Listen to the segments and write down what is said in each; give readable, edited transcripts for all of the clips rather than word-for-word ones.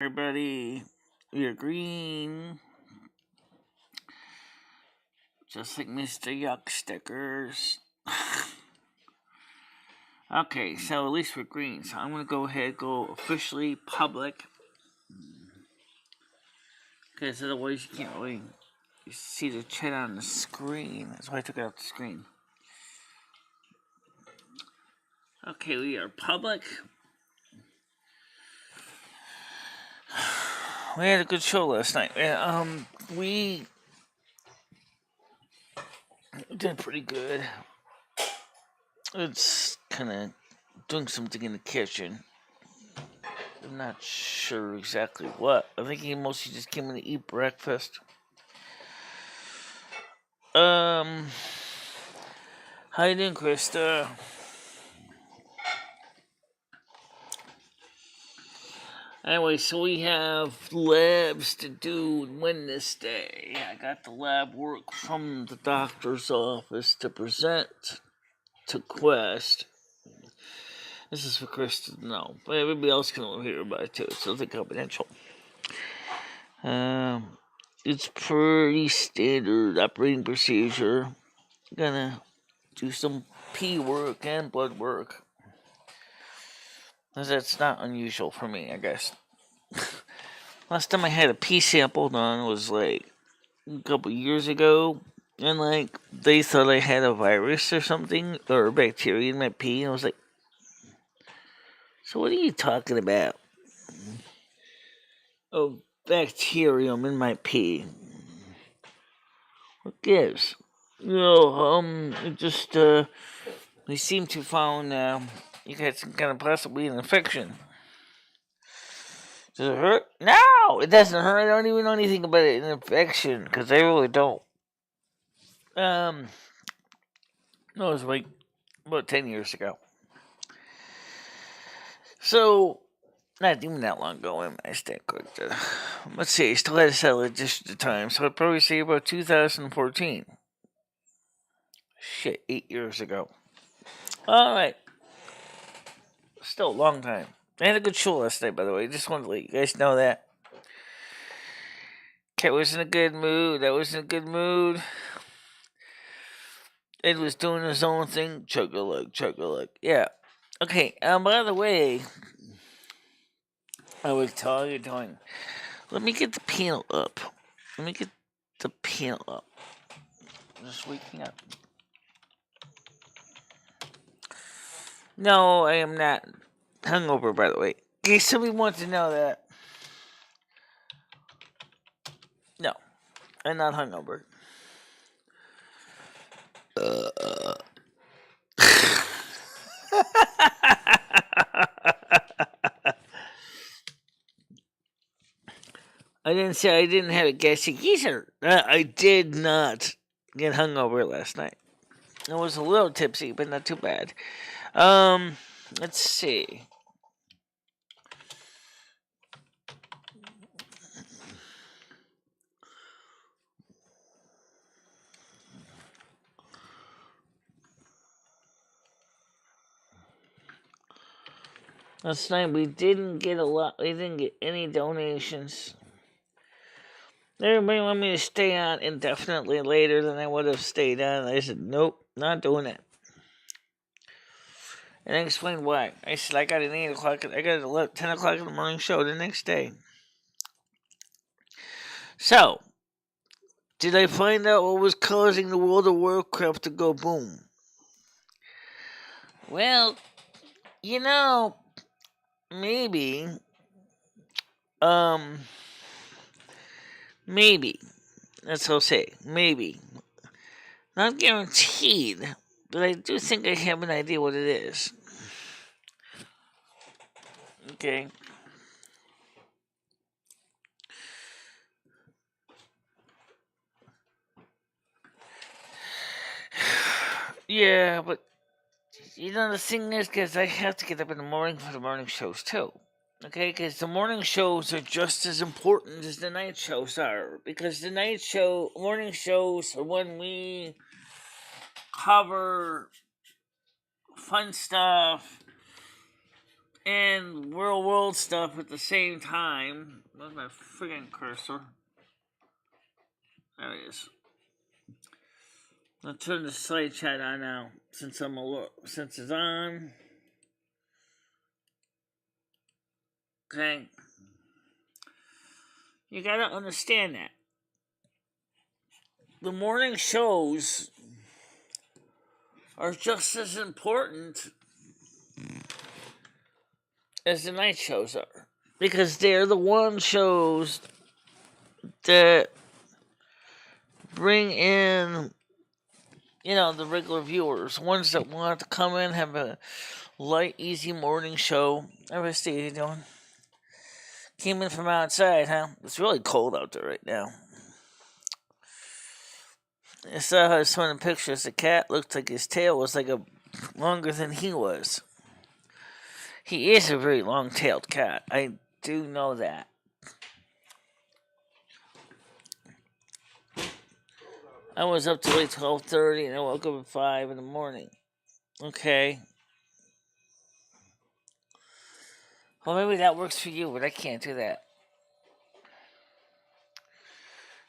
Everybody, we are green, just like Mr. Yuck stickers. Okay, so at least we're green. So I'm gonna go ahead and go officially public, because otherwise you can't really see the chat on the screen. That's why I took it off the screen. Okay, we are public. We had a good show last night. We did pretty good. It's kind of doing something in the kitchen. I'm not sure exactly what. I think he mostly just came in to eat breakfast. How you doing, Krista? Anyway, so we have labs to do Wednesday. I got the lab work from the doctor's office to present to Quest. This is for Krista to know, but everybody else can hear about it too. It's something confidential. It's pretty standard operating procedure. Gonna do some pee work and blood work. That's not unusual for me, I guess. Last time I had a pee sample done was like a couple years ago, and like they thought I had a virus or something or a bacteria in my pee, and I was like, "So what are you talking about?" Oh, bacterium in my pee. What gives? It just we seem to found you got some kind of possibly an infection. Does it hurt? No, it doesn't hurt. I don't even know anything about an infection because I really don't. No, it was like about 10 years ago. So, not even that long ago. I stand corrected. Let's see, I still had a solid edition at the time, so I'd probably say about 2014. Shit, 8 years ago. Alright. Still a long time. I had a good show last night, by the way. Just wanted to let you guys know that. Cat was in a good mood. I was in a good mood. Ed was doing his own thing. Chug-a-lug, chug-a-lug. Yeah. Okay, by the way, I was telling you doing. Let me get the panel up. I'm just waking up. No, I am not hungover, by the way. In case somebody wants to know that. No, I'm not hungover. I didn't say I didn't have a gassy geezer. I did not get hungover last night. I was a little tipsy, but not too bad. Let's see. Last night we didn't get a lot. We didn't get any donations. Everybody wanted me to stay on indefinitely later than I would have stayed on. I said, nope, not doing it. And I explained why. I said, I got an 8 o'clock, I got a 10 o'clock in the morning show the next day. So, did I find out what was causing the World of Warcraft to go boom? Well, maybe, maybe. That's what I'll say. Maybe. Not guaranteed, but I do think I have an idea what it is. Okay. Yeah, but the thing is, because I have to get up in the morning for the morning shows too. Okay, because the morning shows are just as important as the night shows are. Because the morning shows are when we cover fun stuff and real world stuff at the same time. Where's my friggin' cursor? There it is. I'll turn the slide chat on now, since it's on. Okay. You gotta understand that. The morning shows are just as important as the night shows are. Because they're the one shows that bring in, the regular viewers. Ones that want to come in, have a light, easy morning show. Everybody, how you doing? Came in from outside, huh? It's really cold out there right now. I saw how some of the pictures. The cat looked like his tail was longer than he was. He is a very long-tailed cat. I do know that. I was up till like 12:30 and I woke up at 5 in the morning. Okay. Well, maybe that works for you, but I can't do that.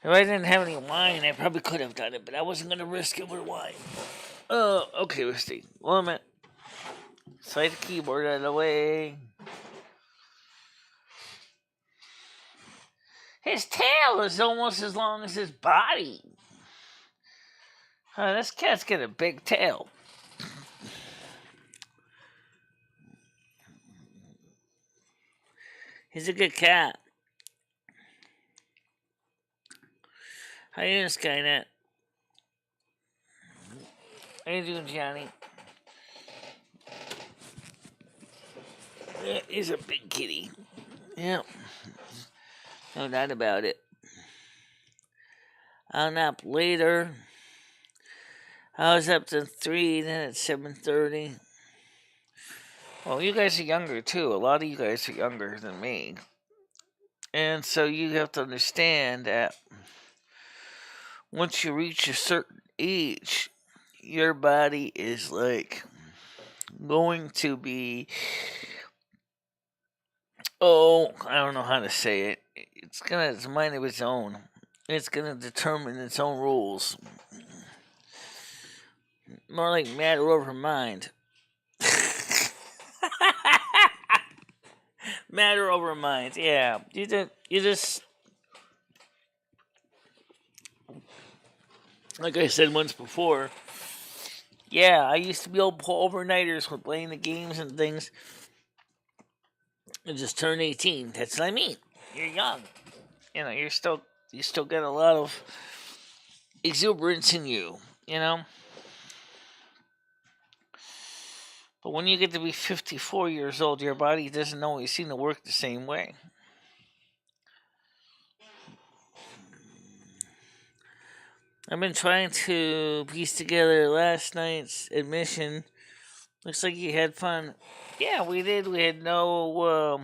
If I didn't have any wine, I probably could have done it, but I wasn't going to risk it with wine. Oh, okay, let's see. 1 minute. Slide the keyboard out of the way. His tail is almost as long as his body. This cat's got a big tail. He's a good cat. How you doing, Skynet? How you doing, Johnny? Yeah, he's a big kitty. Yep. No doubt about it. I'll nap later. I was up to 3, then at 7:30. Well, you guys are younger, too. A lot of you guys are younger than me. And so you have to understand that once you reach a certain age, your body is going to be, I don't know how to say it. It's a mind of its own. It's gonna determine its own rules. More like matter over mind. Matter over mind. Yeah, you just like I said once before. Yeah, I used to be able to pull overnighters with playing the games and things. And just turned 18. That's what I mean. You're young. You still got a lot of exuberance in you. But when you get to be 54 years old, your body doesn't always seem to work the same way. I've been trying to piece together last night's admission. Looks like you had fun. Yeah, we did. We had no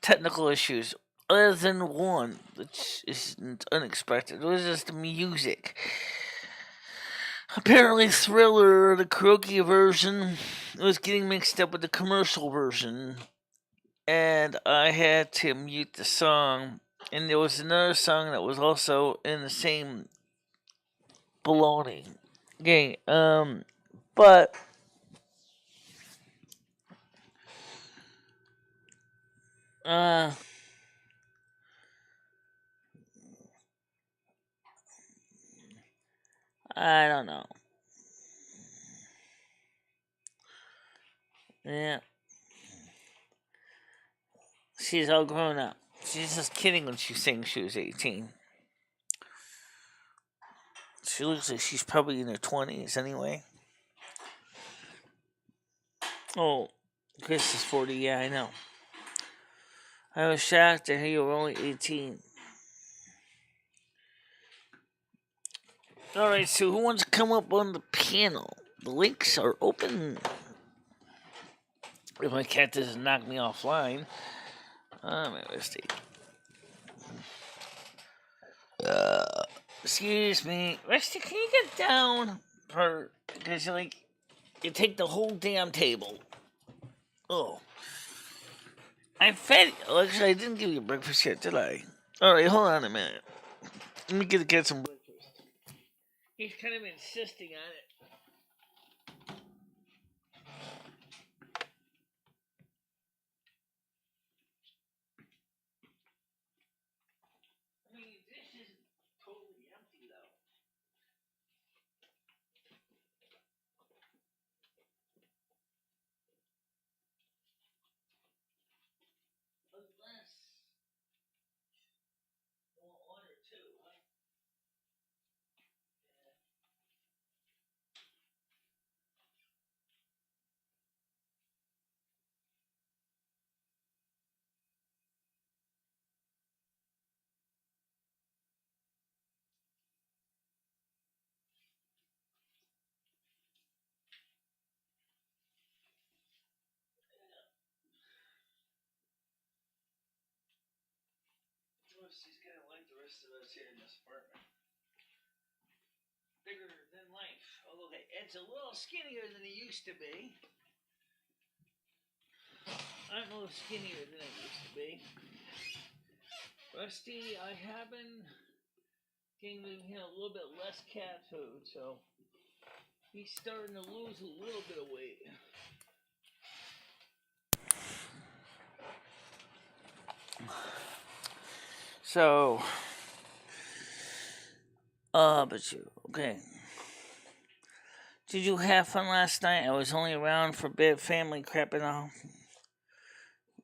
technical issues. Other than one, which isn't unexpected. It was just the music. Apparently, Thriller, the karaoke version, was getting mixed up with the commercial version. And I had to mute the song. And there was another song that was also in the same baloney. Okay, but I don't know. Yeah. She's all grown up. She's just kidding when she sings she was 18. She looks like she's probably in her 20s anyway. Oh, Chris is 40. Yeah, I know. I was shocked to hear you were only 18. Alright, so who wants to come up on the panel? The links are open. If my cat doesn't knock me offline. Let's see. Excuse me. Rusty, can you get down? Because you take the whole damn table. Oh, I fed you. Actually, I didn't give you breakfast yet, did I? Alright, hold on a minute. Let me get some breakfast. He's kind of insisting on it. I mean, the dish isn't totally empty, though. Unless one or two, huh? Well, she's kind of like the rest of us here in this apartment. Bigger than life. Although it's a little skinnier than it used to be. I'm a little skinnier than I used to be. Rusty, I have been giving him a little bit less cat food, so he's starting to lose a little bit of weight. So, but you, okay. Did you have fun last night? I was only around for a bit, family crap and all.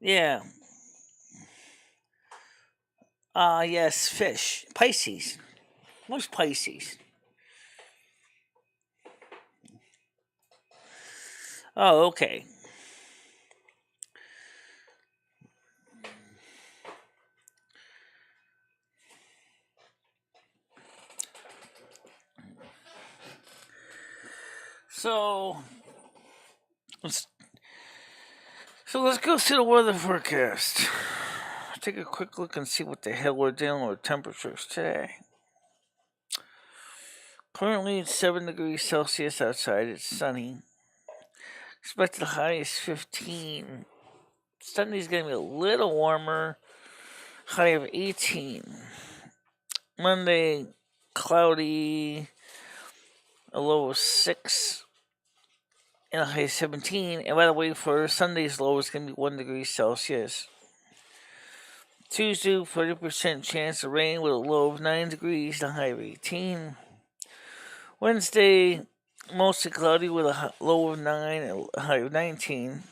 Yeah. Yes, fish. Pisces. What's Pisces? Oh, okay. So let's go through the weather forecast. Take a quick look and see what the hell we're dealing with temperatures today. Currently it's 7 degrees Celsius outside. It's sunny. Expected high is 15. Sunday's going to be a little warmer. High of 18. Monday, cloudy. A low of 6. And a high of 17. And by the way, for Sunday's low, it's going to be 1 degree Celsius. Tuesday, 40% chance of rain with a low of 9 degrees and a high of 18. Wednesday, mostly cloudy with a low of 9 and a high of 19.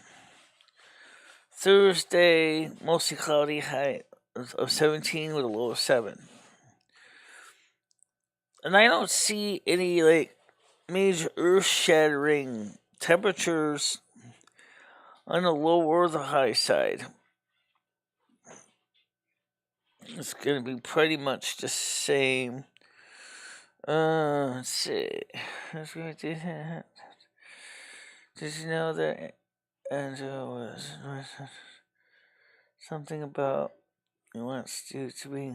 Thursday, mostly cloudy, high of 17 with a low of 7. And I don't see any major earth-shattering temperatures on the low or the high side. It's going to be pretty much the same. Let's see. Did you know that Angela was something about he wants you to be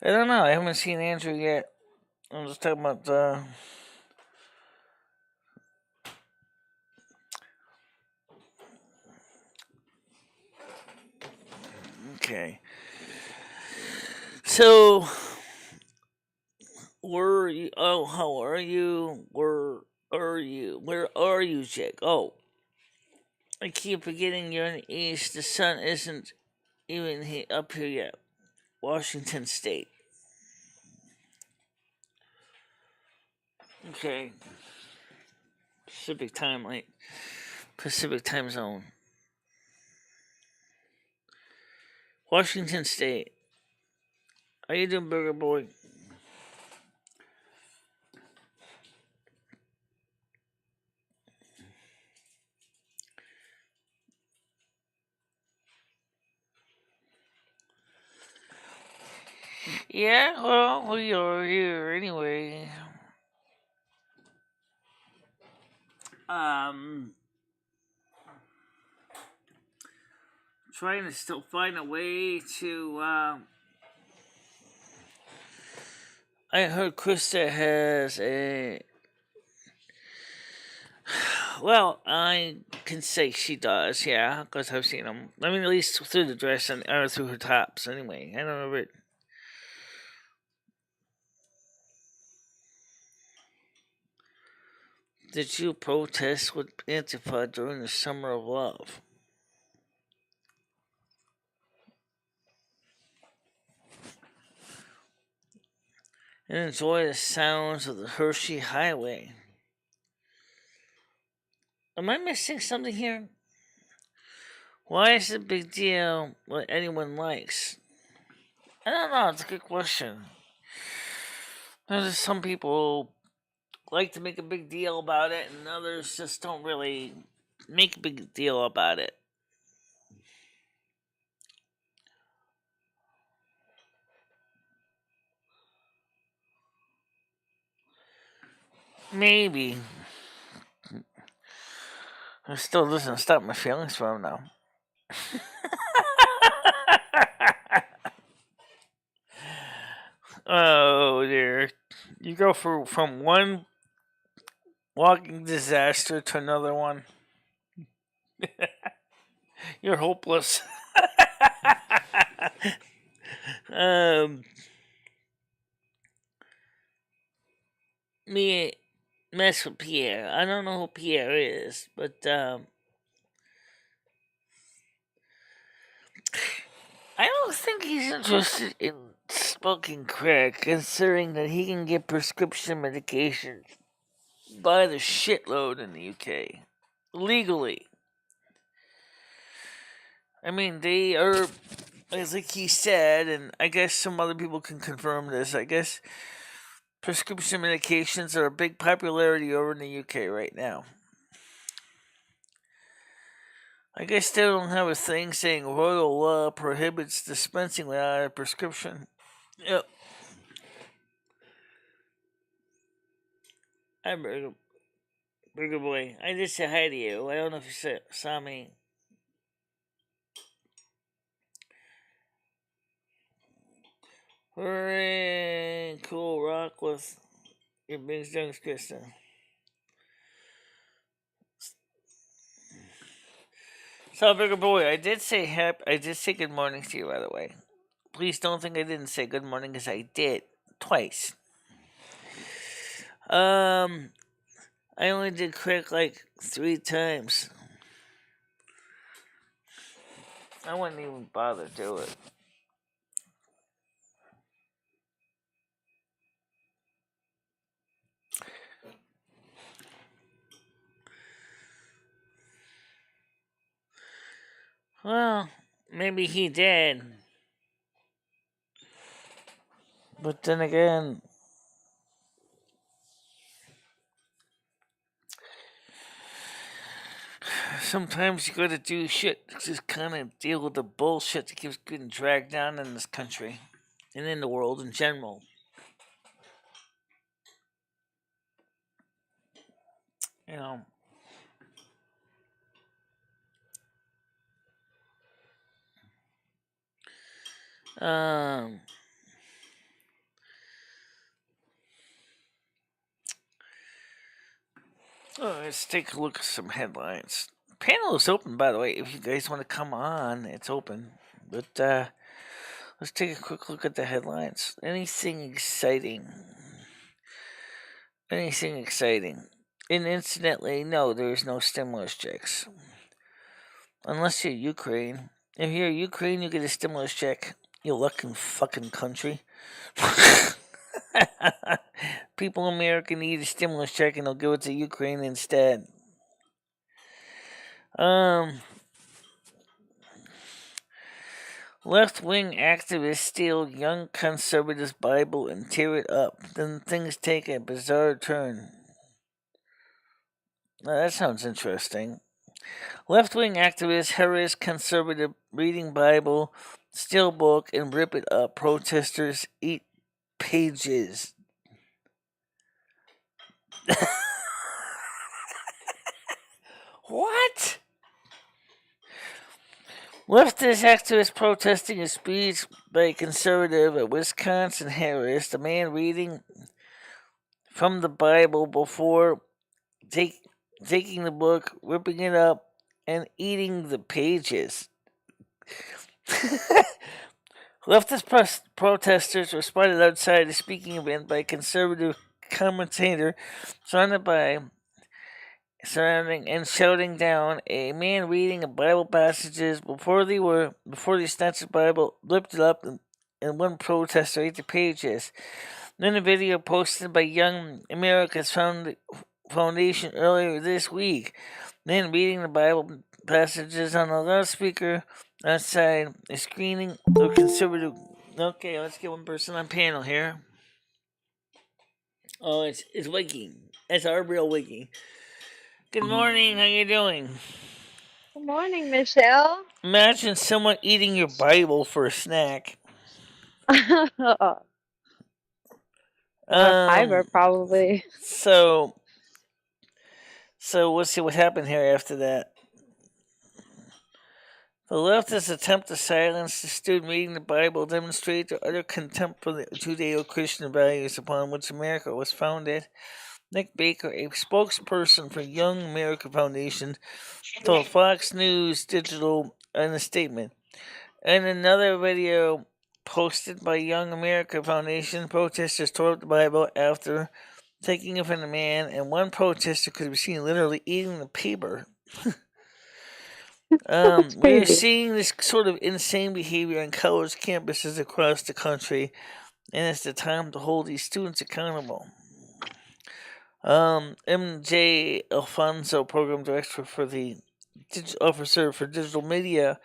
I don't know. I haven't seen Andrew yet. I'm just talking about the. Okay. So, where are you? Oh, how are you? Where are you? Where are you, Jake? Oh, I keep forgetting you're in the east. The sun isn't even up here yet. Washington State. Okay. Pacific time zone. Washington State. How you doing, Burger Boy? Yeah, well, we are here anyway. trying to still find a way to. I heard Krista has a. Well, I can say she does, yeah, because I've seen them. I mean, at least through the dress or through her tops, anyway. I don't know, but. Did you protest with Antifa during the Summer of Love? And enjoy the sounds of the Hershey Highway. Am I missing something here? Why is it a big deal what anyone likes? I don't know, it's a good question. There's some people like to make a big deal about it, and others just don't really make a big deal about it. Maybe. It still doesn't stop my feelings from now. Oh dear. You go from one walking disaster to another one. You're hopeless. Me mess with Pierre. I don't know who Pierre is, but I don't think he's interested in smoking crack, considering that he can get prescription medications by the shitload in the UK legally. I mean, they are, as like he said, and I guess some other people can confirm this. I guess prescription medications are a big popularity over in the UK right now. I guess they don't have a thing saying royal law prohibits dispensing without a prescription. Yep. Hi, Burger Boy. I did say hi to you. I don't know if you saw me. Hooray! Cool rock with your big stones, Krista. So, Burger Boy, I did say good morning to you, by the way. Please don't think I didn't say good morning, because I did twice. I only did crack like 3 times. I wouldn't even bother to do it. Well, maybe he did. But then again, sometimes you gotta do shit to just kind of deal with the bullshit that keeps getting dragged down in this country and in the world in general. You know. Let's take a look at some headlines. Panel is open, by the way. If you guys want to come on, it's open. But let's take a quick look at the headlines. Anything exciting? Anything exciting? And incidentally, no, there is no stimulus checks. Unless you're Ukraine. If you're Ukraine, you get a stimulus check. You lucky fucking country. People in America need a stimulus check, and they'll give it to Ukraine instead. Left-wing activists steal young conservatives' Bible and tear it up. Then things take a bizarre turn. Now, that sounds interesting. Left-wing activists harass conservative reading Bible, steal book, and rip it up. Protesters eat pages. What? Leftist activists protesting a speech by a conservative at Wisconsin Harris, the man reading from the Bible before taking the book, ripping it up, and eating the pages. Leftist protesters were spotted outside a speaking event by a conservative commentator surrounding and shouting down a man reading Bible passages before they snatched the Bible, ripped it up, and one protester ate the pages. Then a video posted by Young America's Foundation earlier this week, man reading the Bible passages on a loudspeaker outside a screening of conservative. Okay, let's get one person on panel here. Oh, it's Wiki. It's our real Wiki. Good morning. How you doing? Good morning, Michelle. Imagine someone eating your Bible for a snack. Fiber, probably. So we'll see what happened here after that. The leftist attempt to silence the student reading the Bible demonstrate their utter contempt for the Judeo-Christian values upon which America was founded. Nick Baker, a spokesperson for Young America Foundation, told Fox News Digital in a statement. In another video posted by Young America Foundation, protesters tore up the Bible after taking it from the man, and one protester could be seen literally eating the paper. We're seeing this sort of insane behavior on college campuses across the country, and it's the time to hold these students accountable. MJ Alfonso, program director for the officer for digital media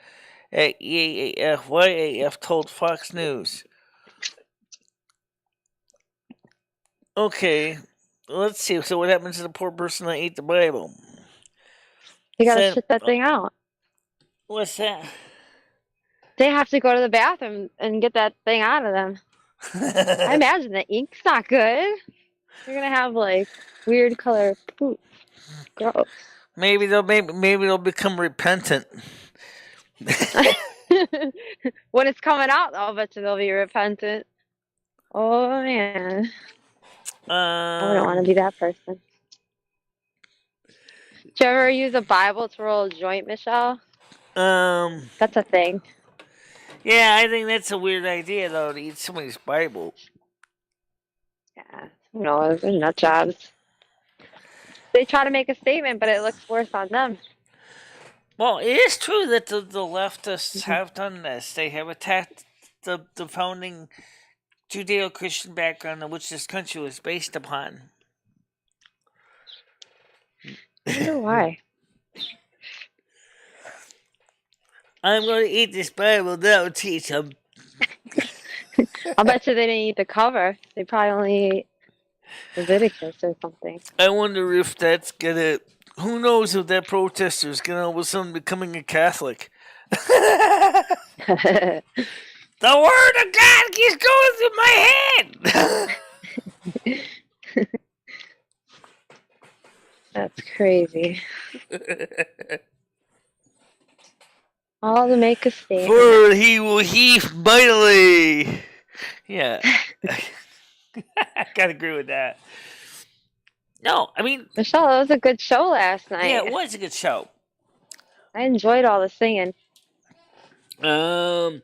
at YAF, told Fox News. Okay, let's see. So what happens to the poor person that ate the Bible? You gotta shit that thing out. What's that? They have to go to the bathroom and get that thing out of them. I imagine the ink's not good. You're gonna have like weird color poop. Gross. Maybe they'll become repentant. When it's coming out, I'll bet you they'll be repentant. Oh man. I don't want to be that person. Did you ever use a Bible to roll a joint, Michelle? That's a thing. Yeah, I think that's a weird idea though, to eat somebody's Bible. Yeah, they're nut jobs. They try to make a statement, but it looks worse on them. Well, it is true that the leftists have done this. They have attacked the founding Judeo-Christian background on which this country was based upon. I wonder why. I'm going to eat this Bible now, teach them. I'll bet you they didn't eat the cover. They probably only ate Leviticus or something. I wonder if that's gonna... Who knows if that protester is gonna all of a sudden becoming a Catholic. The word of God keeps going through my head! That's crazy. All to make a statement. For he will heave mightily. Yeah. I gotta agree with that. No, I mean... Michelle, it was a good show last night. Yeah, it was a good show. I enjoyed all the singing. I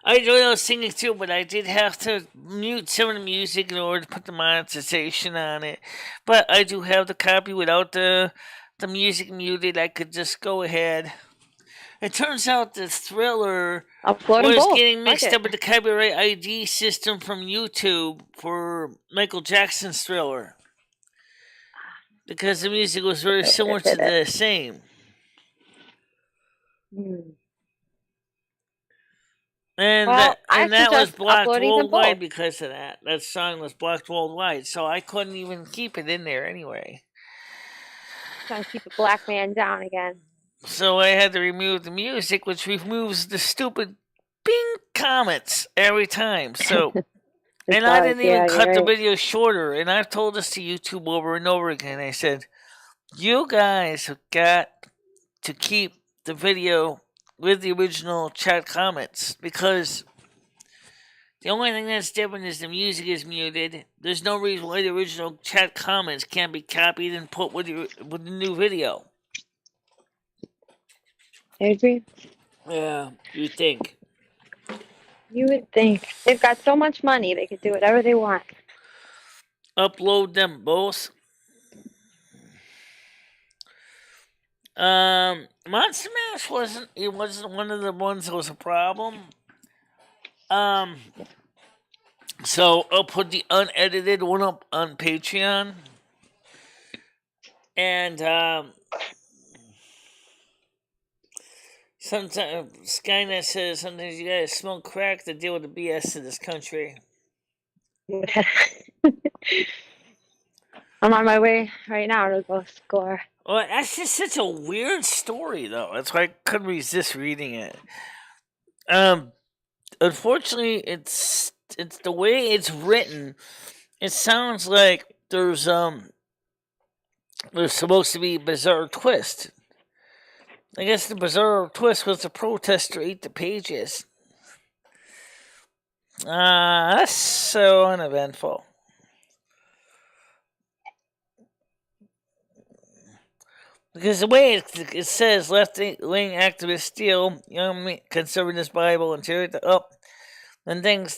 enjoyed all the singing too, but I did have to mute some of the music in order to put the monetization on it. But I do have the copy without the music muted. I could just go ahead. It turns out the Thriller was getting mixed up with the copyright ID system from YouTube for Michael Jackson's Thriller. Because the music was very similar to the same. And that was blocked worldwide because of that. That song was blocked worldwide, so I couldn't even keep it in there anyway. Trying to keep a black man down again. So I had to remove the music, which removes the stupid bing comments every time. So, and I didn't even cut the video shorter. And I've told this to YouTube over and over again. I said, you guys have got to keep the video with the original chat comments, because the only thing that's different is the music is muted. There's no reason why the original chat comments can't be copied and put with the new video. I agree. Yeah, you think. You would think. They've got so much money, they could do whatever they want. Upload them both. Monster Mash wasn't one of the ones that was a problem. So I'll put the unedited one up on Patreon. And sometimes Skynet says sometimes you gotta smoke crack to deal with the BS in this country. I'm on my way right now to go score. Well, that's just such a weird story, though. That's why I couldn't resist reading it. Unfortunately, it's the way it's written. It sounds like there's supposed to be a bizarre twist. I guess the bizarre twist was the protester ate the pages. That's so uneventful. Because the way it says, left-wing activists steal young conservatives' Bible and tear it up, then things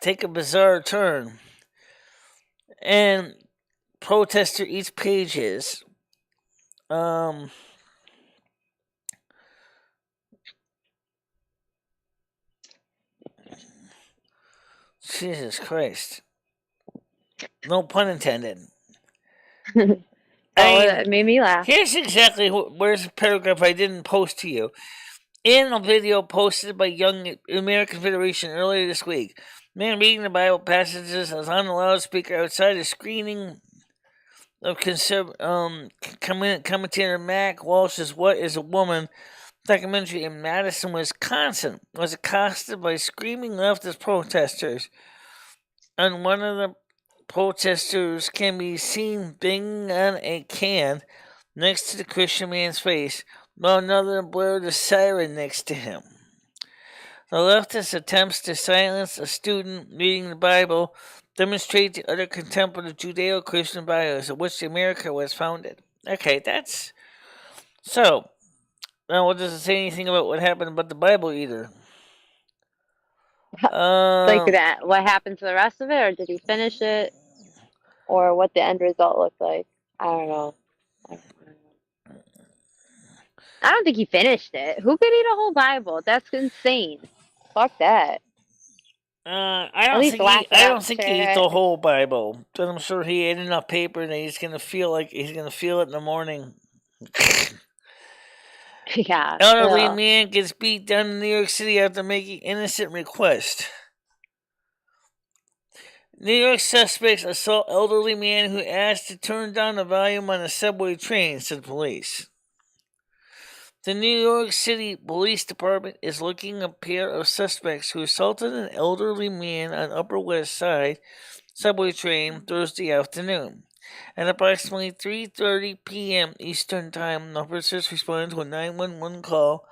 take a bizarre turn, and protester eats pages. Jesus Christ. No pun intended. That made me laugh. Here's exactly where's the paragraph I didn't post to you. In a video posted by Young American Federation earlier this week, man reading the Bible passages was on the loudspeaker outside a screening of commentator Mac Walsh's "What Is a Woman" documentary in Madison, Wisconsin, was accosted by screaming leftist protesters. And one of the protesters can be seen banging on a can next to the Christian man's face, while another blared a siren next to him. The leftist attempts to silence a student reading the Bible demonstrate the utter contempt of the Judeo-Christian values of which America was founded. Okay, that's... So, now what does it say anything about what happened about the Bible either? Like that. What happened to the rest of it, or did he finish it? Or what the end result looked like? I don't know. I don't think he finished it. Who could eat a whole Bible? That's insane. Fuck that. I don't think he ate the whole Bible, but I'm sure he ate enough paper that he's gonna feel it in the morning. Yeah. Elderly man gets beat down in New York City after making innocent request. New York suspects assault elderly man who asked to turn down the volume on a subway train, said police. The New York City Police Department is looking a pair of suspects who assaulted an elderly man on Upper West Side subway train Thursday afternoon. At approximately 3:30 p.m. Eastern Time, officers responded to a 911 call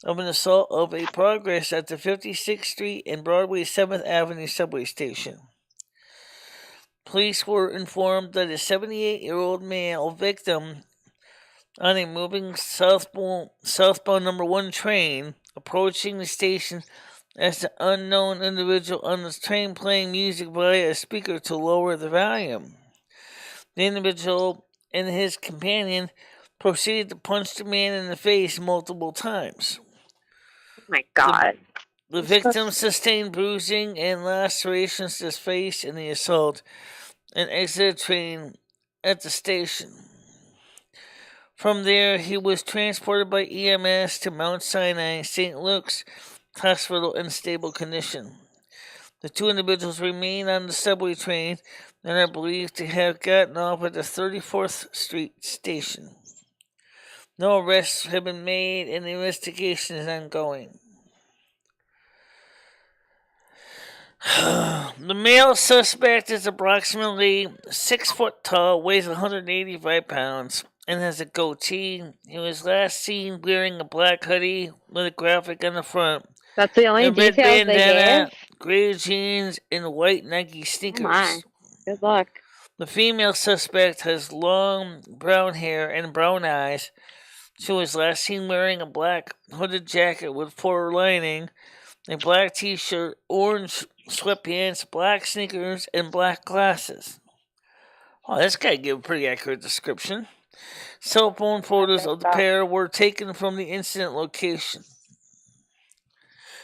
of an assault of a progress at the 56th Street and Broadway 7th Avenue subway station. Police were informed that a 78-year-old male victim on a moving southbound number 1 train approaching the station as the unknown individual on the train playing music via a speaker to lower the volume. The individual and his companion proceeded to punch the man in the face multiple times. Oh my God. The victim sustained bruising and lacerations to his face in the assault and exited the train at the station. From there, he was transported by EMS to Mount Sinai St. Luke's Hospital in stable condition. The two individuals remain on the subway train and are believed to have gotten off at the 34th Street station. No arrests have been made and the investigation is ongoing. The male suspect is approximately 6 foot tall, weighs 185 pounds, and has a goatee. He was last seen wearing a black hoodie with a graphic on the front, That's the only a red details they bandana, gave? gray jeans, and white Nike Oh sneakers. my. Good luck. The female suspect has long brown hair and brown eyes. She was last seen wearing a black hooded jacket with fur lining, a black t-shirt, orange sweatpants, black sneakers, and black glasses. Oh, this guy gave a pretty accurate description. Cell phone photos of the pair were taken from the incident location.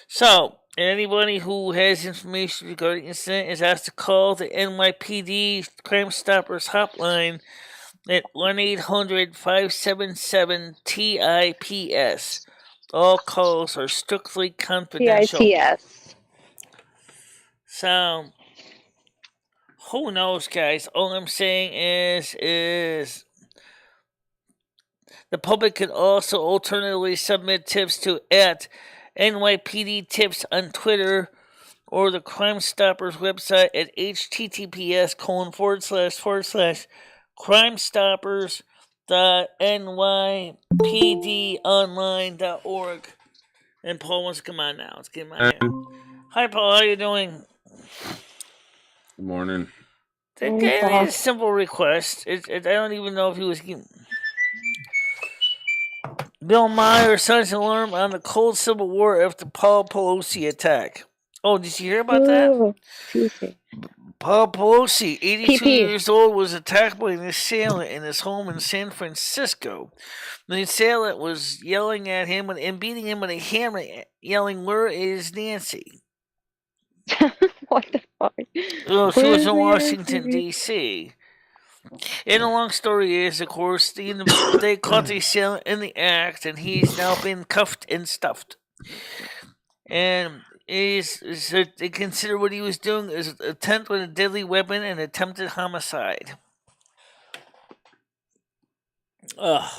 So, anybody who has information regarding the incident is asked to call the NYPD Crime Stoppers hotline at 1-800-577-TIPS. All calls are strictly confidential. TITS. So, who knows, guys? All I'm saying is the public can also alternatively submit tips to at NYPD Tips on Twitter or the Crime Stoppers website at https://crimestoppersNYPDonline.org. And Paul wants to come on now. Let's get him on here. Hi, Paul. How you doing? Good morning. That guy made a simple request. I don't even know if he was... Bill Maher sounds an alarm on the cold Civil War after Paul Pelosi attack. Oh, did you hear about that? Paul Pelosi, 82 years old, was attacked by an assailant in his home in San Francisco. The assailant was yelling at him and beating him with a hammer, yelling, "Where is Nancy?" What the fuck? Well, she was in Washington, D.C. And the long story is, of course, they caught the assailant in the act, and he's now been cuffed and stuffed. And they consider what he was doing as an attempt with a deadly weapon and attempted homicide. Ugh.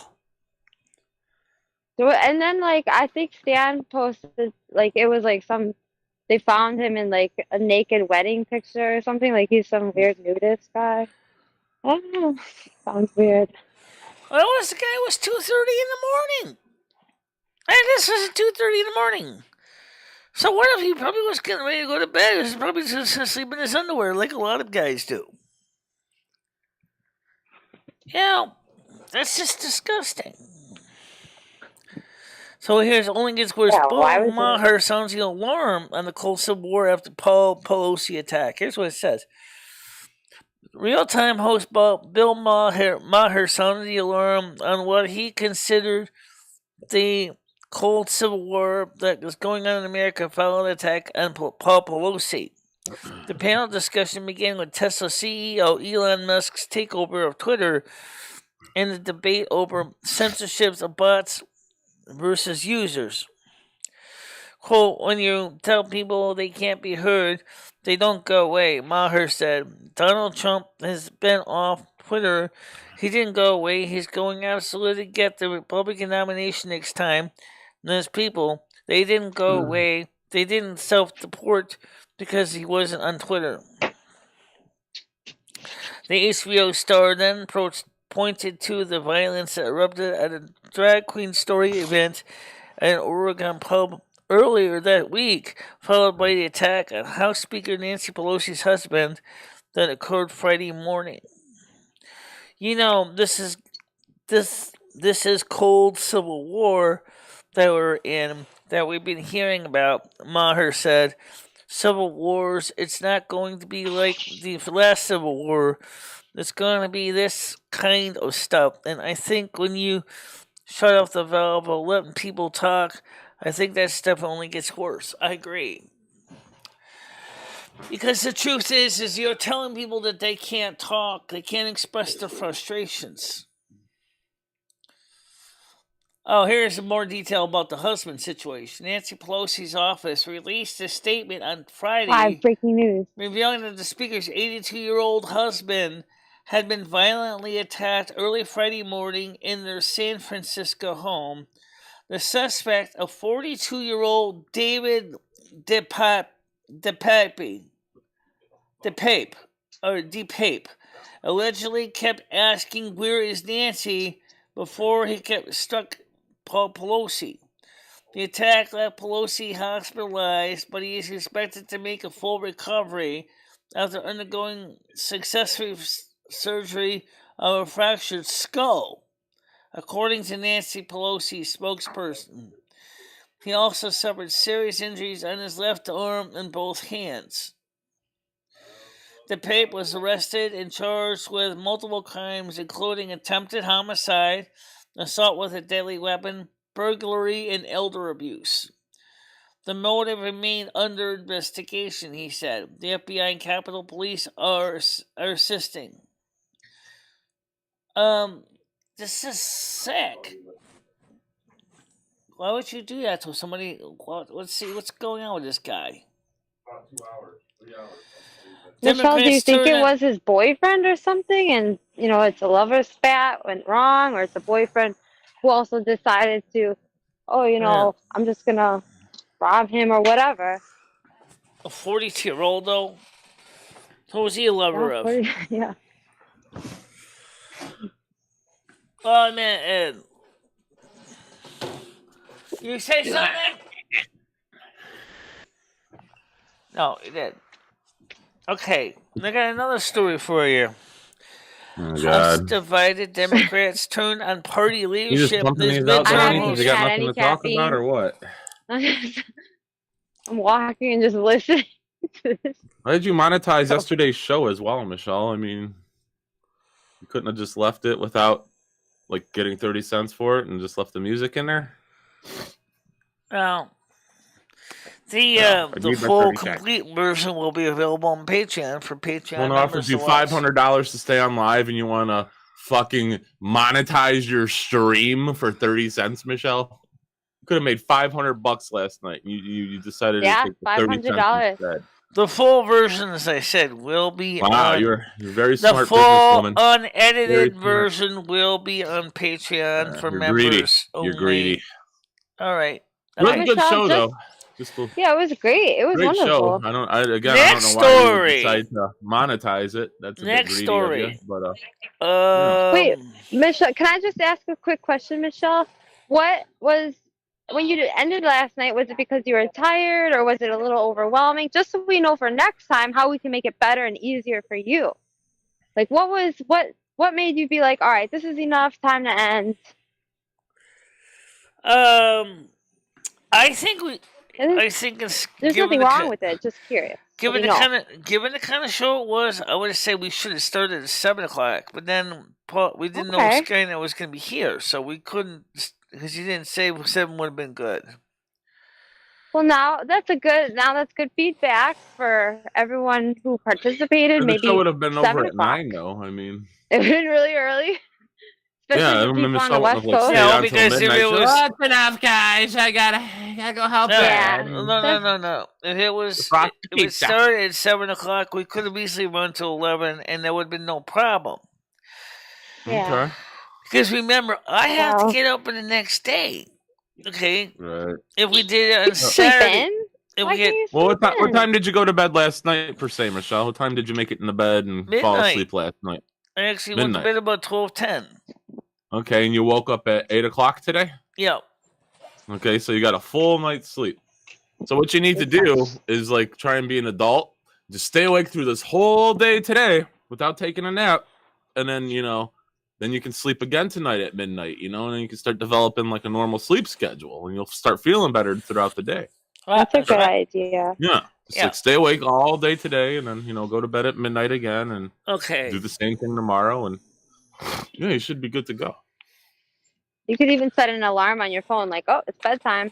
So, and then, like, I think Stan posted, like, it was like they found him in like a naked wedding picture or something. Like he's some weird nudist guy. I don't know. Sounds weird. Well, the guy was 2:30 in the morning. And this was at 2:30 in the morning. So what if he probably was getting ready to go to bed? He was probably just going to sleep in his underwear like a lot of guys do. That's just disgusting. So here's only gets worse. Bill Maher sounds the alarm on the cold Civil War after Paul Pelosi attack. Here's what it says. Real-time host Bill Maher sounded the alarm on what he considered the cold Civil War that was going on in America following the attack on Paul Pelosi. The panel discussion began with Tesla CEO Elon Musk's takeover of Twitter and the debate over censorship of bots versus users. Quote, when you tell people they can't be heard, they don't go away, Maher said. Donald Trump has been off Twitter. He didn't go away. He's going absolutely to get the Republican nomination next time. And his people, they didn't go away. They didn't self-deport because he wasn't on Twitter. The HBO star then pointed to the violence that erupted at a drag queen story event at an Oregon pub earlier that week, followed by the attack on House Speaker Nancy Pelosi's husband that occurred Friday morning. This is cold Civil War that we're in, that we've been hearing about. Maher said, Civil Wars, it's not going to be like the last Civil War. It's going to be this kind of stuff. And I think when you shut off the valve of letting people talk, I think that stuff only gets worse. I agree. Because the truth is you're telling people that they can't talk, they can't express their frustrations. Oh, here's more detail about the husband situation. Nancy Pelosi's office released a statement on Friday. Live breaking news. Revealing that the speaker's 82-year-old husband had been violently attacked early Friday morning in their San Francisco home. The suspect, a 42-year-old David DePape, allegedly kept asking, "Where is Nancy?" before he struck Paul Pelosi. The attack left Pelosi hospitalized, but he is expected to make a full recovery after undergoing successful surgery of a fractured skull, according to Nancy Pelosi's spokesperson. He also suffered serious injuries on his left arm and both hands. The Pape was arrested and charged with multiple crimes, including attempted homicide, assault with a deadly weapon, burglary, and elder abuse. The motive remained under investigation, he said. The FBI and Capitol Police are assisting. This is sick. Why would you do that to somebody? Let's see what's going on with this guy. About 2 hours, 3 hours. Michelle, do you think it was his boyfriend or something? And, it's a lover spat went wrong, or it's a boyfriend who also decided to, I'm just going to rob him or whatever. A 42-year-old, though? Who was he a lover of? Yeah. Oh, man, Ed. You say something? No, he did. Okay, I got another story for you. Oh, House God. divided, Democrats turn on party leadership. You just pumping these out, Johnny? haven't You got had nothing any to talk caffeine. about, or what? I'm walking and just listening to this. Why did you monetize yesterday's show as well, Michelle? I mean, you couldn't have just left it without, getting 30 cents for it and just left the music in there? Well, the full complete version will be available on Patreon for Patreon. Someone offers you $500 to stay on live, and you want to fucking monetize your stream for 30 cents, Michelle? You could have made $500 last night. You decided to take the 30 cents instead. The full version, as I said, will be on... You're very smart businesswoman. The full unedited version will be on Patreon for members only. You're greedy. All right. It was a good show, though. Yeah, it was great. It was great wonderful. Show. I don't know why you decide to monetize it. That's a bit greedy of you, but Wait, Michelle, can I just ask a quick question, Michelle? What was when you ended last night? Was it because you were tired, or was it a little overwhelming? Just so we know for next time how we can make it better and easier for you. What made you be like, all right, this is enough, time to end? I think there's nothing wrong with it. Just curious. Given the kind of show it was, I would say we should have started at 7:00. But then we didn't know Skynet was going to be here, so we couldn't, because you didn't say 7 would have been good. Well, now that's good feedback for everyone who participated. The maybe show would have been over at 7:00. 9, though. I mean, it would have been really early. Yeah, I mean, on the West Coast. No, because if it was... That's enough, guys. I gotta go help Dad. No. If it started at 7:00, we could have easily run to 11, and there would have been no problem. Yeah. Okay. Because remember, I have to get up in the next day. Okay? Right. If we did it on Saturday... What time did you go to bed last night, per se, Michelle? What time did you make it in the bed and fall asleep last night? I actually went to bed about 12:10. Okay, and you woke up at 8:00 today? Yeah. Okay, so you got a full night's sleep. So what you need to do is try and be an adult. Just stay awake through this whole day today without taking a nap, and then then you can sleep again tonight at midnight. And then you can start developing a normal sleep schedule, and you'll start feeling better throughout the day. That's a good idea. Yeah. Just stay awake all day today, and then go to bed at midnight again, and do the same thing tomorrow, and you should be good to go. You could even set an alarm on your phone, it's bedtime.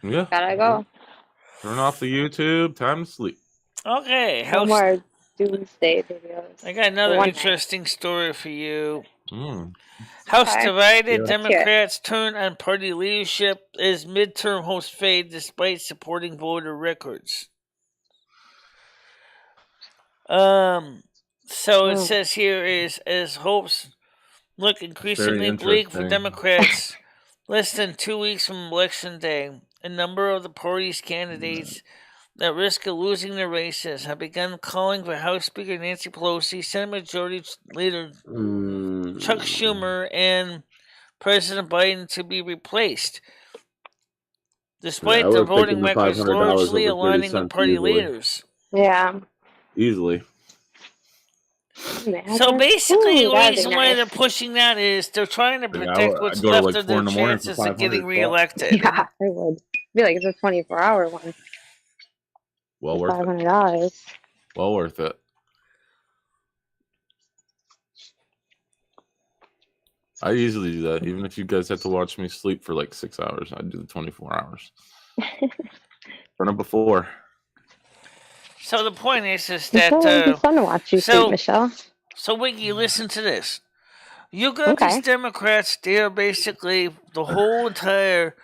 Yeah. Gotta go. Turn off the YouTube. Time to sleep. Okay. No more doomsday videos. I got another interesting story for you. House Okay. divided. Democrats turn on party leadership as midterm hopes fade despite supporting voter records. So it says here is as hopes look increasingly bleak for Democrats. Less than 2 weeks from Election Day, a number of the party's candidates at risk of losing their races have begun calling for House Speaker Nancy Pelosi, Senate Majority Leader Chuck Schumer, and President Biden to be replaced, despite I the would've voting taken the records $500 largely over 30 aligning with cents party easily. leaders. Yeah. Easily. So basically, Ooh, the that'd be reason why nice. they're pushing that is they're trying to Yeah, protect I'd what's go to left like of 4 their in the morning for chances of getting 500. reelected. Yeah, I would. I feel like it's a 24-hour one. Well worth it. $500. Well worth it. I usually do that. Even if you guys have to watch me sleep for like 6 hours, I do the 24 hours. Done it before. So the point is It that would be fun to watch you sleep, Michelle. So Wiggy, listen to this. You got these Democrats. They're basically the whole entire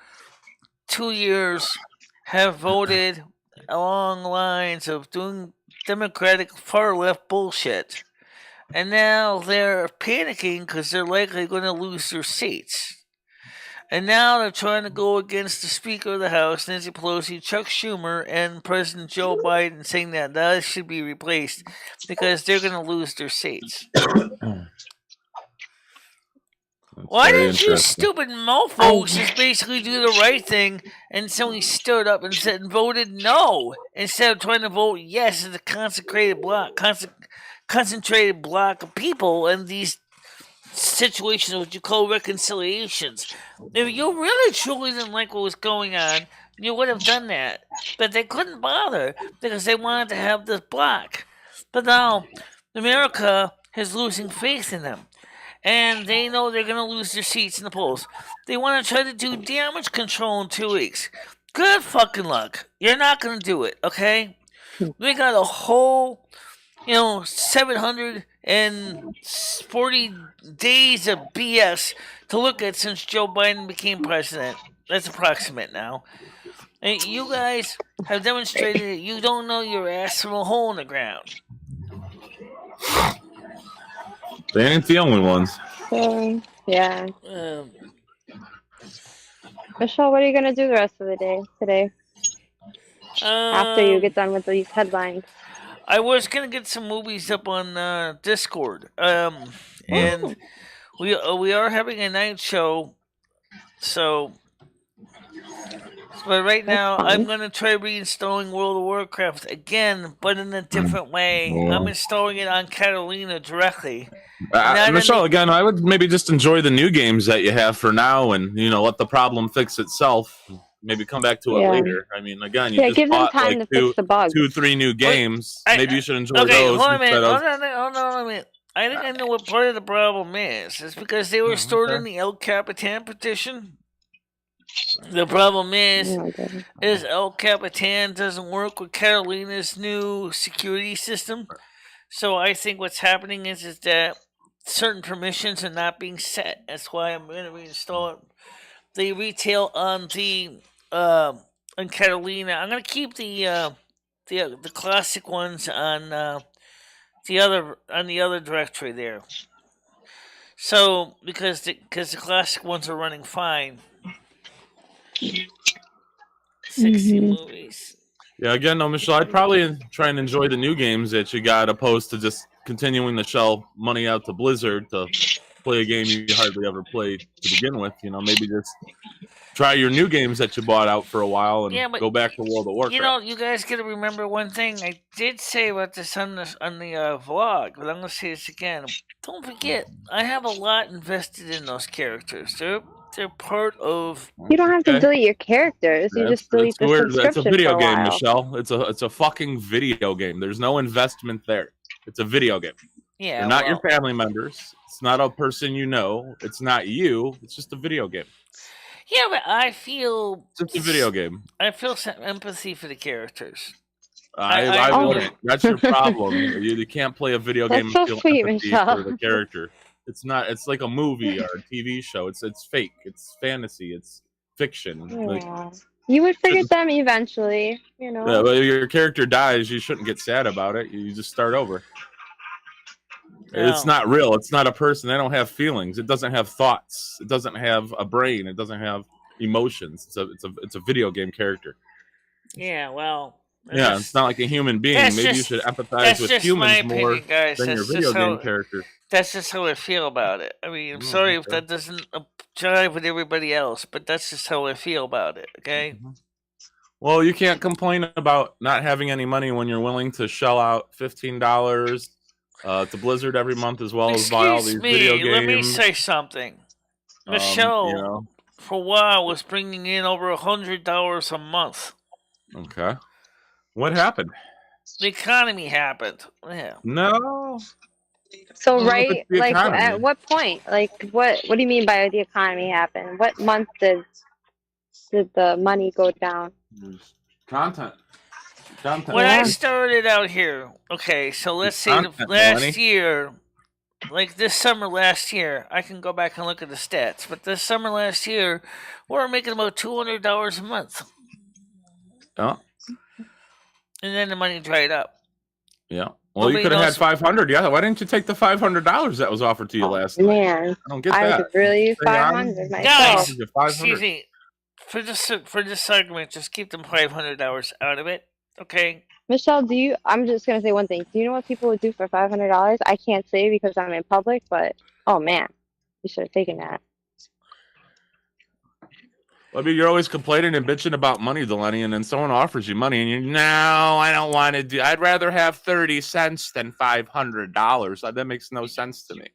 2 years have voted along lines of doing Democratic far left bullshit. And now they're panicking because they're likely going to lose their seats. And now they're trying to go against the Speaker of the House, Nancy Pelosi, Chuck Schumer, and President Joe Biden, saying that should be replaced because they're going to lose their seats. Why didn't you stupid mofos just basically do the right thing and somebody stood up and said and voted no instead of trying to vote yes as a concentrated block of people in these situations what you call reconciliations? If you really truly didn't like what was going on, you would have done that. But they couldn't bother because they wanted to have this block. But now America is losing faith in them. And they know they're going to lose their seats in the polls. They want to try to do damage control in 2 weeks. Good fucking luck. You're not going to do it, okay? We got a whole, 740 days of BS to look at since Joe Biden became president. That's approximate now. And you guys have demonstrated that you don't know your ass from a hole in the ground. They ain't the only ones. Yeah. Michelle, what are you going to do the rest of the day today? After you get done with these headlines. I was going to get some movies up on Discord. And we are having a night show. But right now, I'm going to try reinstalling World of Warcraft again, but in a different way. I'm installing it on Catalina directly. Michelle, again, I would maybe just enjoy the new games that you have for now and, let the problem fix itself. Maybe come back to it later. I mean, again, you just give bought them time to fix the bugs. 2-3 new games. Maybe you should enjoy those. Hold on a minute. I think I know what part of the problem is. It's because they were stored in the El Capitan petition. The problem is El Capitan doesn't work with Catalina's new security system. So I think what's happening is that certain permissions are not being set. That's why I'm going to reinstall it. The retail on on Catalina. I'm going to keep the classic ones on the other directory there. So because the classic ones are running fine. 60 movies. Yeah, again, no, Michelle, I'd probably try and enjoy the new games that you got opposed to just continuing to shell money out to Blizzard to play a game you hardly ever played to begin with. Maybe just try your new games that you bought out for a while and go back to World of Warcraft. You guys got to remember one thing. I did say about this on the vlog, but I'm going to say this again. Don't forget, I have a lot invested in those characters. They're part of. You don't have to delete your characters. You just delete the subscription. It's a video for a game, while. Michelle. It's a fucking video game. There's no investment there. It's a video game. Yeah, they're not your family members. It's not a person you know. It's not you. It's just a video game. Yeah, but I feel it's a video game. I feel some empathy for the characters. I wouldn't. That's your problem. You can't play a video game and feel empathy for the character. It's not. It's like a movie or a TV show. It's fake. It's fantasy. It's fiction. Yeah. You would forget them eventually. Yeah, but if your character dies, you shouldn't get sad about it. You just start over. No. It's not real. It's not a person. They don't have feelings. It doesn't have thoughts. It doesn't have a brain. It doesn't have emotions. It's a video game character. Yeah, well, Yeah, it's not like a human being. Maybe you should empathize with humans more than your video game characters. That's just how I feel about it. I mean, I'm sorry if that doesn't jive with everybody else, but that's just how I feel about it, okay? Well, you can't complain about not having any money when you're willing to shell out $15 to Blizzard every month as well as buy all these video games. Let me say something. Michelle, for a while, was bringing in over $100 a month. Okay. What happened? The economy happened. Yeah. No. So like at what point? Like what do you mean by the economy happened? What month did the money go down? Content. When I started out here, okay, so let's say last year, like this summer last year, I can go back and look at the stats, but this summer last year, we were making about $200 a month. Oh. And then the money dried up. Yeah. Well, you could have had 500. Yeah. Why didn't you take the $500 that was offered to you last night? Man, I don't get that. I could really use 500 myself. Guys, excuse me. For this segment, just keep them $500 out of it, okay? Michelle, I'm just gonna say one thing. Do you know what people would do for $500? I can't say because I'm in public, but oh man, you should have taken that. I mean, you're always complaining and bitching about money, Delaney, and then someone offers you money, and you're, no, I don't want to do. I'd rather have 30 cents than $500. That makes no sense to me.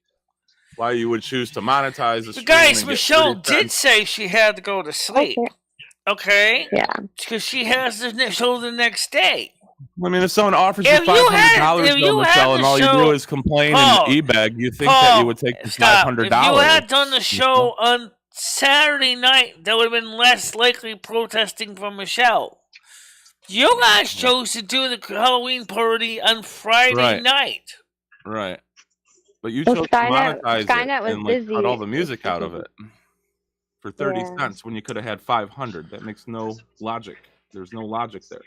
Why you would choose to monetize the stream? Guys, Michelle did say she had to go to sleep. Okay? Yeah. Because she has the show the next day. I mean, if someone offers you $500, Michelle, and all you do is complain and e-bag, you think that you would take the $500? If you had done the show on Saturday night, that would have been less likely protesting from Michelle. You guys chose to do the Halloween party on Friday night. Right. But you chose to monetize it and cut all the music out of it for 30 cents when you could have had 500. That makes no logic. There's no logic there.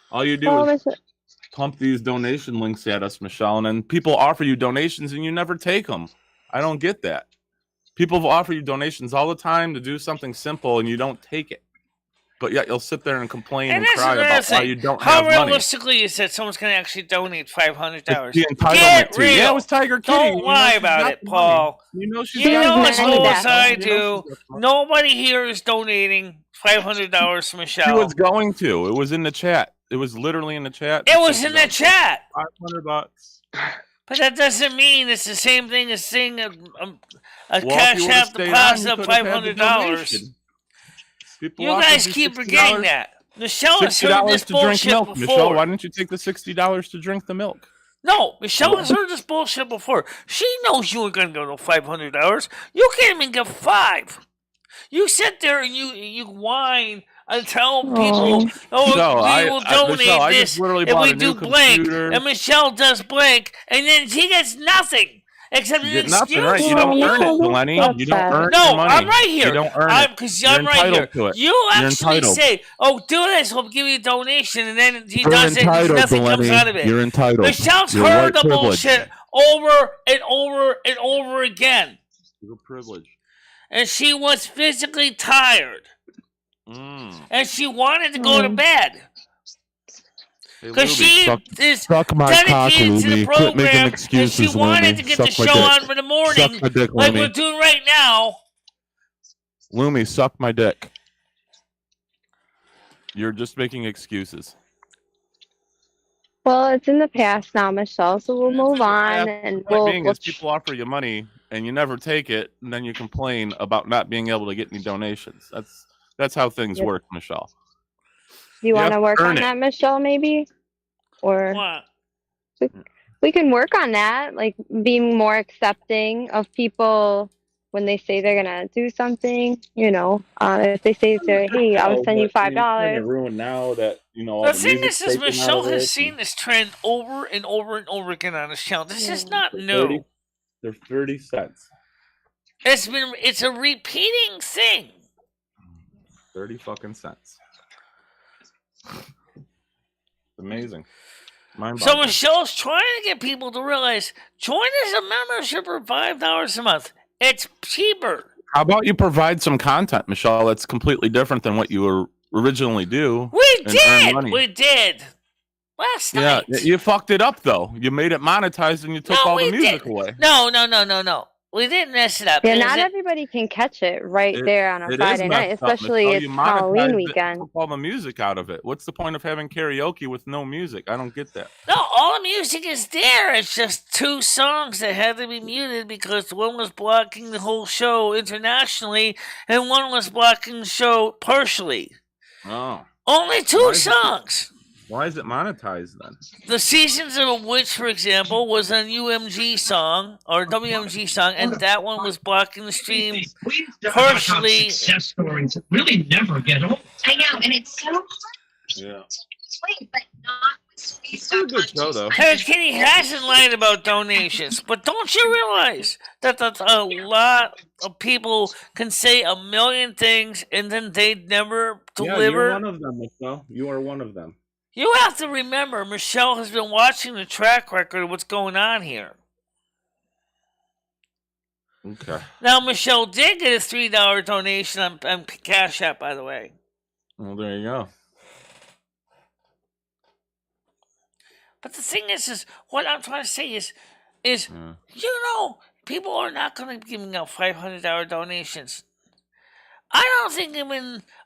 All you do is pump these donation links at us, Michelle, and then people offer you donations and you never take them. I don't get that. People offer you donations all the time to do something simple and you don't take it. But yet you'll sit there and complain and cry about why you don't have money. How realistically is that someone's going to actually donate $500? The entitlement to. Yeah, it was Tiger Kitty. Don't lie about it, Paul. You know as well as I do. Nobody here is donating $500 to Michelle. She was going to. It was in the chat. It was literally in the chat. It was in the chat. $500. But that doesn't mean it's the same thing as saying a CashApp deposit of $500. You guys keep forgetting that. Michelle has heard this bullshit before. Michelle, why didn't you take the $60 to drink the milk? No, Michelle has heard this bullshit before. She knows you were going to go to $500. You can't even get $5. You sit there and you whine and tell people, we will donate this if we do blank. And Michelle does blank, and then she gets nothing. Except you get nothing, right? You don't earn it, Delaney. You don't earn your money. I'm right here. You don't earn it. Because I'm right here. To it. You actually say, do this, we'll give you a donation, and then he does it, and nothing comes out of it. You're entitled. Michelle's heard the bullshit over and over and over again. You're privileged. And she was physically tired. And she wanted to go to bed. Because she is dedicated to the program, and she wanted to get the show on for the morning, like we're doing right now. Lumi, suck my dick. You're just making excuses. Well, it's in the past now, Michelle, so we'll move on. And people offer you money, and you never take it, and then you complain about not being able to get any donations. That's how things work, Michelle. Do you want to work on that, Michelle, maybe? Or what? We can work on that, like being more accepting of people when they say they're going to do something, if they say, hey, I'll send you $5. Ruined now that, the thing is Michelle has seen this trend over and over and over again on this channel. This is not new. They're 30 cents. It's a repeating thing. 30 fucking cents. Amazing. So Michelle's trying to get people to realize, join as a membership for $5 a month. It's cheaper. How about you provide some content, Michelle, that's completely different than what you originally do? We did. last Yeah, night. you fucked it up though. You made it monetized and you took all the music away. No. We didn't mess it up. Yeah, not everybody can catch it right there on a Friday night, especially it's Halloween weekend. Took all the music out of it. What's the point of having karaoke with no music? I don't get that. No, all the music is there. It's just 2 songs that had to be muted because one was blocking the whole show internationally and one was blocking the show partially. Oh. Only 2 songs. Why is it monetized then? The Seasons of a Witch, for example, was a UMG song or WMG song, and that one was blocking the stream partially. Success stories really never get old. I know, and it's so hard. Yeah. Wait, but not with It's a good show though. Hey, Kitty hasn't lied about donations, but don't you realize that a lot of people can say a million things and then they never deliver? Yeah, you're one of them, Michelle. You are one of them. You have to remember, Michelle has been watching the track record of what's going on here. Okay. Now, Michelle did get a $3 donation on CashApp, by the way. Well, there you go. But the thing is what I'm trying to say is you know, people are not going to be giving out $500 donations. I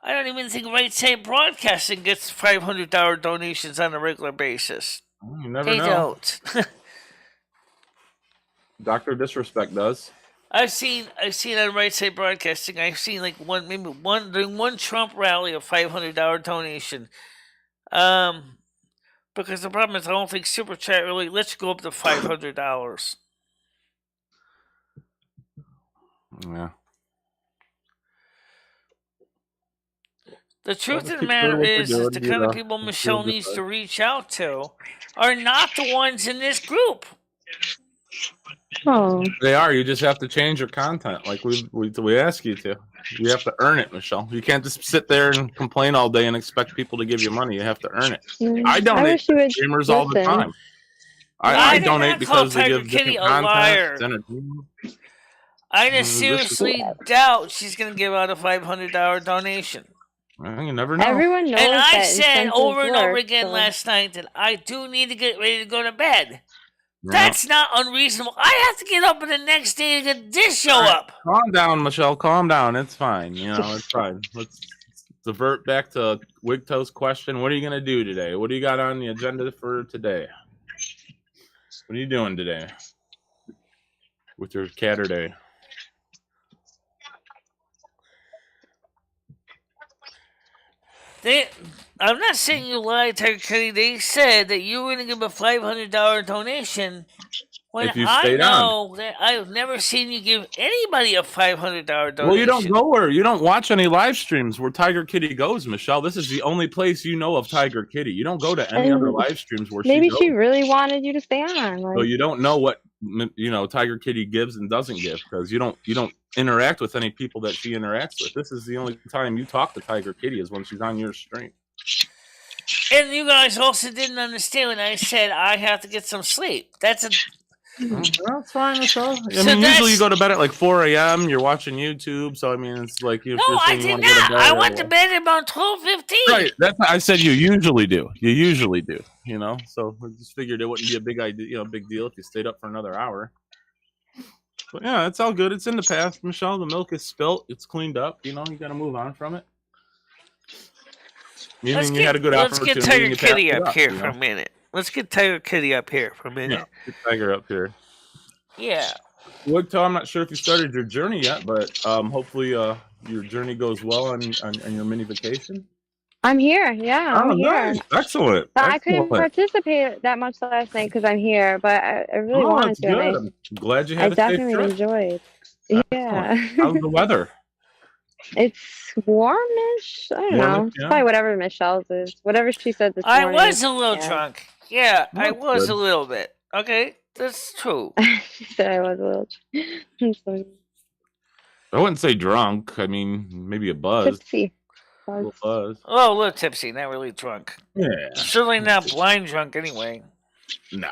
don't even think Right Side Broadcasting gets $500 donations on a regular basis. You never they know. don't. Dr. Disrespect does. I've seen on Right Side Broadcasting. I've seen like during one Trump rally a $500 donation. Because the problem is I don't think Super Chat really lets you go up to $500. Yeah. The truth of the matter is the kind of people Michelle needs to reach out to are not the ones in this group. Oh. They are. You just have to change your content, like we ask you to. You have to earn it, Michelle. You can't just sit there and complain all day and expect people to give you money. You have to earn it. I donate to streamers all the time. I donate because they give different content. Entertainment. I just seriously doubt she's going to give out a $500 donation. Well, you never know. Everyone knows and I that said over and over again so. last night that I do need to get ready to go to bed. That's not unreasonable. I have to get up the next day to get this show up. Calm down, Michelle. Calm down. It's fine. You know, it's fine. Let's divert back to Wigto's question. What are you going to do today? What do you got on the agenda for today? What are you doing today with your Catterday? I'm not saying you lied, Tiger Kitty. They said that you were going to give a $500 donation. When if you I stayed know on. that I've never seen you give anybody a $500 donation. Well, you don't go where you don't watch any live streams where Tiger Kitty goes, Michelle. This is the only place you know of Tiger Kitty. You don't go to any other live streams where maybe she goes. she really wanted you to stay on. So you don't know what Tiger Kitty gives and doesn't give because you don't interact with any people that she interacts with. This is the only time you talk to Tiger Kitty is when she's on your stream. And you guys also didn't understand when I said I have to get some sleep. That's fine, Michelle. Usually you go to bed at like 4 a.m. You're watching YouTube, so I mean, it's like no, I did not. I went to bed at about 12:15. Right. That's I said you usually do. You usually do. So I just figured it wouldn't be a big idea, big deal if you stayed up for another hour. But yeah, it's all good. It's in the past, Michelle. The milk is spilt. It's cleaned up. You got to move on from it. You had a good opportunity. Let's get Tiger Kitty up here for a minute. Let's get Tiger Kitty up here for a minute. Yeah, get Tiger up here. Yeah. Wigto, I'm not sure if you started your journey yet, but hopefully your journey goes well on your mini vacation. I'm here. Yeah, I'm here. Nice. Excellent. I couldn't participate that much last night because I'm here, but I really wanted to. Good. I'm glad you had a safe trip. I definitely enjoyed. Excellent. Yeah. How's the weather? It's warmish. I don't know. It's probably whatever Michelle's is. Whatever she said this morning. I was a little drunk. Yeah, I was a little bit. Okay, that's true. She said I was a little. I wouldn't say drunk. I mean, maybe a buzz. Tipsy. A little buzz. Oh, a little tipsy, not really drunk. Yeah. Certainly not blind drunk anyway. Nah.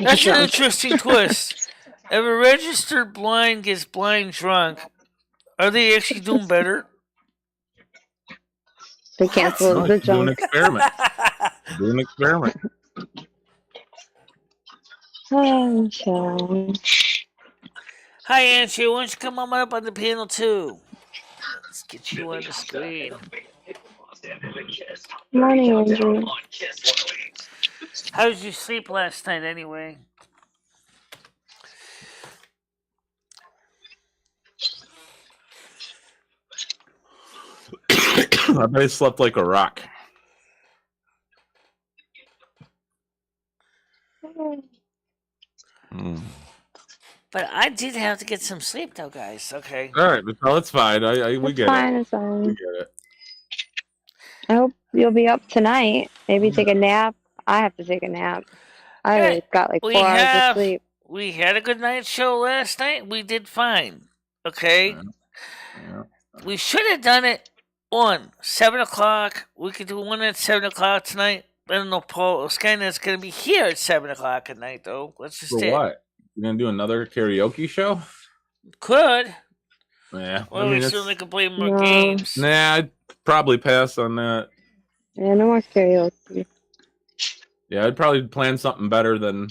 That's an interesting twist. If a registered blind gets blind drunk, are they actually doing better? They canceled the Do an junk. experiment. Do an experiment. Oh, Michelle. Hi, Andrew. Why don't you come on up on the panel too? Let's get you on the screen. Morning, Andrew. How did you sleep last night, anyway? I bet I slept like a rock. But I did have to get some sleep, though, guys. Okay. All right, Michelle, it's fine. We get fine, it. it's fine. We get it. I hope you'll be up tonight. Maybe take a nap. I have to take a nap. I Yeah, already got like 4 hours of sleep. We had a good night show last night. We did fine. Okay. Yeah. We should have done it 7 o'clock. We could do one at 7 o'clock tonight. I don't know, Paul. Skynet's going to be here at 7 o'clock at night, though. Let's just For what? You're going to do another karaoke show? Could. Yeah. Well, we certainly could play more No. games. Nah, I'd probably pass on that. Yeah, no more karaoke. Yeah, I'd probably plan something better than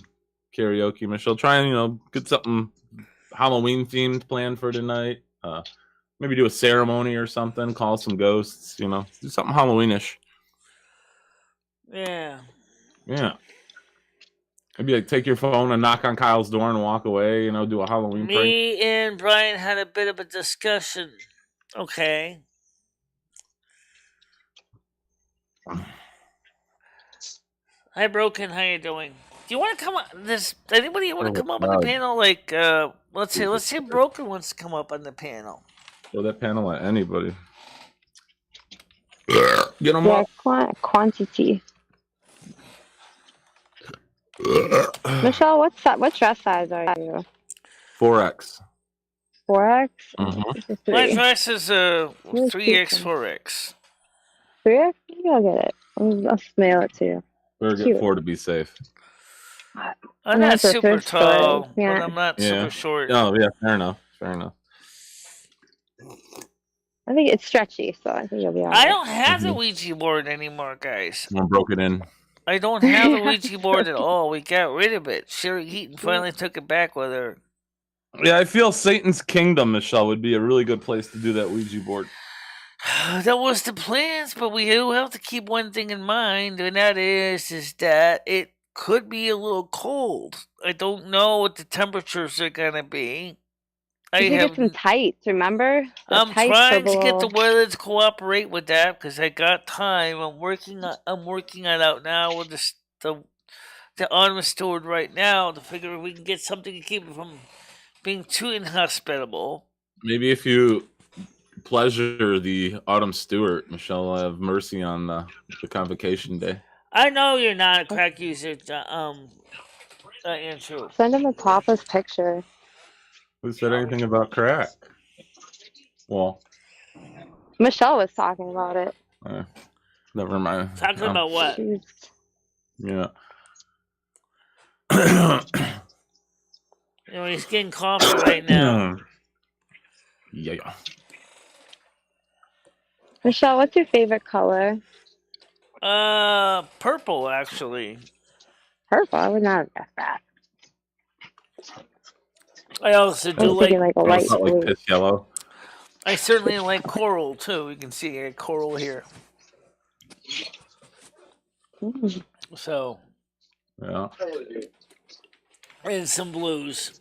karaoke, Michelle. Try and, get something Halloween themed planned for tonight. Maybe do a ceremony or something, call some ghosts, do something Halloweenish. Yeah. Yeah. Maybe like take your phone and knock on Kyle's door and walk away, do a Halloween prank. Me and Brian had a bit of a discussion. Okay. Hi, Broken. How you doing? Do you want to come on this? Anybody want to come up on the panel? Like, let's say Broken wants to come up on the panel. Throw that panel at anybody. Get them Yeah, up. quantity. Michelle, what dress size are you? 4X. 4X? Mm-hmm. My dress is 3X, 4X. 3X? Maybe I'll get it. I'll mail it to you. Better get 4 to be safe. I'm not That's a super thrift store. tall, Yeah. but I'm not super short. Oh, yeah, fair enough. I think it's stretchy, so I think you'll be all right. I don't have the Ouija board anymore, guys. Someone broke it in. I don't have the Ouija board at all. We got rid of it. Sherry Heaton finally took it back with her. Yeah, I feel Satan's Kingdom, Michelle, would be a really good place to do that Ouija board. That was the plans, but we do have to keep one thing in mind, and that is that it could be a little cold. I don't know what the temperatures are going to be. You can get some tights, remember? I'm trying to get the weather to cooperate with that because I got time. I'm working on out now with the autumn steward right now to figure if we can get something to keep it from being too inhospitable. Maybe if you pleasure the autumn steward, Michelle will have mercy on the convocation day. I know you're not a crack user, Andrew. Send him a topless picture. Who said anything about crack? Well, Michelle was talking about it. Never mind. Talking about what? Yeah. He's getting coffee right now. Yeah. Michelle, what's your favorite color? Purple, actually. Purple? I would not have guessed that. I also do like a light blue. Like piss yellow. I certainly like coral too. You can see a coral here. So. Yeah. And some blues.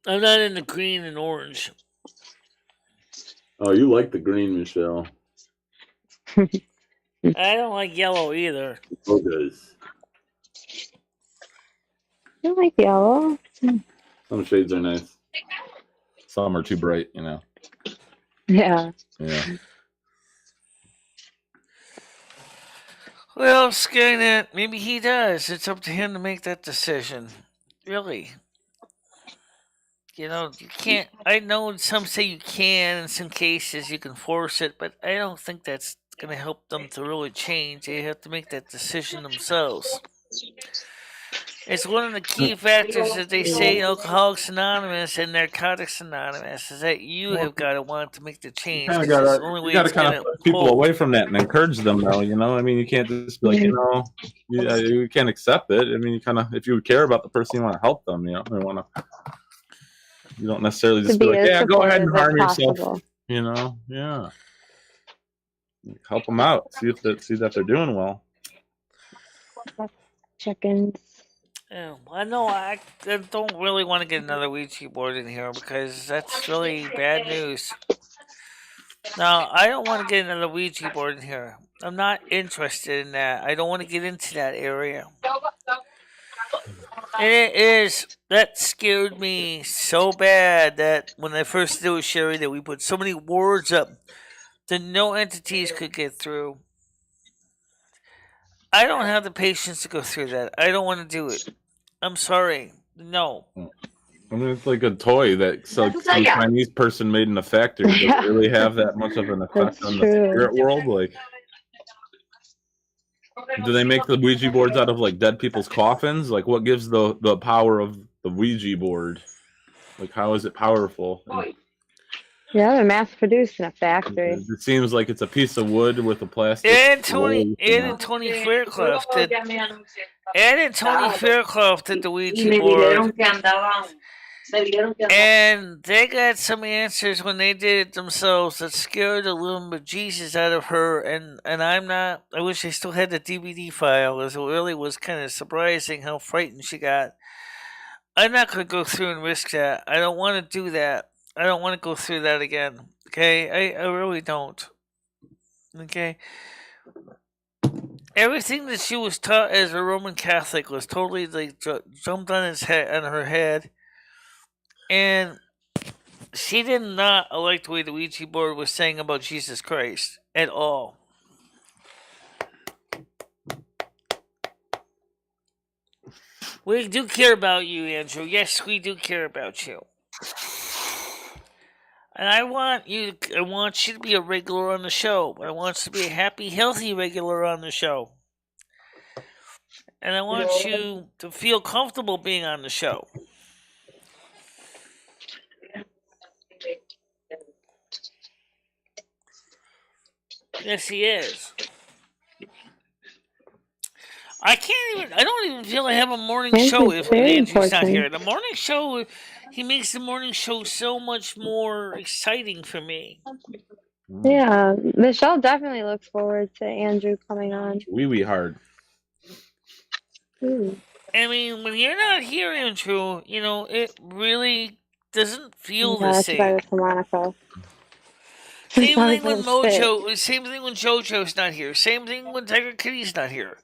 I'm not into green and orange. Oh, you like the green, Michelle. I don't like yellow either. Oh, good. I like yellow. Some shades are nice. Some are too bright, Yeah. Yeah. Well, Skynet, maybe he does. It's up to him to make that decision. Really. You can't. I know some say you can, in some cases you can force it, but I don't think that's going to help them to really change. They have to make that decision themselves. It's one of the key factors that they say in Alcoholics Anonymous and Narcotics Anonymous is that you have got to want to make the change. Kind of 'cause it's gotta the only you way gotta it's kind gonna of push people hold. away from that and encourage them, though. I mean, you can't just be like, you can't accept it. I mean, you kind of, if you care about the person, you want to help them. You don't necessarily To just be be like, as yeah, go ahead and supportive as harm yourself. possible. Yeah, help them out. See that they're doing well. Chickens. Yeah, I know I don't really want to get another Ouija board in here because that's really bad news. Now, I don't want to get another Ouija board in here. I'm not interested in that. I don't want to get into that area. And that scared me so bad that when I first did with Sherry, that we put so many words up that no entities could get through. I don't have the patience to go through that. I don't want to do it. I'm sorry. No. I mean, it's like a toy that some Chinese person made in a factory. Does it really have that much of an effect That's on true. the spirit world? Like, do they make the Ouija boards out of like dead people's coffins? Like, what gives the power of the Ouija board? Like, how is it powerful? Yeah, they're mass produced in a factory. It seems like it's a piece of wood with a plastic. Ed and Tony Fairclough did the Ouija board, and they got some answers when they did it themselves that scared the living bejesus out of her. And I'm not. I wish I still had the DVD file, as it really was kind of surprising how frightened she got. I'm not going to go through and risk that. I don't want to do that. I don't want to go through that again. Okay, I really don't. Okay. Everything that she was taught as a Roman Catholic was totally like jumped on her head, and she did not like the way the Ouija board was saying about Jesus Christ at all. We do care about you, Andrew. Yes, we do care about you. And I want you to be a regular on the show. I want you to be a happy, healthy regular on the show. And I want you to feel comfortable being on the show. Yes, he is. I don't even feel I have a morning show if Andrew's not here. The morning show, he makes the morning show so much more exciting for me. Yeah, Michelle definitely looks forward to Andrew coming on. Wee hard. Ooh. I mean, when you're not here, Andrew, it really doesn't feel the That's same. better for Monica. Same thing when Mojo. Same thing when JoJo's not here. Same thing when Tiger Kitty's not here.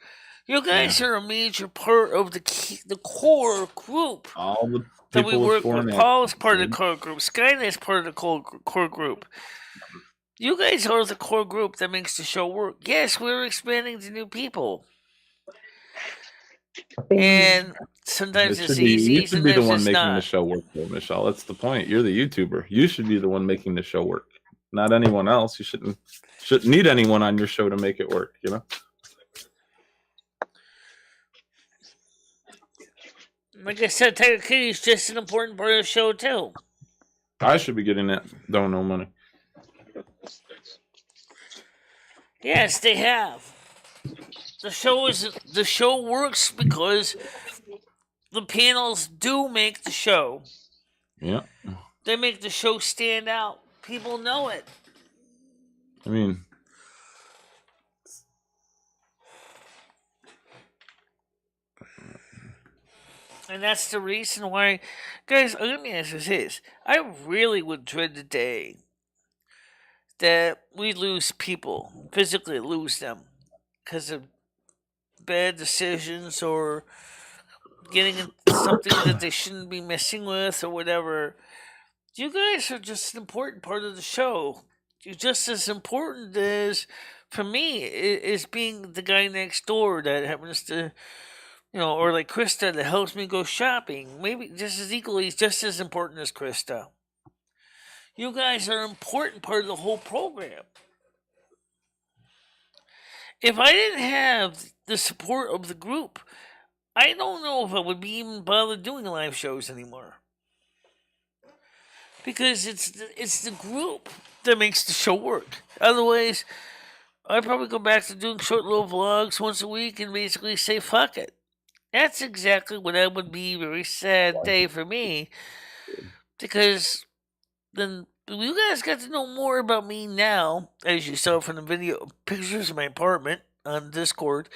You guys are a major part of the core group. All the that we work with. Paul's part of the core group. Skynet's part of the core group. You guys are the core group that makes the show work. Yes, we're expanding to new people. And sometimes it's easy. You should be the one making not. the show work, though, Michelle. That's the point. You're the YouTuber. You should be the one making the show work, not anyone else. You shouldn't need anyone on your show to make it work. Like I said, Tiger Kitty's just an important part of the show too. I should be getting that. Don't know money. Yes, they have. The show works because the panels do make the show. Yeah. They make the show stand out. People know it. I mean, and that's the reason why, guys, let me ask you this. I really would dread the day that we lose people, physically lose them, because of bad decisions or getting into something that they shouldn't be messing with or whatever. You guys are just an important part of the show. You're just as important as, for me, is being the guy next door that happens to, or like Krista that helps me go shopping. Maybe just as equally, just as important as Krista. You guys are an important part of the whole program. If I didn't have the support of the group, I don't know if I would be even bothered doing live shows anymore. Because it's the group that makes the show work. Otherwise, I'd probably go back to doing short little vlogs once a week and basically say fuck it. That's exactly what that would be a very sad day for me. Because then you guys got to know more about me now, as you saw from the video pictures of my apartment on Discord,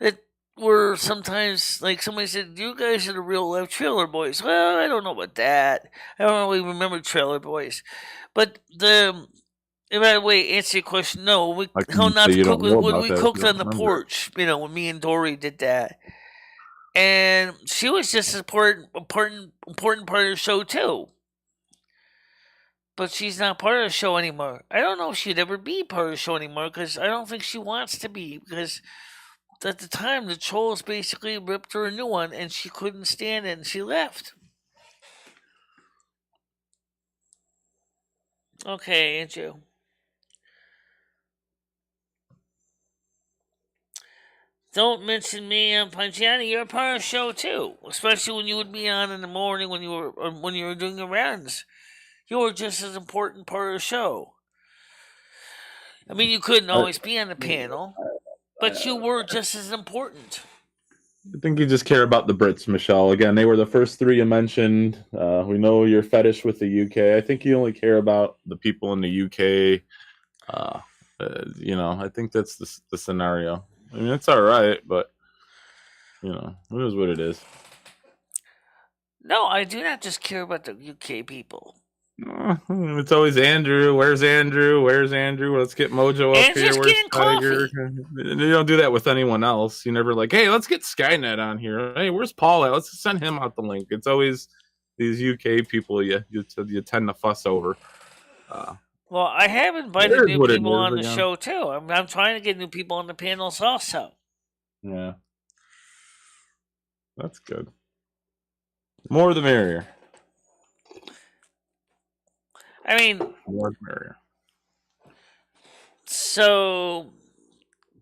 that were sometimes like somebody said, "You guys are the real life Trailer Boys." Well, I don't know about that. I don't really remember Trailer Boys, but and by the way, answer your question. No, how not to cook when we cooked on the porch. You know, when me and Dory did that, and she was just an important part of the show too. But she's not part of the show anymore. I don't know if she'd ever be part of the show anymore because I don't think she wants to be. Because at the time, the trolls basically ripped her a new one and she couldn't stand it and she left. Okay, Andrew. Don't mention me on Punchiani. You're a part of the show too, especially when you would be on in the morning when you were doing your rounds. You were just as important part of the show. I mean, you couldn't always be on the panel, but you were just as important. I think you just care about the Brits, Michelle. Again, they were the first three you mentioned. We know your fetish with the UK. I think you only care about the people in the UK. I think that's the scenario. I mean, it's all right, but it is what it is. No, I do not just care about the UK people. It's always Andrew. Where's Andrew? Where's Andrew? Let's get Mojo up here. Where's Tiger? You don't do that with anyone else. You never like, hey, let's get Skynet on here. Hey, where's Paul at? Let's send him out the link. It's always these UK people you tend to fuss over. Well, I have invited new people on the show too. I'm trying to get new people on the panels also. Yeah, that's good. More the merrier. I mean, more the merrier. So,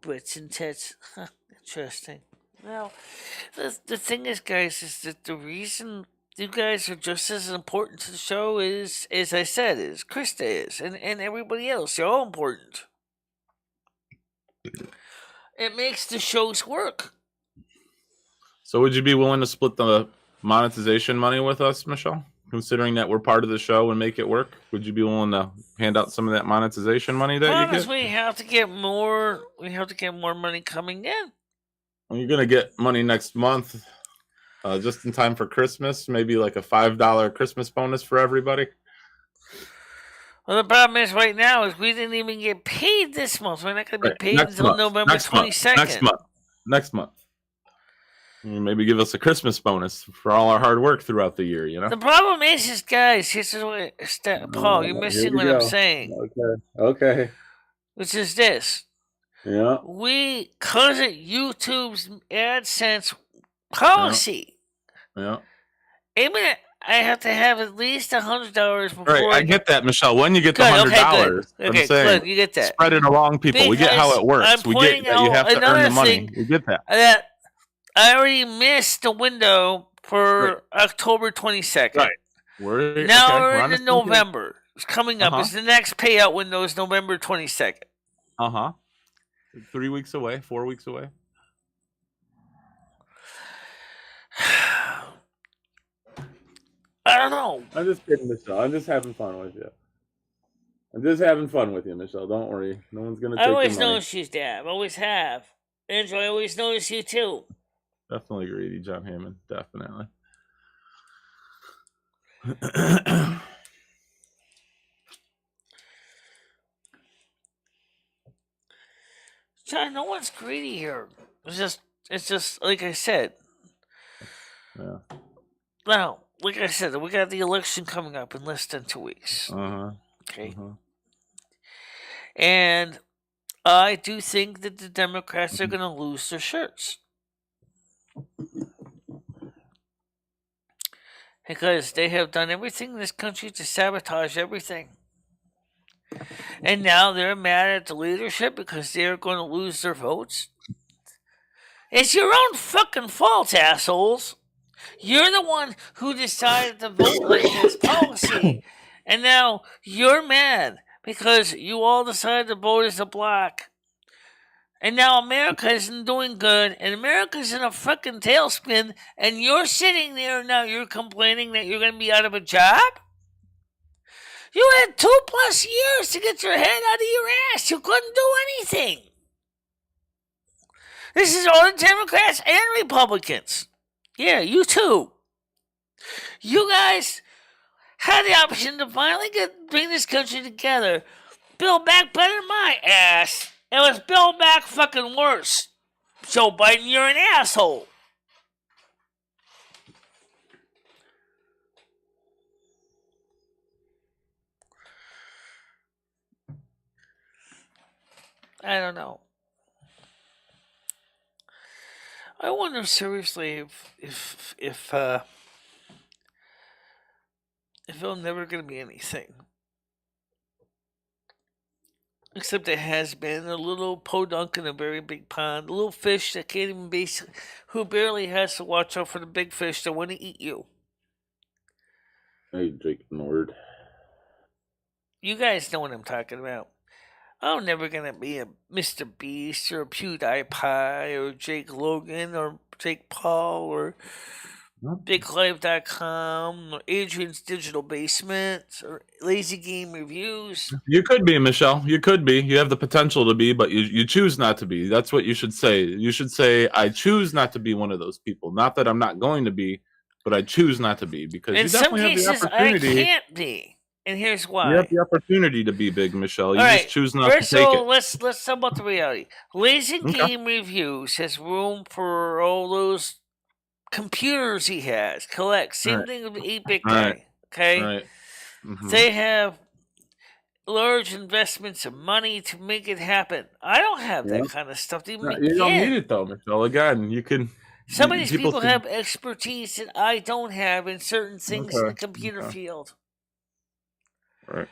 Brits and tits. Huh, interesting. Well, the thing is, guys, is that the reason you guys are just as important to the show is, as I said, is Krista is, and everybody else. You're all important. It makes the shows work. So would you be willing to split the monetization money with us, Michelle? Considering that we're part of the show and make it work, would you be willing to hand out some of that monetization money that you get? We have to get more. We have to get more money coming in. Well, you're gonna get money next month, just in time for Christmas. Maybe like a $5 Christmas bonus for everybody. Well, the problem is right now is we didn't even get paid this month. We're not going to be paid until November 22nd. Next month. Maybe give us a Christmas bonus for all our hard work throughout the year, you know? The problem is guys, here's what, Paul, you're missing what I'm saying. Okay. Which is this. Yeah. Because of YouTube's AdSense policy. Yeah. I have to have at least $100 before. Right, I get that, Michelle. When you get the $100, okay, I'm saying, good, you get that. Spread it along people. Because we get how it works. We get that you have to earn the money. We get that. I already missed the window for October 22nd. Right. Now we're in November. It's coming up. It's the next payout window is November 22nd. 3 weeks away, 4 weeks away. I don't know. I'm just kidding, Michelle. I'm just having fun with you. Michelle. Don't worry. No one's going to take your money. I always noticed you, Dad. Always have. Andrew, I always notice you, too. Definitely greedy, John Hammond. Definitely. John, no one's greedy here. It's just like I said. Yeah. Now, like I said, we got the election coming up in less than 2 weeks. Okay. And I do think that the Democrats are going to lose their shirts. Because they have done everything in this country to sabotage everything. And now they're mad at the leadership because they're going to lose their votes. It's your own fucking fault, assholes. You're the one who decided to vote like this policy. And now you're mad because you all decided to vote as a block. And now America isn't doing good, and America's in a fucking tailspin, and you're sitting there now, you're complaining that you're going to be out of a job? You had 2+ years to get your head out of your ass. You couldn't do anything. This is all the Democrats and Republicans. Yeah, you too. You guys had the option to finally bring this country together. Build back better than my ass. And let's build back fucking worse. Joe Biden, you're an asshole. I don't know. I wonder seriously if there's never going to be anything. Except it has been a little podunk in a very big pond. A little fish that can't even who barely has to watch out for the big fish that want to eat you. Hey, Jake Nord. You guys know what I'm talking about. I'm never going to be a Mr. Beast or a PewDiePie or Jake Logan or Jake Paul or BigLive.com or Adrian's Digital Basement or Lazy Game Reviews. You could be, Michelle. You could be. You have the potential to be, but you choose not to be. That's what you should say. You should say, I choose not to be one of those people. Not that I'm not going to be, but I choose not to be. Because in you some definitely cases, have the opportunity. I can't be. And here's why. You have the opportunity to be big, Michelle. You All just right. choose not to take it. Let's talk about the reality. Lazy Game Reviews has room for all those computers he has. Same thing with the 8-bit guy. Okay? Right. Mm-hmm. They have large investments of money to make it happen. I don't have that kind of stuff to even begin. You don't need it, though, Michelle. Again, you can... Some of these people have expertise that I don't have in certain things in the computer field. Right.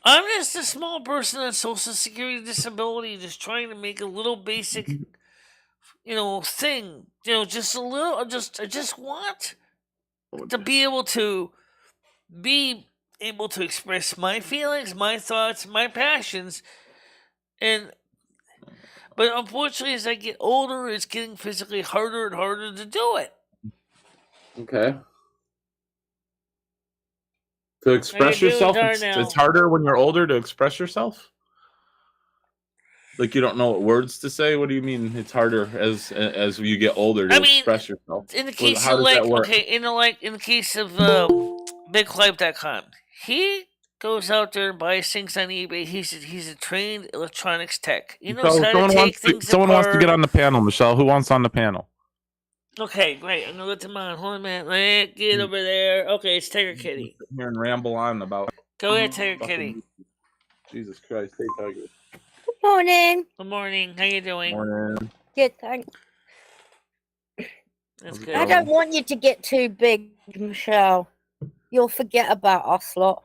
I'm just a small person on Social Security disability, just trying to make a little basic, thing. Just a little. I just want to be able to express my feelings, my thoughts, my passions, but unfortunately, as I get older, it's getting physically harder and harder to do it. Okay. To express yourself, it's harder when you're older to express yourself? Like you don't know what words to say? What do you mean it's harder as you get older to express yourself? In the case of in the case of BigLive.com, he goes out there and buys things on eBay. He's a trained electronics tech. He knows how to take things apart. Someone wants to get on the panel, Michelle. Who wants on the panel? Okay, great. I'm gonna let them on. Hold on a minute. Get over there. Okay, it's Tiger Kitty. Sit here and ramble on about. Go ahead, Tiger Kitty. Jesus Christ, hey Tiger. Good morning. Good morning. How you doing? Morning. Good, thanks. That's good. I don't want you to get too big, Michelle. You'll forget about us lot.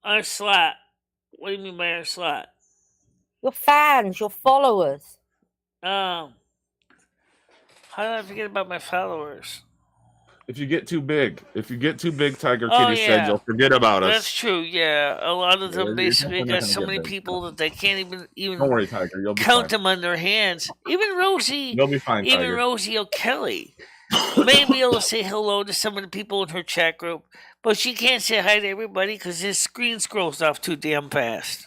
Our slot. What do you mean by our slot? Your fans, your followers. How did I forget about my followers? If you get too big, Tiger Kitty said, you'll forget about us. That's true, yeah. A lot of them basically got so many people that they can't even Don't worry, Tiger. You'll be count fine. them on their hands. Even Rosie. You'll be fine, Even Tiger. Rosie O'Kelly may be able to say hello to some of the people in her chat group, but she can't say hi to everybody because his screen scrolls off too damn fast.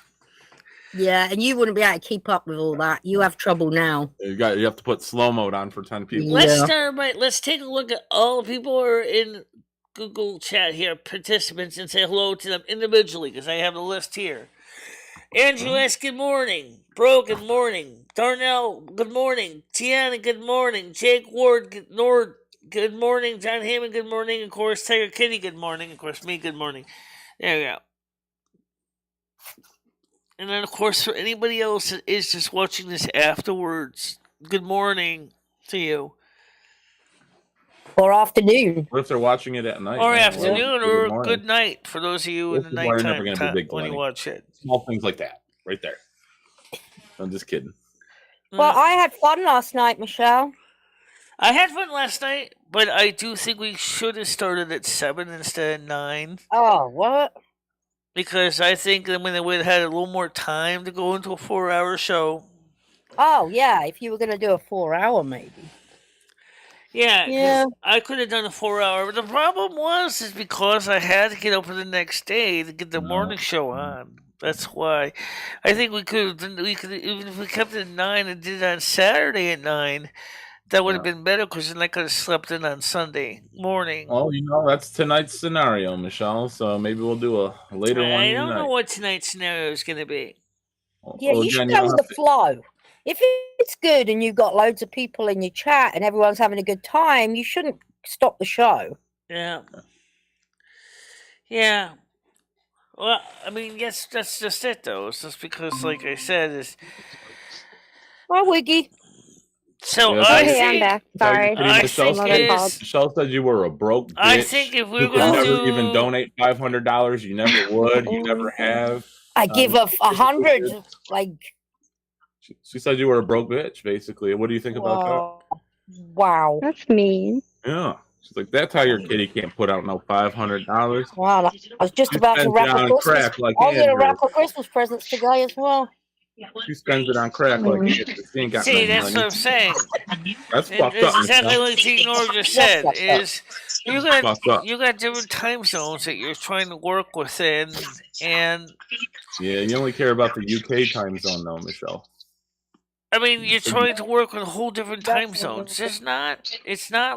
Yeah, and you wouldn't be able to keep up with all that. You have trouble now. You have to put slow mode on for 10 people. Let's take a look at all the people who are in Google chat here, participants, and say hello to them individually because I have the list here. Andrew S., good morning. Bro, good morning. Darnell, good morning. Tiana, good morning. Jake Ward, good morning. John Hammond, good morning. Of course, Tiger Kitty, good morning. Of course, me, good morning. There we go. And then, of course, for anybody else that is just watching this afterwards, good morning to you. Or afternoon. What if they're watching it at night? Or afternoon, or good night for those of you in the nighttime when you watch it. Small things like that, right there. I'm just kidding. Well, I had fun last night, Michelle. I had fun last night, but I do think we should have started at 7 instead of 9. Oh, what? Because I think that when they would have had a little more time to go into a 4-hour show. Oh, yeah, if you were going to do a 4-hour, maybe. Yeah, Yeah. I could have done a 4-hour. But the problem is because I had to get up for the next day to get the morning show on. That's why. I think we could even if we kept it at 9 and did it on Saturday at 9, that would have been better because then I could have slept in on Sunday morning. Well, that's tonight's scenario, Michelle. So maybe we'll do a later one. I don't know what tonight's scenario is going to be. Yeah, you should go with the flow. If it's good and you've got loads of people in your chat and everyone's having a good time, you shouldn't stop the show. Yeah. Yeah. Well, I mean, yes, that's just it, though. It's just because, like I said, is. Hi, Wiggy. So I'm back. Sorry. Michelle said you were a broke bitch. I think if we were going to never even donate $500, you never would. You never have. I give up 100. Like. She said you were a broke bitch, basically. What do you think about that? Wow. That's mean. Yeah. She's like, that's how your kitty can't put out no $500. Wow. I was just about to wrap up Christmas. Like I was going to wrap up Christmas presents today as well. She spends it on crack like she ain't got See, no that's money. what I'm saying. That's fucked up. Exactly what T-Nor just said. Is you got different time zones that you're trying to work within, and yeah, you only care about the UK time zone, though, Michelle. I mean, you're trying to work with whole different time zones. It's not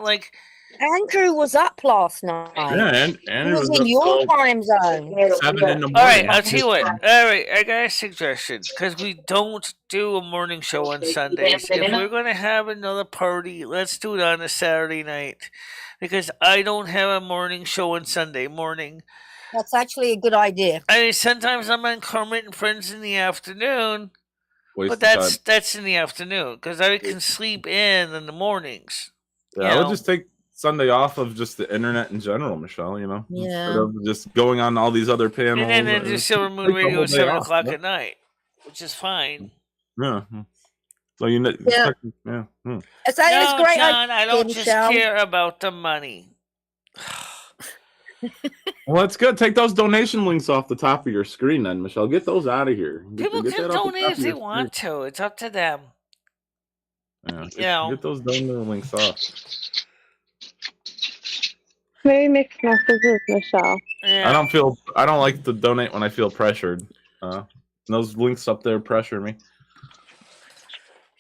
like Andrew was up last night. Yeah, and he was in your time zone. 7 in the morning. All right, I'll tell you what. All right, I got a suggestion because we don't do a morning show on Sundays. If we're going to have another party, let's do it on a Saturday night because I don't have a morning show on Sunday morning. That's actually a good idea. I mean, sometimes I'm on Kermit and Friends in the afternoon, but that's in the afternoon because I can sleep in the mornings. Yeah, I would just take Sunday off of just the internet in general, Michelle, Yeah. Instead of just going on all these other panels. And then do Silvermoon Radio at 7 o'clock at night, which is fine. Yeah. So yeah. It's great. John, I don't just care about the money. Well, that's good. Take those donation links off the top of your screen then, Michelle. Get those out of here. People can donate if they want to. It's up to them. Yeah, get those donation links off. Very mixed messages, Michelle. Yeah. I don't like to donate when I feel pressured. Those links up there pressure me.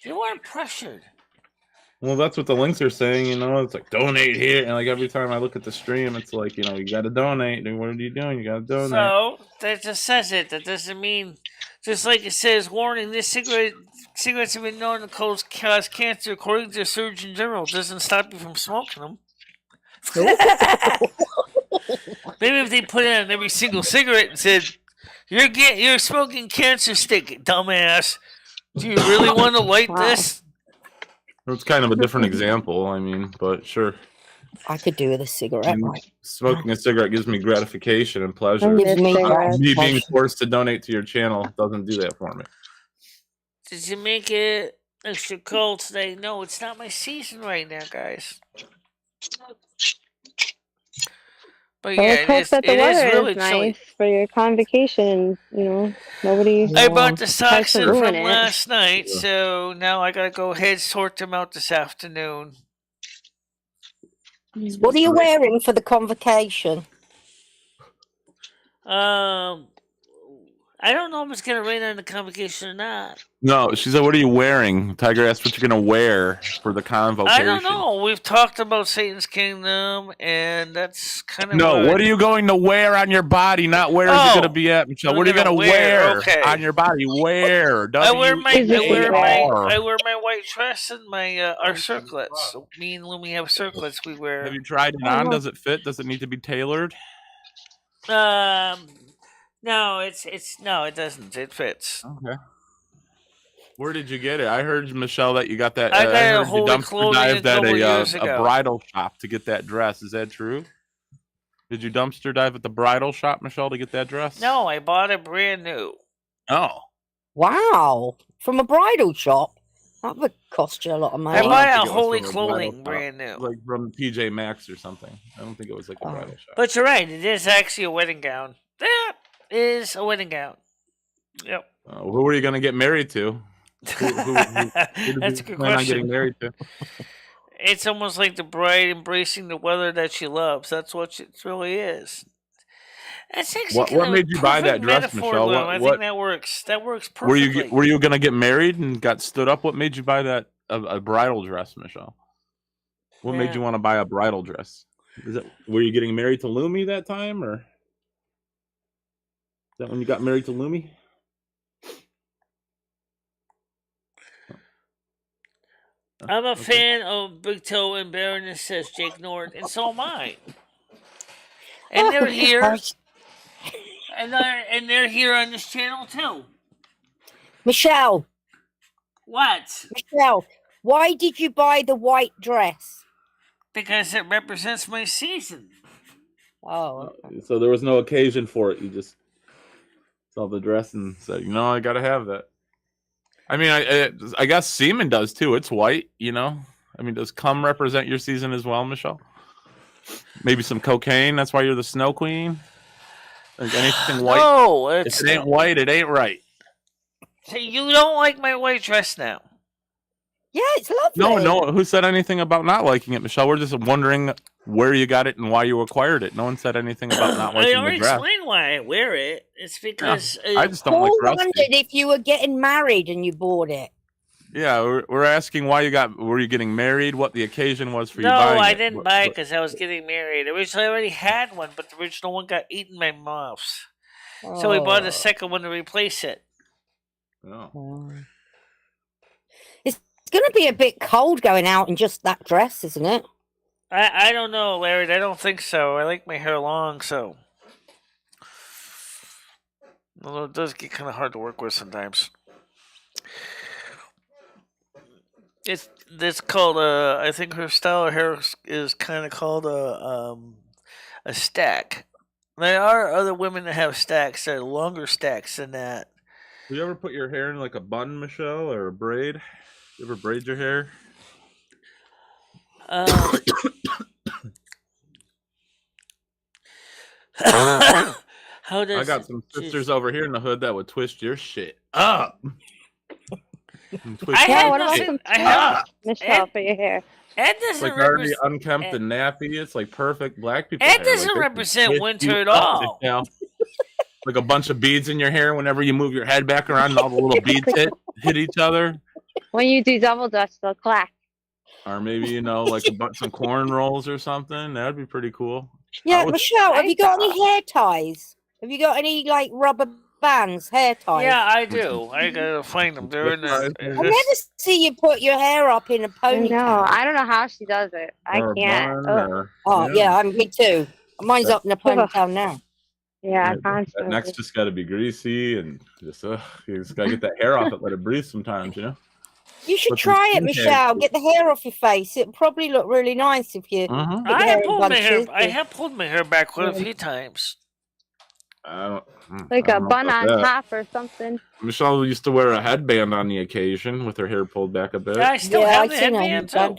You aren't pressured. Well, that's what the links are saying, It's like donate here, and like every time I look at the stream, it's like, you got to donate. What are you doing? You got to donate. So that just says it. That doesn't mean, just like it says, warning: cigarettes have been known to cause cancer, according to the Surgeon General. It doesn't stop you from smoking them. Maybe if they put it on every single cigarette and said, "You're smoking cancer stick, dumbass. Do you really want to light this?" It's kind of a different example, but sure. I could do with a cigarette. Smoking a cigarette gives me gratification and pleasure. Me being forced to donate to your channel doesn't do that for me. Did you make it extra cold today? No, it's not my season right now, guys. But yeah, it is really chilly. Nice for your convocation. Nobody. I bought the socks in from last night, so now I gotta go ahead sort them out this afternoon. What are you wearing for the convocation? I don't know if it's gonna rain on the convocation or not. No, she said, "What are you wearing?" Tiger asked what you're gonna wear for the convocation. I don't know. We've talked about Satan's Kingdom, and that's kind of what are you going to wear on your body? Not where is it going to be at, Michelle? What are you going to wear on your body? Where? I wear my white dress and my our circlets. So me and Lumi have circlets. We wear. Have you tried it on? Does it fit? Does it need to be tailored? No, it doesn't. It fits. Okay. Where did you get it? I heard, Michelle, that you got that. I got a Holy dumpster dive at a bridal shop to get that dress. Is that true? Did you dumpster dive at the bridal shop, Michelle, to get that dress? No, I bought it brand new. Oh. Wow. From a bridal shop? That would cost you a lot of I money. don't buy think a it was Holy from a bridal Clothing shop. brand new. Like from TJ Maxx or something. I don't think it was like a bridal shop. But you're right. It is actually a wedding gown. That is a wedding gown. Yep. Who were you going to get married to? Who did That's you a good plan on getting question. married to? It's almost like the bride embracing the weather that she loves. That's what it really is. That's actually What kind of made you buy that perfect dress, metaphor, Michelle? Lou. I What think that works. That works perfectly. were you going to get married and got stood up? What made you buy that a bridal dress, Michelle? What made you want to buy a bridal dress? Were you getting married to Lumi that time, or is that when you got married to Lumi? I'm a fan of Big Toe and Baroness, says Jake Nord, and so am I. And they're here, and they're here on this channel too. Michelle, What? why did you buy the white dress? Because it represents my season. Oh, So there was no occasion for it. You just saw the dress and said, I got to have that. I mean, I guess semen does too. It's white, I mean, does cum represent your season as well, Michelle? Maybe some cocaine. That's why you're the snow queen. Like anything white. No, if it ain't white, it ain't right. So you don't like my white dress now? yeah, it's lovely. No. Who said anything about not liking it, Michelle? We're just wondering where you got it and why you acquired it. No one said anything about not liking I already the dress. explained why I wear it. It's because I just don't like Paul rusty. wondered if you were getting married and you bought it. Yeah, we're asking were you getting married? What the occasion was for you No, buying it? I didn't buy it because I was getting married. Originally, I already had one, but the original one got eaten by moths. So we bought a second one to replace it. Oh. It's going to be a bit cold going out in just that dress, isn't it? I don't know, Larry. I don't think so. I like my hair long, so. Although it does get kind of hard to work with sometimes. It's called I think her style of hair is kind of called a stack. There are other women that have stacks that are longer stacks than that. Do you ever put your hair in like a bun, Michelle, or a braid? You ever braid your hair? How does I got some sisters over here in the hood that would twist your shit up. What about some Michelle for your hair? Ed doesn't like already unkempt and nappy. It's like perfect black people. Ed doesn't represent winter at all. Like a bunch of beads in your hair whenever you move your head back around and all the little beads hit each other. When you do double dutch, they'll clack. Or maybe, like some corn rolls or something. That'd be pretty cool. Yeah, Michelle, have you got any hair ties? Have you got any like rubber bands, hair ties? Yeah, I do. I gotta find them. They're in there. I never see you put your hair up in a ponytail. No, I don't know how she does it. I can't. Yeah, me too. Mine's up in a ponytail now. Yeah, that neck's just got to be greasy and just you just got to get that hair off it, let it breathe sometimes, You should try it, Michelle. Get the hair off your face. It'll probably look really nice if you. I have pulled my hair back quite a few times. Like a bun on top or something. Michelle used to wear a headband on the occasion with her hair pulled back a bit. Yeah, I still have the headband too.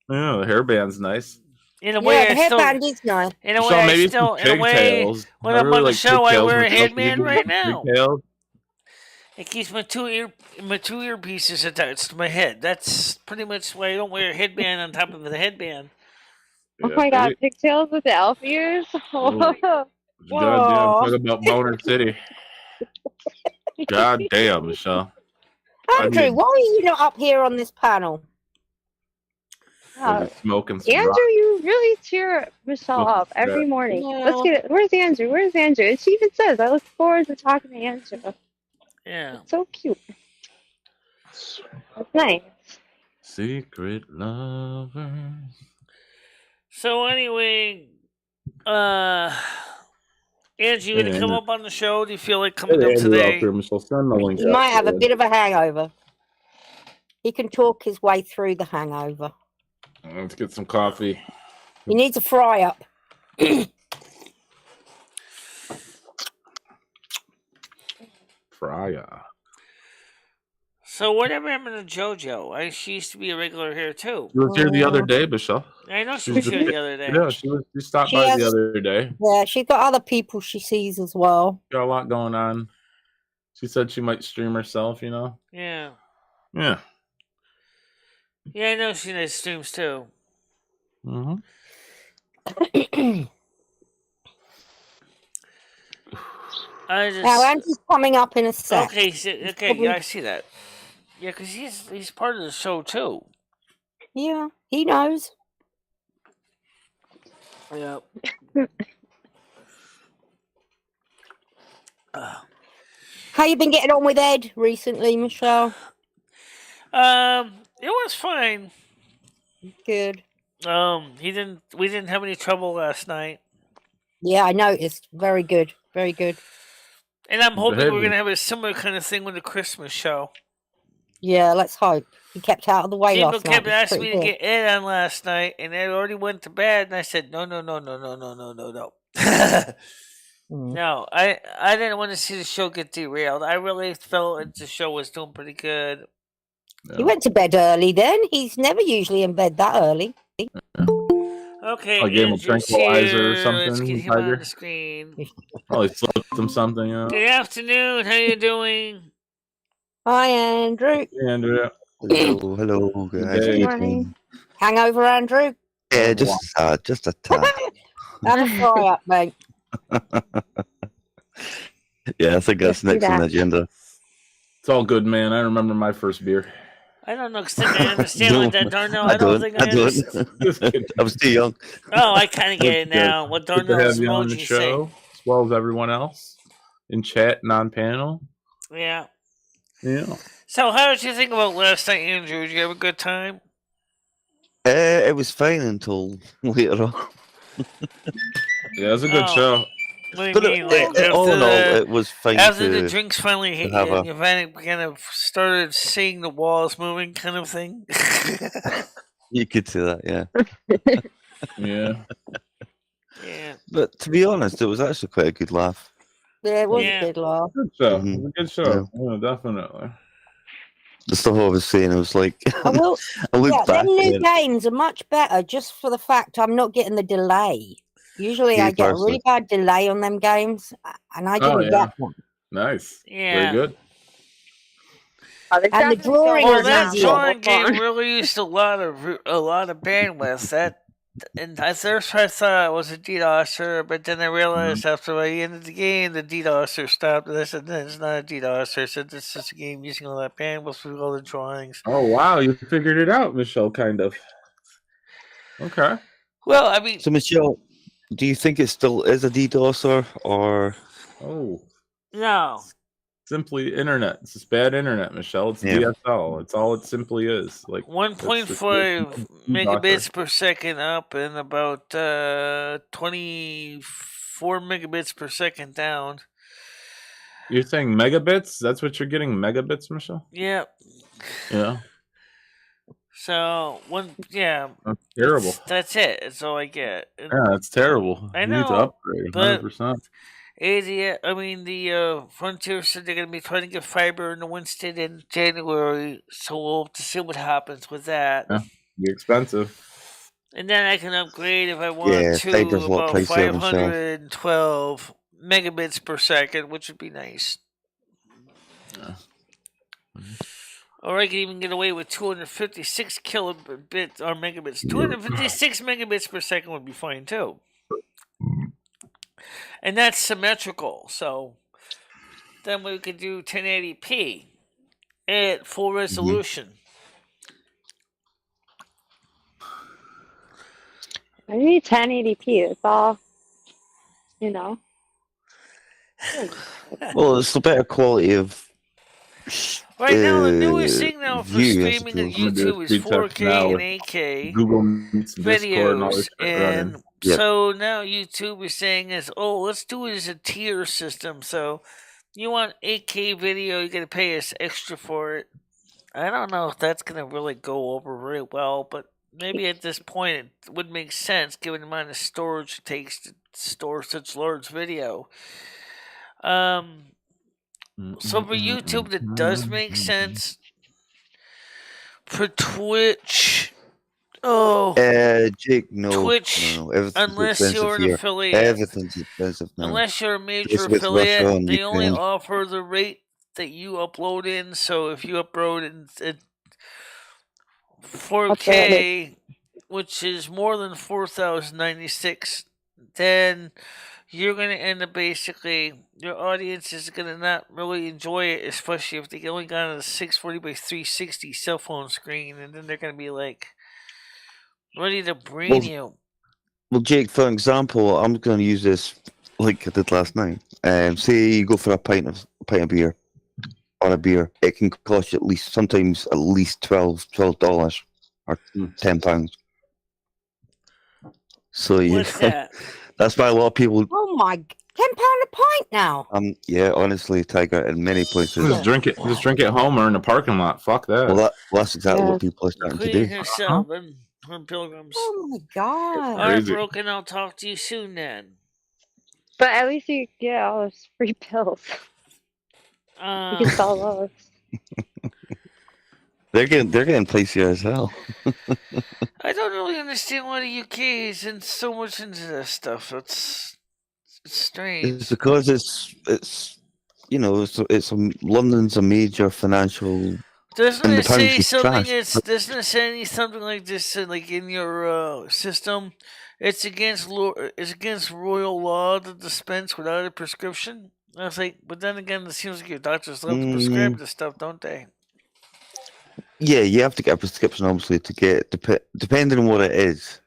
Yeah, the hairband's nice. In a way, the hairband is nice. In a way, when I'm on the show, I wear a headband right now. It keeps my two earpieces attached to my head. That's pretty much why I don't wear a headband on top of the headband. Oh my god, pigtails with the elf ears? Goddamn, talk about Boner City. God damn, Michelle. Andrew, why are you not up here on this panel? Smoking some Andrew, rock. you really cheer Michelle up every morning. Yeah. Let's get it. Where's Andrew? And she even says, I look forward to talking to Andrew. Yeah. It's so cute. That's nice. Secret lovers. So anyway, Andrew, you gonna come up on the show? Do you feel like coming up today? He might have a bit of a hangover. He can talk his way through the hangover. Let's get some coffee. He needs a fry up. Frya. So whatever happened to JoJo? She used to be a regular here too. She was here the other day, Michelle. I know she was here the other day. Yeah, she stopped by the other day. Yeah, she's got other people she sees as well. Got a lot going on. She said she might stream herself, you know? Yeah. Yeah. Yeah, I know she does streams too. Mm-hmm. Now, Andrew's coming up in a sec. Okay, yeah, I see that. Yeah, because he's part of the show too. Yeah, he knows. Yeah. How you been getting on with Ed recently, Michelle? It was fine. Good. We didn't have any trouble last night. Yeah, I noticed. Very good. Very good. And I'm hoping we're gonna have a similar kind of thing with the Christmas show. Yeah, let's hope. He kept out of the way People last night. kept asking me to get Ed on last night, and Ed already went to bed, and I said, no. No, I didn't want to see the show get derailed. I really felt that the show was doing pretty good. He went to bed early then. He's never usually in bed that early. Okay, I gave him a tranquilizer or something. Let's get him on the screen. Oh, he slipped him something. Yeah. Good afternoon. How you doing? Hi, Andrew. Hey, Andrew. Hello, guys. Good morning. Hangover, Andrew? Yeah, just a tad. Have a fry up, mate. Yeah, I think that's next on the agenda. It's all good, man. I remember my first beer. I don't know, because I understand what that Darnell. I don't think I understand. I was too young. Oh, I kind of get it now. What Good to Darnell's have you on the emoji show, say? as well as everyone else in chat and on panel. Yeah. Yeah. So, how did you think about last night, Andrew? Did you have a good time? It was fine until later on. Yeah, it was a good show. What do you mean? Like, All in all, it was fine. After the drinks finally hit you, have and you finally kind of started seeing the walls moving, kind of thing. You could say that, yeah. Yeah. Yeah. But to be honest, it was actually quite a good laugh. Yeah, it was a good laugh. Good show. It was a good show. Yeah, definitely. The stuff I was saying, it was like, I will. I look Yeah, back them new at it. games are much better just for the fact I'm not getting the delay. Usually Me I get a personally. really bad delay on them games, and I didn't get one. Nice. Yeah. Very good. And the drawing Well, was that easier. drawing game really used a lot of bandwidth. And at first I thought it was a DDoSer, but then I realized after I ended the game, the DDoSer stopped. And I said, no, it's not a DDoSer. I said, this is a game using all that bandwidth for all the drawings. Oh, wow. You figured it out, Michelle, kind of. Okay. Well, I mean... So, Michelle, do you think it still is a DDoSer, or... Oh. No. Simply internet. It's just bad internet, Michelle. It's Yeah. DSL. It's all it simply is. Like 1.5 megabits per second up and about 24 megabits per second down. You're saying megabits? That's what you're getting? Megabits, Michelle? Yeah. Yeah. So That's terrible. That's it. That's all I get. Yeah, that's terrible. I You need to know, upgrade but 100%. the Frontier said they're going to be trying to get fiber in Winston in January, so we'll have to see what happens with that. Yeah, be expensive. And then I can upgrade if I want to fiber's a lot about pricier themselves. 512 megabits per second, which would be nice. Yeah. Or I can even get away with 256 kilobits or megabits. 256 megabits per second would be fine too. And that's symmetrical, so then we could do 1080p at full resolution. I need 1080p. It's all, you know. Well, it's the better quality of... Right now, the newest thing now for view, I streaming on suppose. YouTube is 4K and 8K Google Meets, Discord, and all this videos, shit and running. Yep. so now YouTube is saying let's do it as a tier system. So you want 8K video, you got to pay us extra for it. I don't know if that's gonna really go over very well, but maybe at this point it would make sense given the amount of storage it takes to store such large video. So for YouTube, that does make sense. for Twitch. Oh, Jake, no, Twitch, no, everything's unless expensive you're an here. affiliate. Everything's expensive now. Unless you're a major Especially with Russia affiliate, and they only Ukraine. offer the rate that you upload in. So if you upload in 4K, which is more than 4,096, then you're going to end up basically, your audience is going to not really enjoy it, especially if they only got a 640 by 360 cell phone screen, and then they're going to be like ready to brain you. Well, Jake, for example, I'm going to use this like I did last night. Say you go for a pint of beer or a beer, it can cost you sometimes at least $12 or £10. So What's that? that's why a lot of people. Oh my! £10 a pint now. Yeah, honestly, Tiger, in many places. Just drink it. Just drink at home or in a parking lot. Fuck that. Well, that's exactly what people are starting to Including do. yourself and pilgrims. Oh my god! Alright, Broken, I'll talk to you soon then. But at least you get all those free pills. You can sell those. They're getting pricier as hell. I don't really understand why the UK is in so much into this stuff. It's strange. It's because it's London's a major financial. Doesn't it say something? Trash. Doesn't it say something like this? Like in your system, it's against royal law to dispense without a prescription. I was like, but then again, it seems like your doctors love to prescribe this stuff, don't they? Yeah, you have to get a prescription, obviously, to get depending on what it is.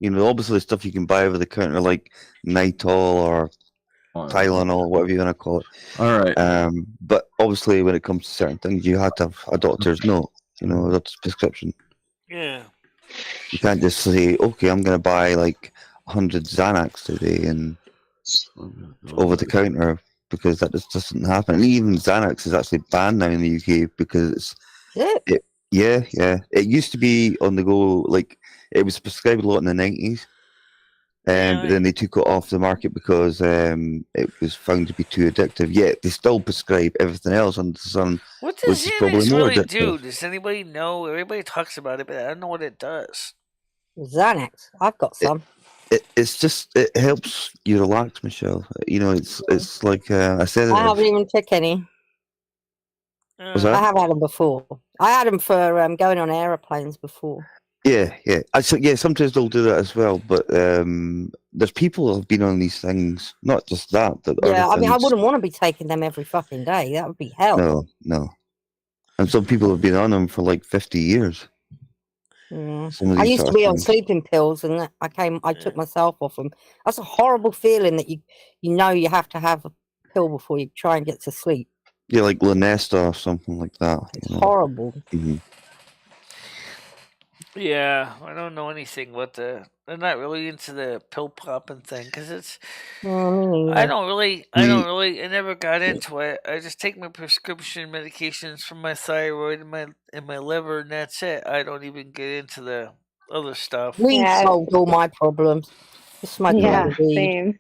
Obviously, the stuff you can buy over the counter, like Nitol or Tylenol, whatever you want to call it. All right. But obviously, when it comes to certain things, you have to have a doctor's note, a doctor's prescription. Yeah. You can't just say, okay, I'm going to buy like 100 Xanax today and over the counter, because that just doesn't happen. And even Xanax is actually banned now in the UK because Yeah. It used to be on the go, like it was prescribed a lot in the 90s. But then they took it off the market because it was found to be too addictive. Yet they still prescribe everything else under the sun. What does Xanax really do? Does anybody know? Everybody talks about it, but I don't know what it does. Xanax. I've got some. It helps you relax, Michelle. It's like I said. I haven't even took any. I have had them before. I had them for going on aeroplanes before. Yeah. Sometimes they'll do that as well. But there's people that have been on these things, not just that. I wouldn't want to be taking them every fucking day. That would be hell. No. And some people have been on them for like 50 years. Yeah. I used to be on sleeping pills, and I took myself off them. That's a horrible feeling that you have to have a pill before you try and get to sleep. Yeah, like Lunesta or something like that. It's horrible. Mm-hmm. Yeah, I don't know anything about I'm not really into the pill popping thing because it's. I never got into it. I just take my prescription medications for my thyroid and my liver, and that's it. I don't even get into the other stuff. Weed solved all my problems. Just smoking weed. Same.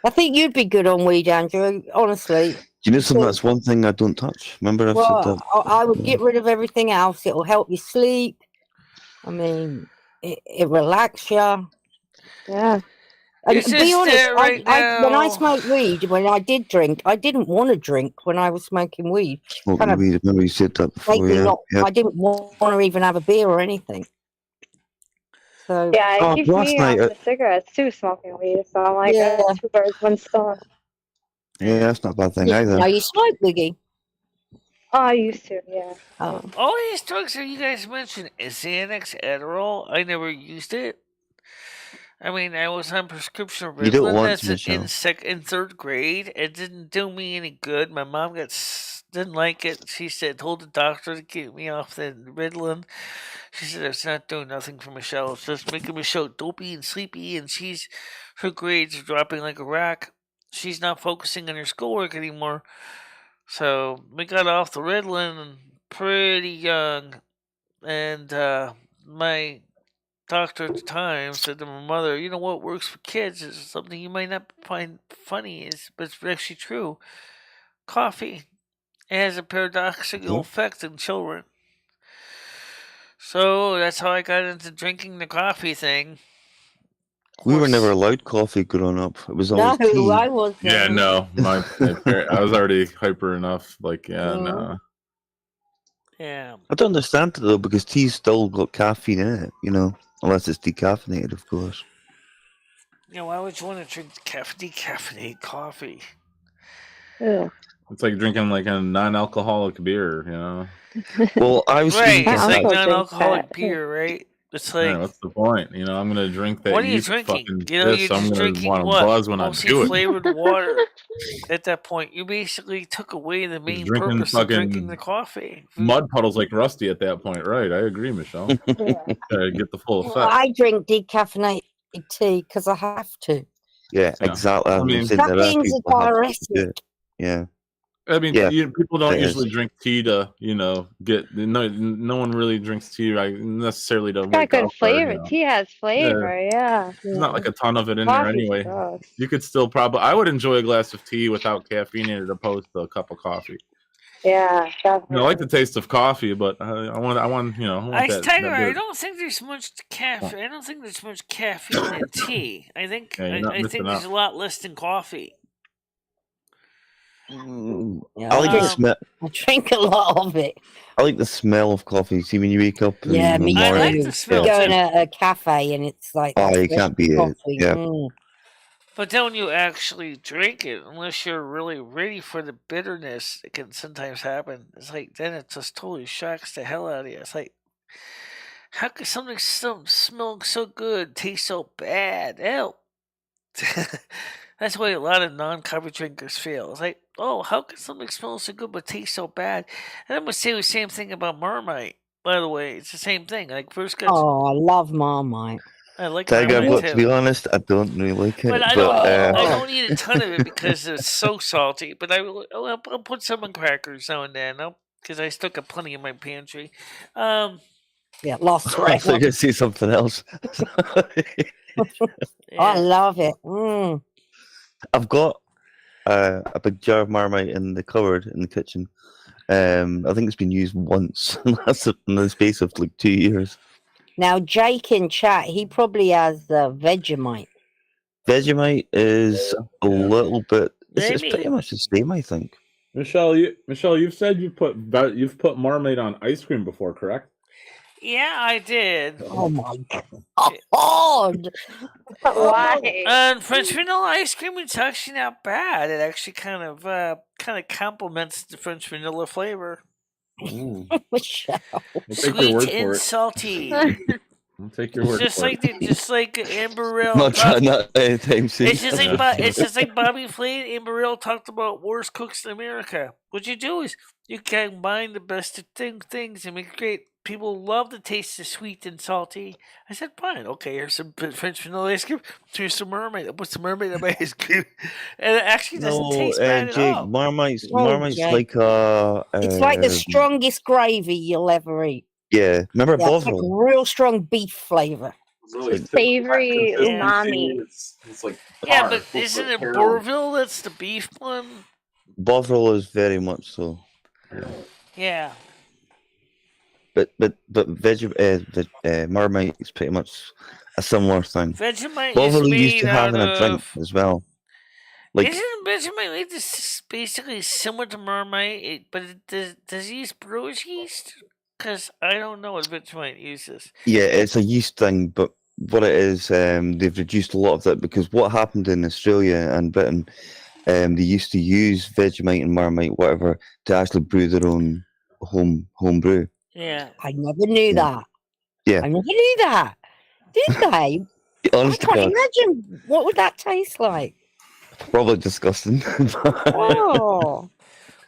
I think you'd be good on weed, Andrew. Honestly. Do you know something? That's one thing I don't touch. Remember, I've said that. I would get rid of everything else. It'll help you sleep. I mean, it relax you. Yeah. And to be honest, when I smoked weed, when I did drink, I didn't want to drink when I was smoking weed. Smoking weed. Remember you said that before. I didn't want to even have a beer or anything. So yeah, it keeps me off the cigarettes too, smoking weed. So I'm like, two birds, one stone. Yeah, that's not a bad thing either. Now you smoke, Wiggy? Oh, I used to, yeah. All these drugs that you guys mentioned, Xanax, Adderall, I never used it. I mean, I was on prescription Ritalin in third grade. It didn't do me any good. My mom didn't like it. She said, told the doctor to get me off the Ritalin. She said, it's not doing nothing for Michelle. It's just making Michelle dopey and sleepy, and her grades are dropping like a rock. She's not focusing on her schoolwork anymore. So we got off the Ritalin pretty young, and my doctor at the time said to my mother, you know what works for kids is something you might not find funny, but it's actually true. Coffee. It has a paradoxical effect in children. So that's how I got into drinking the coffee thing. We were never allowed coffee growing up. It was No, always tea. I wasn't. Yeah, no, my I was already hyper enough. Like, yeah, no. Yeah. I don't understand it though, because tea's still got caffeine in it, you know, unless it's decaffeinated, of course. Yeah, why would you want to drink decaffeinated coffee? Ew. It's like drinking like a non-alcoholic beer, you know. Well, I was Right, it's like uncle drinks non-alcoholic that. beer, right? It's Yeah, like, what's the point? You know, I'm gonna drink that what are you yeast drinking? fucking You know, piss, you're so I'm just gonna drinking want to what? buzz when I Mostly do it. flavored water. At that point, you basically took away the main drinking purpose of drinking fucking the coffee. Mud puddles like Rusty at that point, right? I agree, Michelle. Gotta get the full effect. I drink decaffeinated tea because I have to. Yeah, exactly. I mean, Caffeine's a diuretic. Yeah. I mean, Yeah, people don't it usually is. drink tea to, you know, no one really drinks tea necessarily to It's got wake good up. flavor. Or, you know. Tea has flavor, yeah. There's not like a ton of it in there Coffee's anyway. gross. You could still probably. I would enjoy a glass of tea without caffeine in it, opposed to a cup of coffee. Yeah, definitely. I like the taste of coffee, but I want, you know, I want that. Tiger, I bit. don't think there's much caffeine. I don't think there's much caffeine in tea. I think Yeah, you're not I think missing there's out. a lot less than coffee. Yeah, I like the Um, smell. I drink a lot of it. I like the smell of coffee. See, when you wake up Yeah, in the me morning, like too. the smell, You go too. in a cafe and it's like oh, that you fresh can't beat it. coffee. Yeah. But then when you actually drink it, unless you're really ready for the bitterness, it can sometimes happen. It's like, then it just totally shocks the hell out of you. It's like, how could something smell so good, taste so bad? Ew. That's why a lot of non-coffee drinkers feel. It's like, oh, how can something smell so good but taste so bad? And I'm going to say the same thing about Marmite. By the way, it's the same thing. Like, first got... Oh, I love Marmite. I like Tiger, I've Marmite got too. to be honest, I don't really like it. But I but don't eat a ton of it because it's so salty. But I'll put some in crackers now and then, because I still got plenty in my pantry. Yeah, lost I thought you were gonna say something else. I love it. Mm. I've got a big jar of Marmite in the cupboard in the kitchen. I think it's been used once, and that's in the space of like 2 years. Now, Jake in chat, he probably has Vegemite. Vegemite is a little bit. It's Maybe. pretty much the same, I think. Michelle, you've said you've put Marmite on ice cream before, correct? Yeah, I did. Oh my god! Why? And French vanilla ice cream, it's actually not bad. It actually kind of complements the French vanilla flavor. Michelle. We'll take your word Sweet for and it. salty. We'll take your word Just for like it. just like Amber Ale. Not trying that anytime soon. It's just like Bobby Flay and Amber Ale talked about worst cooks in America. What you do is you combine the best of things and make it great. People love the taste of sweet and salty. I said, fine, okay, here's some French vanilla ice cream. Here's some Marmite. I'll put some Marmite in my ice cream. And it actually doesn't taste bad Jake, at all. Marmite's Jake. like a. It's like the strongest gravy you'll ever eat. Yeah, remember Yeah, it's like Bovril? real strong beef flavor. Savory umami. It's like Yeah, but isn't it Bourville that's the beef one? Bovril is very much so. Yeah. But Marmite is pretty much a similar thing. Vegemite Bovril is you used to made have in out a drink of... as well. Like Isn't Vegemite made this basically similar to Marmite, but does it use brewer's yeast? Because I don't know what Vegemite uses. yeah, it's a yeast thing, but what it is, they've reduced a lot of that because what happened in Australia and Britain, they used to use Vegemite and Marmite, whatever, to actually brew their own home brew. Yeah. I never knew that. Yeah. I never knew that. Did they? Honest to I can't God, imagine. What would that taste like? probably disgusting. Oh.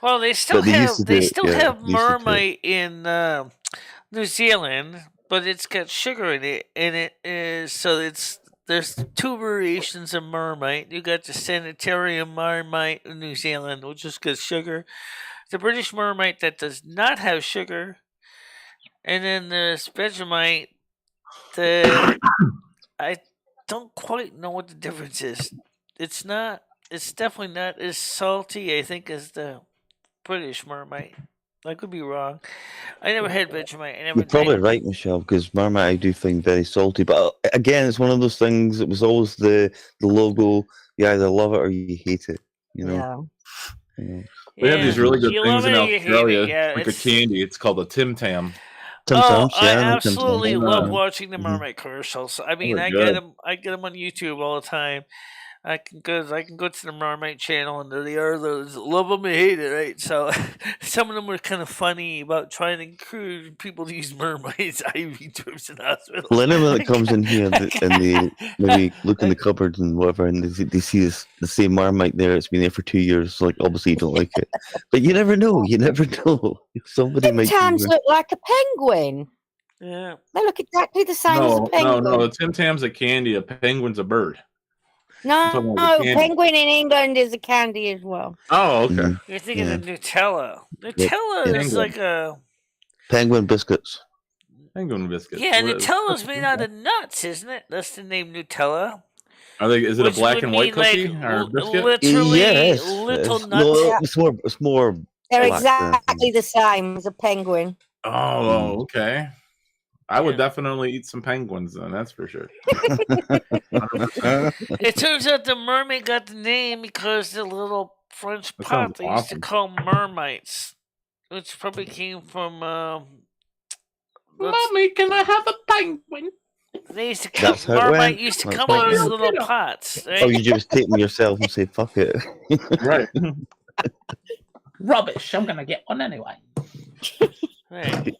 Well, they still But they used have to do it, have yeah, they used to do it. Marmite in New Zealand, but it's got sugar in it, and it is so there's two variations of Marmite. You got the Sanitarium Marmite in New Zealand, which just got sugar. The British Marmite that does not have sugar, and then there's Vegemite that I don't quite know what the difference is. It's definitely not as salty, I think, as the British Marmite. I could be wrong. I never had Vegemite. I never. You're probably right, Michelle, because Marmite I do find very salty. But again, it's one of those things. It was always the logo. You either love it or you hate it. You know. Yeah. We have these really good You things love in it or you hate it, Australia, yeah, like a it's- candy. It's called a Tim Tam. Tim Oh, Tams, I yeah, I know Tim absolutely Tams. love Yeah. watching the Mhm. Marmite commercials. I mean, they're I good. get them. I get them on YouTube all the time. I can go to the Marmite channel, and they are those love them and hate it, right? So some of them were kind of funny about trying to encourage people to use Marmite's IV drips in hospitals. Well, anyone that comes in here and they maybe look in the cupboards and whatever, and they see the same Marmite there. It's been there for 2 years. Like obviously you don't like it, but you never know. You never know. Somebody Tim might. Tams look like a penguin. Yeah. They look exactly the same as No, a no, penguin. no. The Tim Tam's a candy. A penguin's a bird. No, talking about the candy. penguin in England is a candy as well. Oh, okay. Mhm. You're thinking Yeah. of Nutella. Nutella Yeah. is like a Penguin biscuits. Penguin biscuits. yeah. What- Nutella's made out of nuts, isn't it? That's the name Nutella. Are they? Is it a Which black would and white mean, cookie like, or biscuit? literally Yes. little It's- nuts. No, it's more. They're Black, exactly the same as a penguin. Oh, okay. I would Yeah. definitely eat some penguins then. That's for sure. It turns out the mermaid got the name because the little French That pot sounds they used to awesome. call mermites, which probably came from. Mommy, can I have a penguin? They used to That's come. how it Marmite went. used to That's come how in it these went. little pots. Right? Oh, you just take them yourself and say fuck it. Right. Rubbish. I'm gonna get one anyway. Right.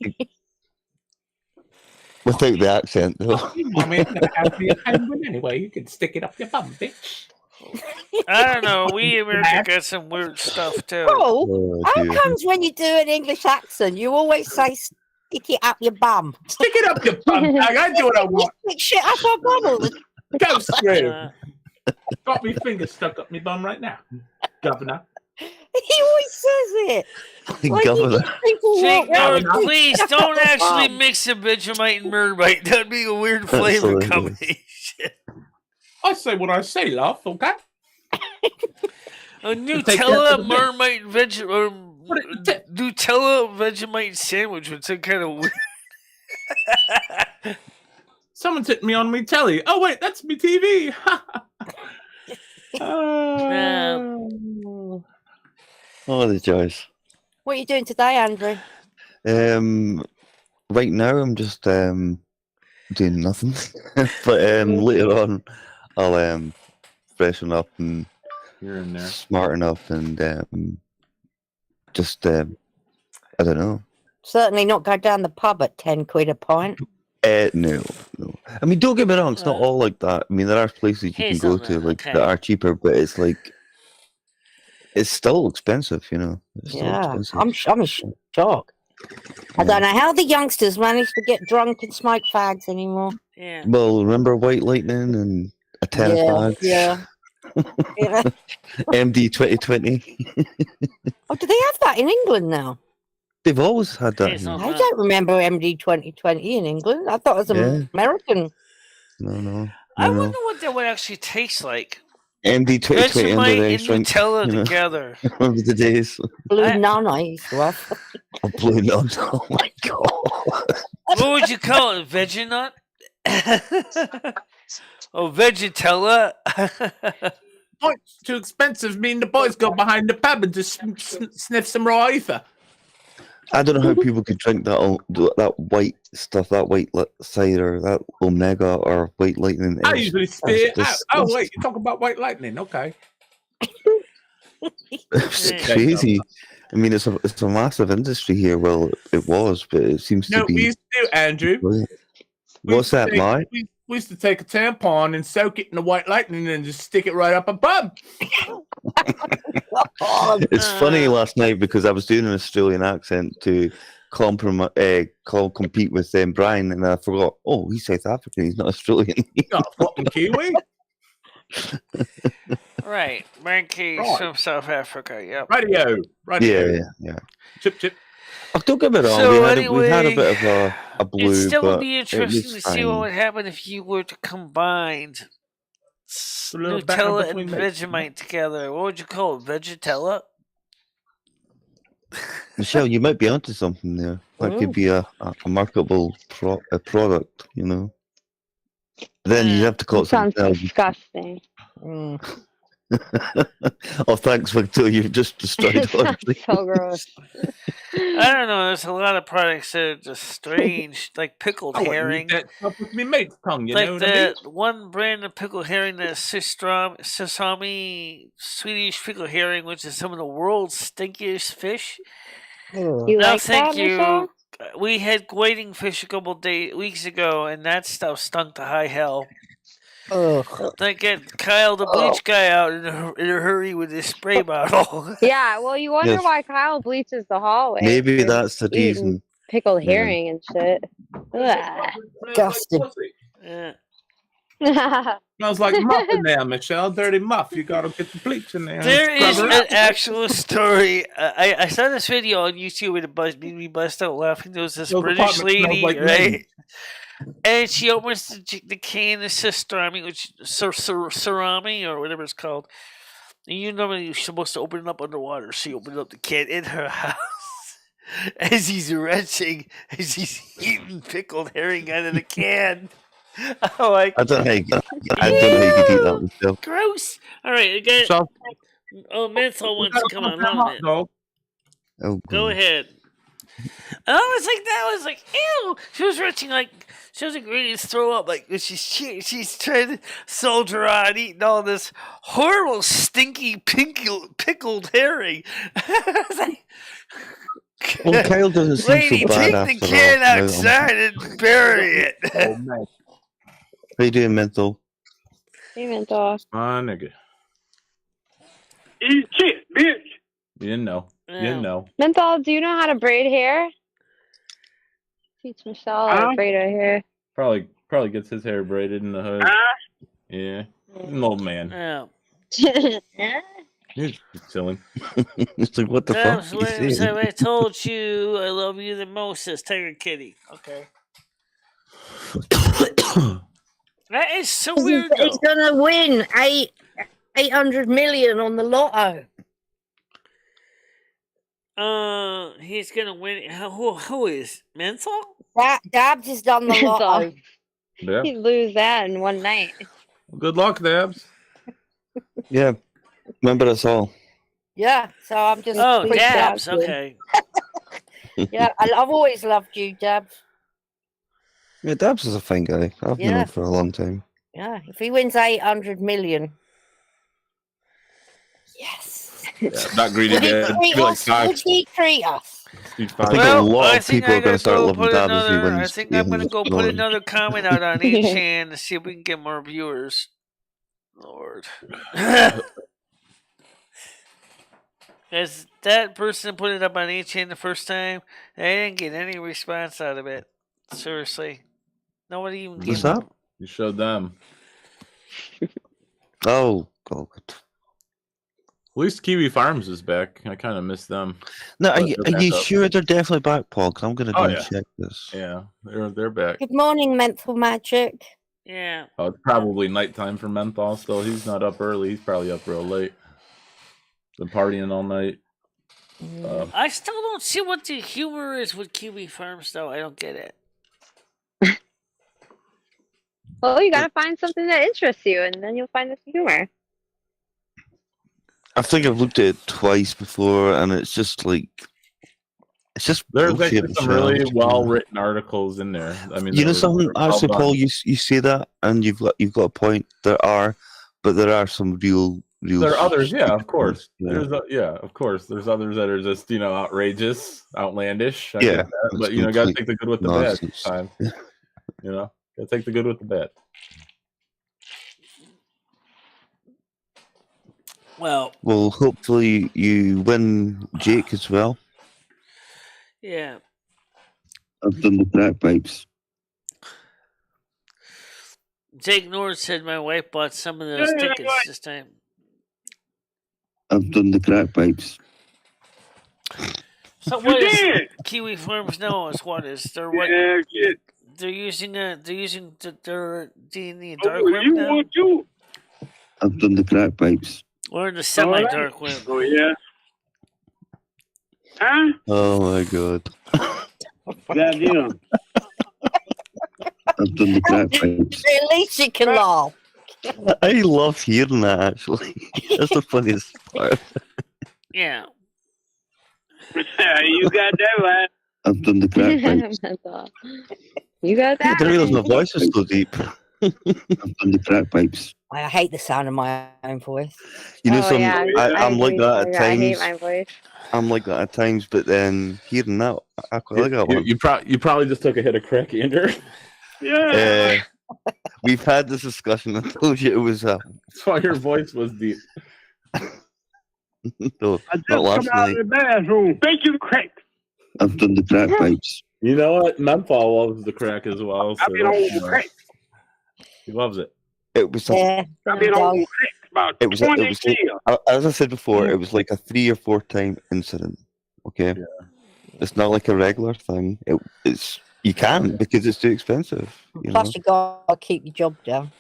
Without the accent, though. Mommy, I'm gonna have me a penguin anyway. You can stick it up your bum, bitch. I don't know. We America got some weird stuff too. Oh, Oh, how dear. comes when you do an English accent, you always say stick it up your bum? Stick it up your bum, bag. I do what I You want. stick shit up our bum all the Go screw. Uh, Got me finger stuck up my bum right now, Governor. He always says it. Like Governor. people Jake, walk round no, and please stick don't up their actually bum. mix a Vegemite and Mermite. That'd be a weird flavor Absolutely. combination. I say what I say, love, okay? A Take that Nutella to the Marmite or What it- Nutella Vegemite sandwich with some kind of weird. Someone's hitting me on me telly. Oh, wait, that's me TV. Oh, the joys. What are you doing today, Andrew? Right now I'm just doing nothing. But later on I'll freshen up and You're in there. smarten up and just I don't know. Certainly not go down the pub at 10 quid a pint. No. I mean, don't get me wrong. It's not all like that. I mean, there are places you can go to like Hazelnut, that okay. are cheaper, but it's like it's still expensive. You know. It's still Yeah, expensive. I'm in shock. I don't know how the youngsters manage to get drunk and smoke fags anymore. Yeah. Well, remember White Lightning and a 10 fag? yeah. Yeah. MD 2020. Oh, do they have that in England now? They've always had that. Hazelnut. here. I don't remember MD 2020 in England. I thought it was Yeah. American. No. I wonder what that would actually taste like. MD 2020 under Vegemite the and ice rink. Nutella you know. together. Remember the days? Blue I- nun I used to have. Oh, blue nuts. Oh my god. What would you call it? Veginut? Oh, Vegetella? Points too expensive. Me and the boys go behind the pub and just sniff some raw ether. I don't know how people could drink that white stuff, that white cider, that Omega or White Lightning. I It's- usually spit it out. that's Oh, wait, disgusting. you're talking about White Lightning. Okay. It's Yeah. crazy. I mean, it's a massive industry here. Well, it was, but it seems No, to be. we used to do, Andrew. brilliant. We What's used to that, take- Mike? We used to take a tampon and soak it in the White Lightning and just stick it right up a bum. It's funny last night because I was doing an Australian accent to compete with Brian, and I forgot. Oh, he's South African. He's not Australian. Not a fucking Kiwi. Right. Brian Case Right. from South Africa. Yep. Radio. yeah. Chip, chip. Oh, don't get me wrong. So we had a anyway, bit of a blue, It still but would be interesting was to see what fine. would happen if you were to combine A little battle Nutella and between mates. Vegemite together. What would you call it? Vegetella? Michelle, you might be onto something there. That could be a marketable product, you know. Then you'd have to call it Sounds something else. disgusting. Oh, thanks, Victor. You've just destroyed Sounds everything. so gross. I don't know. There's a lot of products that are just strange, like pickled I wouldn't herring. eat that stuff with me mate's tongue, you know Like what I mean? the one brand of pickled herring, the sesame Swedish pickled herring, which is some of the world's stinkiest fish. You No, like thank that, you. Michelle? We had wading fish a couple weeks ago, and that stuff stunk to high hell. They get Kyle the bleach guy out in a hurry with his spray bottle. Yeah, well, you wonder Yes. why Kyle bleaches the hallway. Maybe for that's the eating reason. pickled Yeah. herring and shit. Ugh. Disgusting. Yeah. Smells like muff in there, Michelle. Dirty muff. You gotta get the bleach in there. There is Scrub an it up. actual story. I saw this video on YouTube and it made me bust out laughing. There was this Those British apartments smell lady, like right? mint. And she opens the can of pastrami, which surami or whatever it's called. And you normally you're supposed to open it up underwater. She opened up the can in her house as he's retching, as he's eating pickled herring out of the can. I'm like, I don't know how you could eat that, Michelle. gross. All right, again. So, Oh, Menthol wants to come on. hot dog. Oh, Go God. ahead. And I was like, that was like, ew. She was retching like, she was like ready to throw up. Like, she's trying to soldier on eating all this horrible, stinky, pickled herring. I was like, Well, Kyle doesn't seem lady, so bad take after the can all. outside and bury it. Oh, man. How you doing, Menthol? Hey, Menthol. My nigga. Eat shit, bitch. You know. Yeah. You know. Menthol, do you know how to braid hair? Teach Michelle how to braid her hair. Probably gets his hair braided in the hood. Yeah. An old man. Yeah. He's just chilling. It's like, what the fuck? That's are you what saying? so I told you I love you the most, says Tiger Kitty. Okay. That is so weird, though. He's gonna win 800 million on the lotto. He's gonna win. Who is Menthol? Dabs has done the lotto. Yeah. He'd lose that in one night. Good luck, Dabs. Yeah. Remember us all. Yeah, so I'm just. Oh, quick Dabs. Dabs. Okay. Yeah, I've always loved you, Dabs. Yeah, Dabs is a fine guy. I've known Yeah. him for a long time. Yeah, if he wins 800 million. Yes. Yeah, not greedy, Would he Dad. treat Be like us? five. Would he treat us? He's I five. think Well, a lot I of think people I are going to gotta start go loving put Dabs as he another. wins. I think I'm gonna go put 800 another comment out on each hand to see if we can get more viewers. Lord. As that person put it up on each hand the first time, they didn't get any response out of it. Seriously. Nobody even What's gave that? You showed them. Oh, God. At least Kiwi Farms is back. I kind of miss them. No, are But you, they're are you back up. sure they're definitely back, Paul? 'Cause I'm going to go Oh, and yeah. check this. Yeah, they're back. Good morning, Menthol Magic. Yeah. Oh, it's probably nighttime for Menthol still. He's not up early. He's probably up real late. Been partying all night. I still don't see what the humor is with Kiwi Farms, though. I don't get it. Well, you gotta find something that interests you, and then you'll find the humor. I think I've looked at it twice before, and it's just like, it's just There's bullshit, actually some Michelle. really well written articles in there. I mean, You know they're something, well actually, done. Paul, you say that, and you've got a point. There are some real. There are others, yeah, of course. Yeah. Of course. There's others that are just outrageous, outlandish. I Yeah, get that, but it's gotta complete take the good with the nonsense. bad. Sometimes. Gotta take the good with the bad. Well, Well, hopefully you win Jake as well. yeah. I've done the crack pipes. Jake Nord said my wife bought some of those tickets this time. I've done the crack pipes. So what is Kiwi Farms now? Is what is they're what they're using? They're in the dark web now, I've done the crack pipes. or in the semi-dark web. Oh, yeah. Huh? Oh my god. Goddamn. I've done the crack pipes. At least you can laugh. I love hearing that, actually. That's the funniest part. Yeah. You got that right. I've done the crack pipes. That's all. You got I that. didn't realize my voice was so deep. I've done the crack pipes. I hate the sound of my own voice. You know, Oh, yeah, I'm like agree. that at I hate times. my voice. I'm like that at times, but then hearing that, I quite like that one. You probably just took a hit of crack, Andrew. Yeah. We've had this discussion. I told you it was That's why your voice was deep. no, I just not last come out night. of the bathroom. Thank you, crack. I've done the crack pipes. You know what? Menthol loves the crack as well. So I've been on crack. he loves it. It was. Yeah. I've been on crack about It was. 20 It was. years. As I said before, it was like a 3 or 4 time incident. Okay. Yeah. It's not like a regular thing. It's you can't because it's too expensive. You know? Plus, you gotta keep your job down.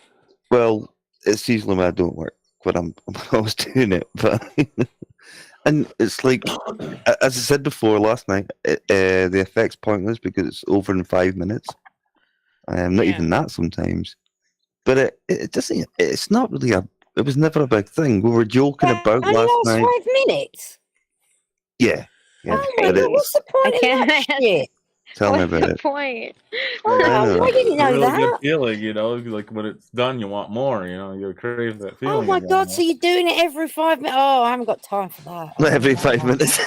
Well, it's usually when I don't work when I was doing it, but and it's like as I said before last night, the effect's pointless because it's over in 5 minutes. Not Yeah. even that sometimes, but it doesn't. It's not really a. It was never a big thing. We were joking about Only last lasts night. 5 minutes. Yeah. Oh my but god, what's the point I of can't that imagine. shit? tell me What's about the it. point? I know. I didn't It's a know really that. good feeling, you know. Like when it's done, you want more. You know, you crave that feeling. Oh my again, god, you so you're doing it every 5 minutes? Oh, I haven't got time for that. Not every Oh, 5 no. minutes.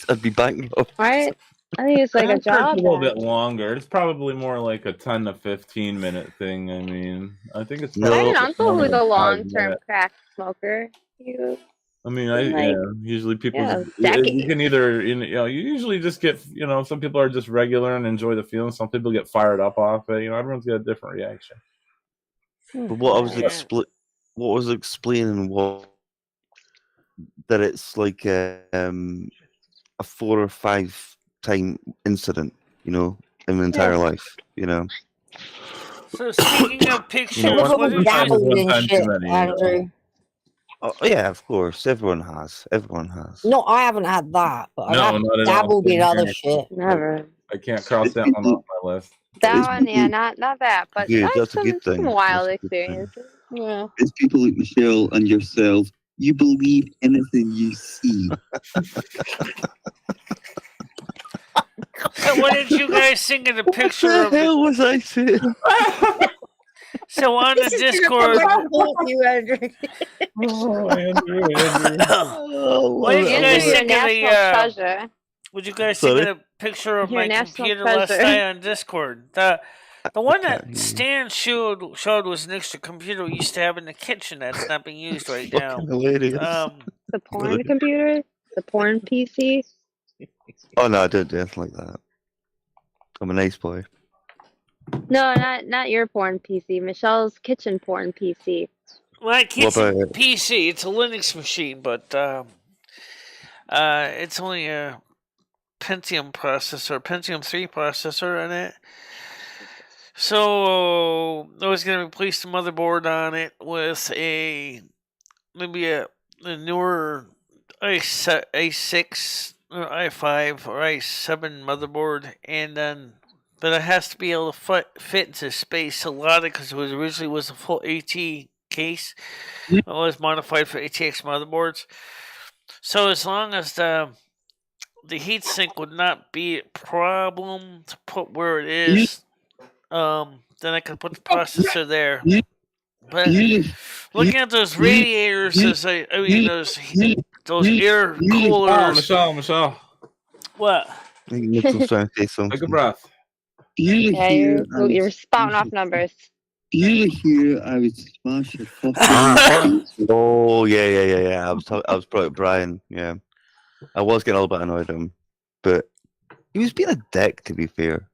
I'd be bankrupt. Right? I think it's like know? a I'm sure it's job. a little then. bit longer. It's probably more like a 10 to 15 minute thing. I mean, I think it's No. I probably had an uncle more who's than a 5 long-term minutes. crack smoker. He was I mean, like, usually people yeah, you decades. can either you usually just get some people are just regular and enjoy the feeling. Some people get fired up off it. You know, everyone's got a different reaction. But what I was Yeah. explaining was that it's like a 4 or 5 time incident, in my entire life, So speaking of You've pictures, what? what all is dabbled one in time too shit, many, Andrew. Oh, yeah, of course, everyone has. No, I haven't had that, but No, I have not at all. dabbled in Same other here. shit. Never. I can't cross that one off my list. That one, yeah, not that, but Good, that's that's a some, good thing. some wild That's a good thing. experiences. Yeah. It's people like Michelle and yourself. You believe anything you see. So what did you guys think of the picture What of the hell was I saying? So on the Discord, You, Andrew. Oh, Andrew. what did you Andrew, guys you're a think of national the treasure. What you guys Sorry? think of the picture of You're my a national computer last treasure. night on Discord? The one can't that hear you. Stan showed was an extra computer we used to have in the kitchen that's not being used right now. Fucking hilarious. The porn computer? The porn PC? Oh no, I don't do anything like that. I'm a nice boy. No, not your porn PC. Michelle's kitchen porn PC. My kitchen about it? PC, it's a Linux machine, but it's only a Pentium 3 processor in it. So I was going to replace the motherboard on it with maybe a newer i6 or i5 or i7 motherboard, but it has to be able to fit into space a lot because it originally was a full AT case. It was modified for ATX motherboards. So as long as the heatsink would not be a problem to put where it is, then I could put the processor there. But looking at those radiators, those air coolers. Michelle. What? I think Mitchell's trying to say something. Take a breath. Yeah, you're spouting off numbers. You hear I was smash your fucking. Oh yeah. I was probably Brian. Yeah, I was getting a little bit annoyed at him, but he was being a dick. To be fair.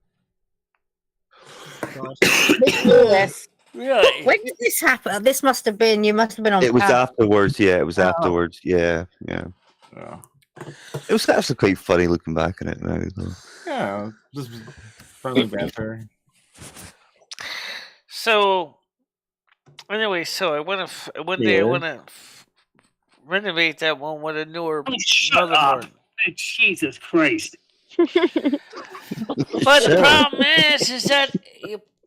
Yes. Really? When did this happen? This must have been. You must have been on. It was camp. afterwards. Yeah, it was Oh. afterwards. Yeah. Yeah. It was actually quite funny looking back on it now. Though. Yeah. Just friendly banter. So, anyway, I want to renovate that one with a newer motherboard. Jesus Christ. But the problem is that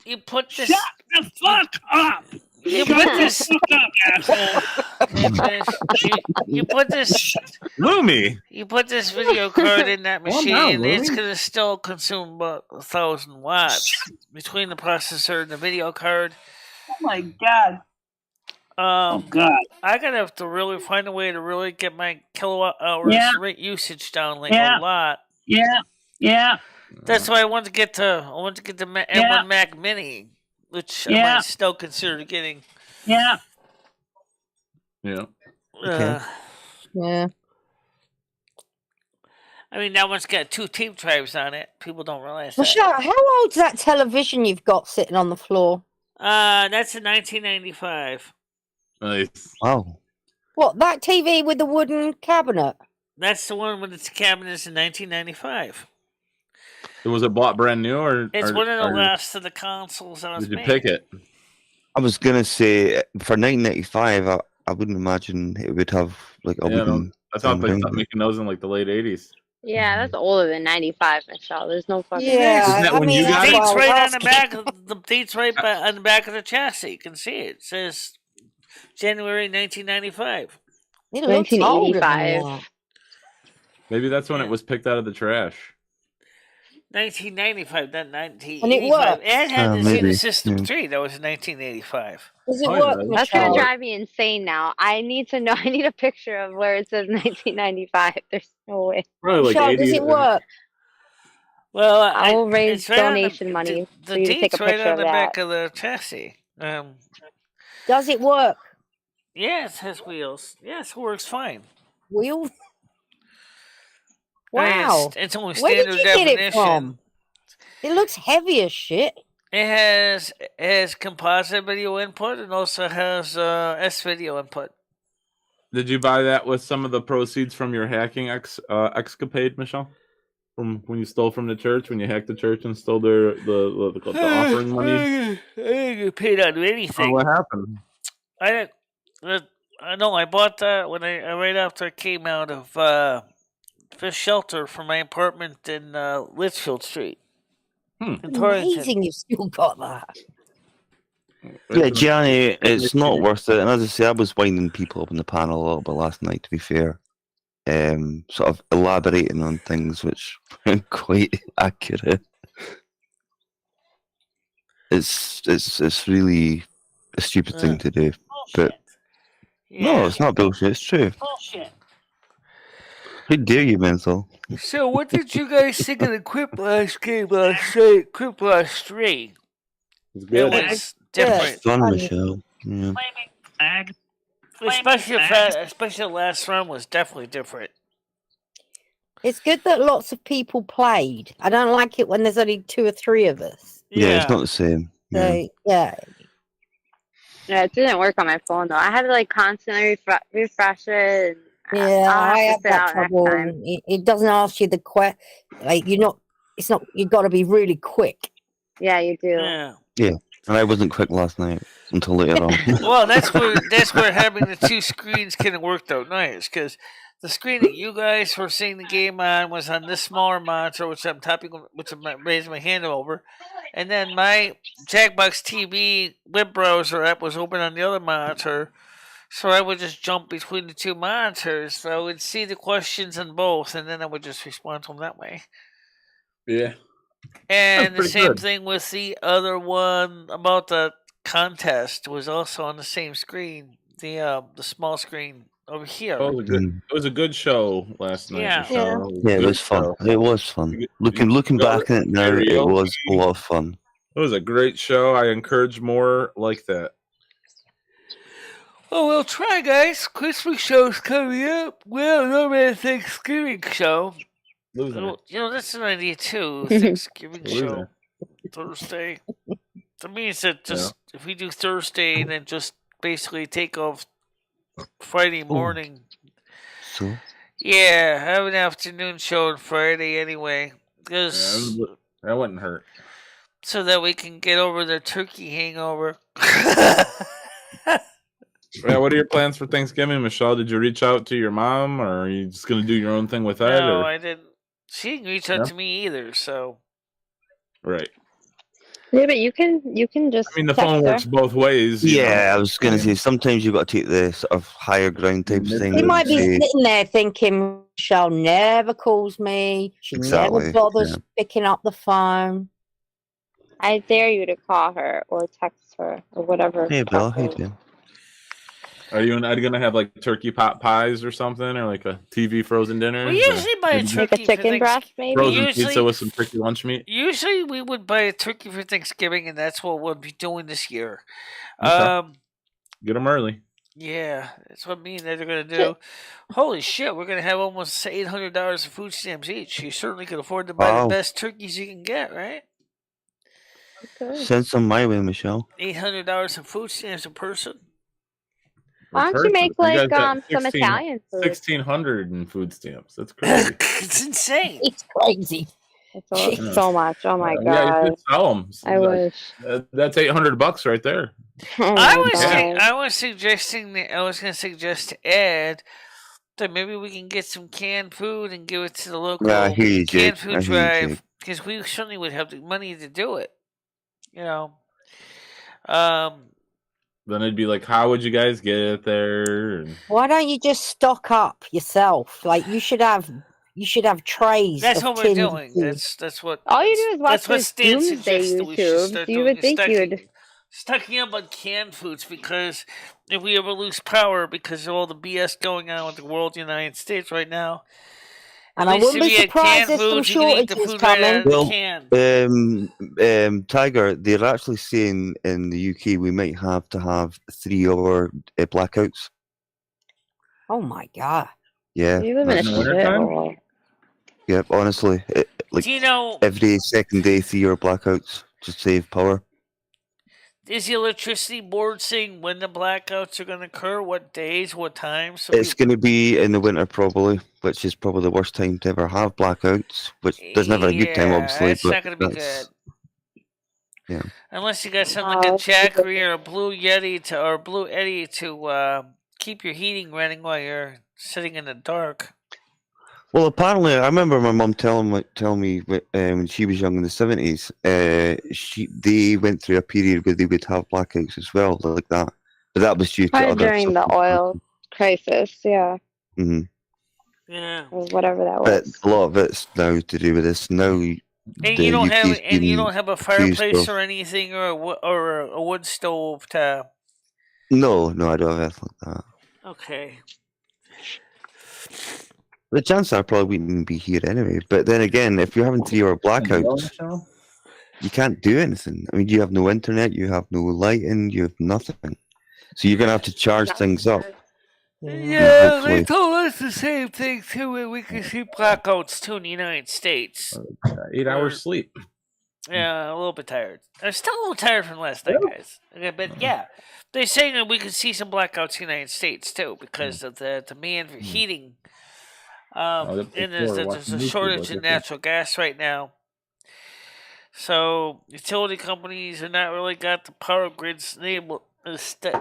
you put this. Shut the fuck up! You Shut put the this. fuck up, asshole! You put this. Loomy. You put this video card in that Calm machine, down, it's Louie. gonna still consume about 1,000 watts between the processor and the video card. Oh my god. Oh god. I gotta have to really find a way to really get my kilowatt hours Yeah. rate usage down like Yeah. a lot. Yeah. That's why I want to get the M1 Mac Mini, which I might still consider getting. Yeah. Yeah. Okay. Yeah. I mean, that one's got 2 tape drives on it. People don't realize that. Michelle, how old's that television you've got sitting on the floor? That's a 1995. Nice. Wow. What, that TV with the wooden cabinet? That's the one with its cabinets in 1995. Was it bought brand new or? It's one of the or last of the consoles that was Did you made. pick it? I was gonna say for 1995, I wouldn't imagine it would have like a Yeah, wooden. I thought they thing. stopped making those in like the late 80s. Yeah, that's older than 95, Michelle. There's no fucking. Yeah, Isn't that I when mean, you got that's it? why I Date's was right on the asking. back. The date's right on the back of the chassis. You can see it. It says January 1995. It looks older than 1985. that. Maybe that's when it was picked out of the trash. 1995, not 1985. And it worked. It had the maybe, System yeah. 3. That was in 1985. Does it Oh, work, yeah. That's gonna Michelle? drive me insane now. I need to know. I need a picture of where it says 1995. There's no way. Probably like Michelle, 80s. does it work? Well, I will raise it's right on donation money The for you to take date's a right picture on of the that. back of the chassis. Does it work? Yeah, it has wheels. Yes, it works fine. Wheel? I mean, Wow. it's only Where did standard you get it definition. from? It looks heavy as shit. It has composite video input and also has S video input. Did you buy that with some of the proceeds from your hacking escapade, Michelle? From when you stole from the church, when you hacked the church and stole the offering money? I didn't get paid out of Oh, anything. what happened? I know I bought that when I right after I came out of fish shelter from my apartment in Litchfield Street. In Torrington. Amazing you still got that. Yeah, Gianni, it's not worth it. And as I say, I was winding people up in the panel a little bit last night, to be fair. Sort of elaborating on things which weren't quite accurate. It's really a stupid thing to do. But no, it's not bullshit, it's true. Bullshit. How dare you, Menthol? So what did you guys think of the Quiplash game last night? Quiplash 3. It's It good. was different. Fun, Funny. Michelle. Yeah. Ag. Especially the last round was definitely different. It's good that lots of people played. I don't like it when there's only 2 or 3 of us. Yeah, it's not the same. Yeah. So, yeah. Yeah, it didn't work on my phone though. I had to like constantly refresh it. And Yeah, I'll I have have to sit that out next trouble. time. And it doesn't ask you the like you're not. It's not. You got to be really quick. Yeah, you do. Yeah. And I wasn't quick last night until later on. Well, that's where having the 2 screens kind of worked out nice, because the screen that you guys were seeing the game on was on this smaller monitor, which I'm raising my hand over, and then my Jackbox TV web browser app was open on the other monitor, so I would just jump between the 2 monitors. So I would see the questions on both, and then I would just respond to them that way. Yeah. And the pretty same good. thing with the other one about the contest was also on the same screen, the small screen over here. Oh, it was a good show last night. Yeah. Michelle. Yeah, it Good was fun. show. It was fun. Looking back at it now, it was a lot of fun. It was a great show. I encourage more like that. Oh, we'll try, guys. Christmas show's coming up. Well, no man Thanksgiving show. Losing it. You know, that's an idea too. Thanksgiving Losing show it. Thursday. To me, it's that just if we do Thursday and then just basically take off Friday morning. So Yeah, have an afternoon show on Friday anyway, because That wouldn't hurt. so that we can get over the turkey hangover. Yeah, what are your plans for Thanksgiving, Michelle? Did you reach out to your mom, or are you just gonna do your own thing with that? No, or I didn't. She didn't reach out No? to me either. So right? Yeah, but you can just I mean, the text phone her. works both ways. You know? Yeah, I was going to say sometimes you got to take the sort of higher ground type Mid- thing. He and might be say, sitting there thinking, Michelle never calls me. She never Exactly, bothers yeah. picking up the phone. I dare you to call her or text her or whatever. Hey, Bill, how you text is. doing? Are you gonna have like turkey pot pies or something, or like a TV frozen dinner? we usually buy a maybe Like a turkey for chicken breast, maybe? frozen Usually, pizza with some turkey lunch meat. usually we would buy a turkey for Thanksgiving, and that's what we'll be doing this year. Okay. Get them early. Yeah, that's what me and Ed are gonna do. Holy shit, we're gonna have almost $800 of food stamps each. You certainly can afford to buy the Wow. best turkeys you can get, right? Okay. Send some my way, Michelle. $800 of food stamps a person. Why don't you make like got some Italian food? 1,600 in food stamps. That's crazy. It's insane. It's crazy. It's so much. Oh my Yeah, you god. should sell them. I wish. That's $800 right there. Oh I my was god. I was suggesting I was gonna suggest to Ed that maybe we can get some canned food and give it to the local Yeah, I hear you, canned Jake. food I hear you, drive Jake. because we certainly would have the money to do it. You know. Then it'd be like, how would you guys get it there? And Why don't you just stock up yourself? Like you should have trays. That's of what we're tinned doing. food. That's what. All you do is watch That's what those Stan doomsday suggests that we should YouTubes. start You doing. would is think you'd. stocking up on canned foods because if we ever lose power because of all the BS going on with the world, United States right now. And at I least wouldn't if be you had surprised canned if some foods, you can eat the shortages food right out of coming. the can. Tiger, they're actually saying in the UK we might have to have 3-hour blackouts. Oh my god. Yeah. You live in a that's- shithole. Yep, honestly. Like Do you know- every second day, 3-hour blackouts to save power. Is the electricity board saying when the blackouts are going to occur? What days? What times? So It's going to be in the winter probably, which is probably the worst time to ever have blackouts. Which there's never a good time, obviously. It's but not going to be that's- good. Yeah. Unless you got something like a Jackery or a Blue Yeti or a Blue Eddy to keep your heating running while you're sitting in the dark. Well, apparently, I remember my mum telling me when she was young in the 70s, they went through a period where they would have blackouts as well, like that. But that was due to Probably other during stuff. the oil crisis, yeah. hmm Yeah. Or whatever that But was. a lot of it's now to do with this. Now, And the you don't have UK's and you been don't have a accused fireplace of- or anything or a wood stove to. No, I don't have anything like that. Okay. The chances are probably wouldn't be here anyway. But then again, if you're having 3-hour blackouts, you can't do anything. I mean, you have no internet, you have no lighting, you have nothing. So you're gonna have to charge things up. Yeah, hopefully- they told us the same thing too, and we can see blackouts too in the United States. 8 hours sleep. Yeah, a little bit tired. I'm still a little tired from last night, guys. Okay, but yeah, they're saying that we can see some blackouts in the United States too because of the demand for heating. And there's a shortage in natural gas right now. So utility companies have not really got the power grid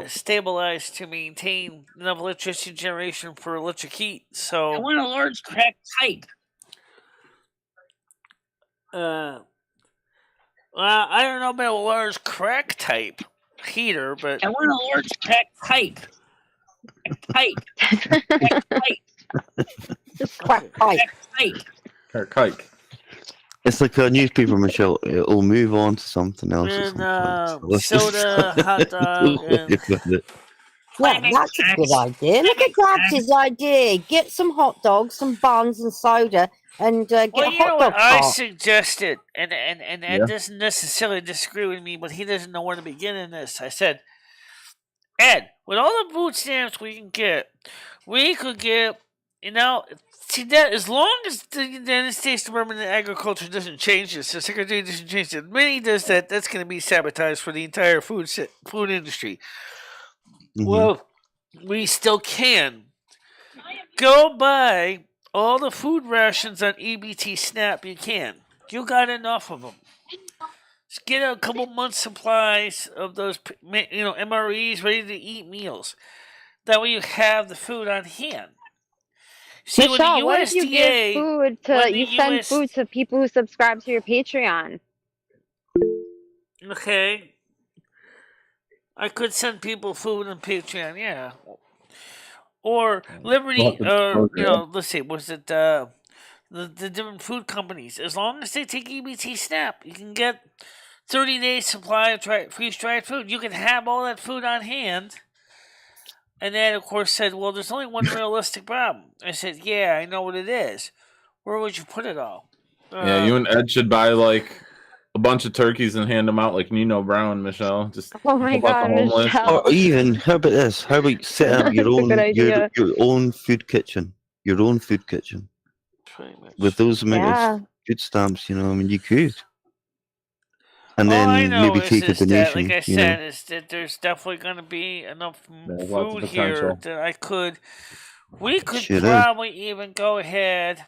stabilized to maintain enough electricity generation for electric heat. So I want a large crack pipe. well, I don't know about a large crack type heater, but I want a large crack pipe. Just crack pipe. Kike. It's like a newspaper, Michelle. It'll move on to something else. at and some point. So let's soda, hot dog, and Yeah, that's a good idea. Look at Gabs's idea. Get some hot dogs, some buns, and soda, and get well, a you know hot what dog I cart. suggested, and Ed doesn't necessarily disagree with me, but he doesn't know where to begin in this. I said, Ed, with all the food stamps we can get, we could get, see that as long as the United States Department of Agriculture doesn't change this, the Secretary doesn't change it, when he does that, that's going to be sabotaged for the entire food industry. Well, we still can go buy all the food rations on EBT SNAP you can. You got enough of them. Just get a couple months' supplies of those, MREs, ready to eat meals. That way you have the food on hand. See, when the Michelle, what if you give USDA, food when to the you send US food to people who subscribe to your Patreon? Okay. I could send people food on Patreon, yeah. Or Liberty, or, let's see, was it the different food companies? As long as they take EBT SNAP, you can get 30 days supply of freeze-dried food. You can have all that food on hand. And then, of course, said, well, there's only one realistic problem. I said, yeah, I know what it is. Where would you put it all? Yeah, you and Ed should buy like a bunch of turkeys and hand them out like Nino Brown, Michelle. Just Oh my help out the God, homeless. Michelle. Or even, how about this? How about setting up your That's a own good idea. your own food kitchen? Your own food kitchen. Pretty much. With those amount Yeah. of food stamps, you know, I mean, you could. And All I then know maybe is, take a that, donation, like I you know. said, is that there's definitely going to be enough There's lots of food here potential. that I could. We could Sure is. probably even go ahead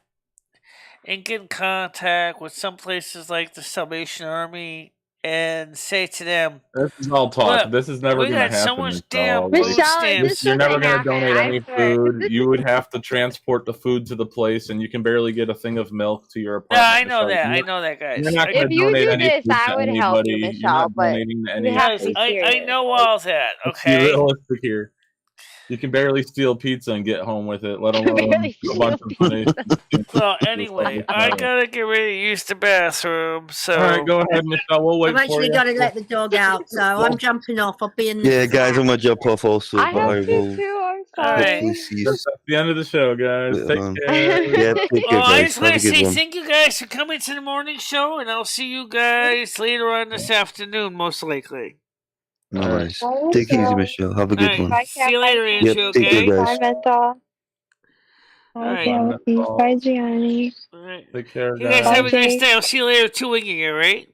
and get in contact with some places like the Salvation Army and say to them, This is all talk. look, this is never we going to got so happen. much Michelle. damn Like, food Michelle, stamps. this you're never doesn't going to happen, donate I any swear. food. You would have to transport the food to the place, and you can barely get a thing of milk to your Yeah, apartment. I know Michelle. that. I You're- know that, guys. You're not I- going If to you donate do any this, food I to would help you, anybody. You're Michelle, not but donating to you anyone. have to Guys, be I serious. know Like, all that, Let's be okay? realistic here. You can barely steal pizza and get home with it, let alone barely a bunch steal of money. Well, anyway, I gotta get ready to use the bathroom, so. All right, go ahead, Michelle. We'll wait I've for actually you. got to let the dog out, so I'm jumping off. I'll be in the Yeah, guys, I'm gonna jump off also, I but I have to will too. I'm All right. sorry. hopefully see you That's the end of the show, guys. later Take on. care. Yeah, take care, Well, I guys. just Have want a to good say one. thank you guys for coming to the morning show, and I'll see you guys later on this afternoon, most likely. No All right. worries. Bye, Take it easy, Michelle. Michelle. Have a All good right, one. Bye, see you later, Kat. Andrew, Yep, take care, okay? guys. Bye, Menthol. All Bye, right. Penelope. Bye, Gianni. All right. Take care, You guys guys. have a nice Jake. day. I'll see you later, 2 winging you, right?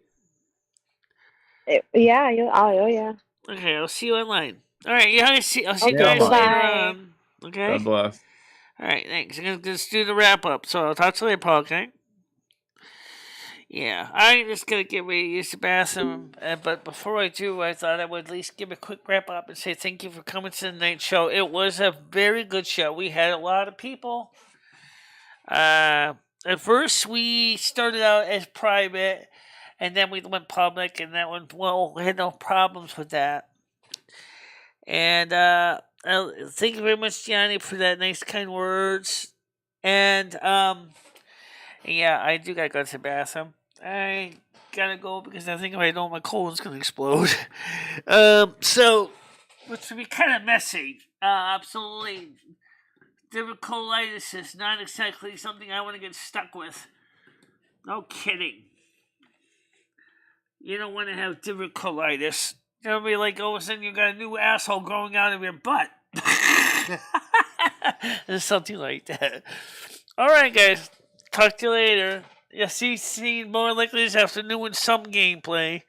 Yeah, oh yeah. Okay, I'll see you online. All right, I'll see you Okay, guys later bye. on. Okay? God bless. All right, thanks. I'm going to just do the wrap up, so I'll talk to you later, Paul, okay? Yeah, I'm just going to get ready to use the bathroom. But before I do, I thought I would at least give a quick wrap up and say thank you for coming to the night show. It was a very good show. We had a lot of people. At first, we started out as private, and then we went public, and that went well. We had no problems with that. And thank you very much, Gianni, for that nice, kind words. And yeah, I do gotta go to the bathroom. I gotta go because I think if I don't, my colon's gonna explode. So, which would be kind of messy. Absolutely. Diverticulitis is not exactly something I want to get stuck with. No kidding. You don't want to have diverticulitis. It'll be like all of a sudden you got a new asshole growing out of your butt. Something like that. Alright, guys. Talk to you later. You'll see more likely this afternoon some gameplay.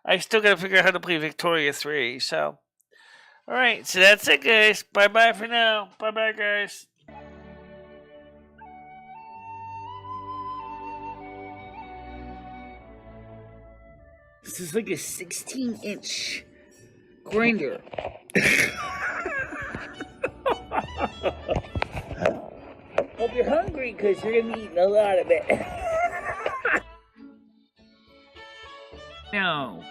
I still gotta figure out how to play Victoria 3, so. Alright, so that's it, guys. Bye-bye for now. Bye-bye, guys. This is like a 16-inch grinder. Hope you're hungry because you're going to be eating a lot of it. No.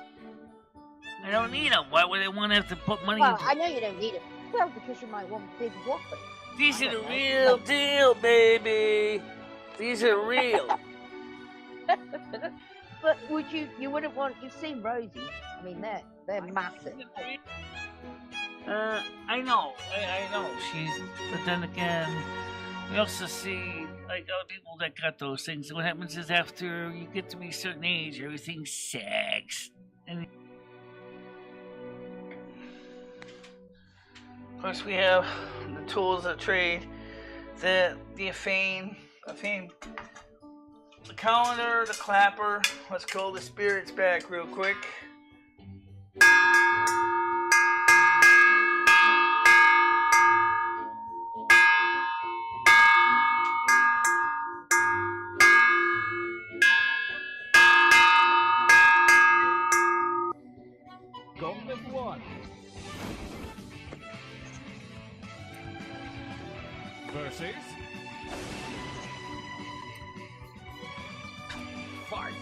I don't need them. Why would I want to have to put money Well, into I know you don't need it. Well, because you might want a big whopper. These are the real deal, baby. These are real. But would you wouldn't want, you've seen Rosie's. I mean, they're massive. I know. I know. But then again, we also see, like, other people that got those things. What happens is after you get to be a certain age, everything sags. And of course, we have the tools of trade, the fame, the calendar, the clapper. Let's call the spirits back real quick. versus fight.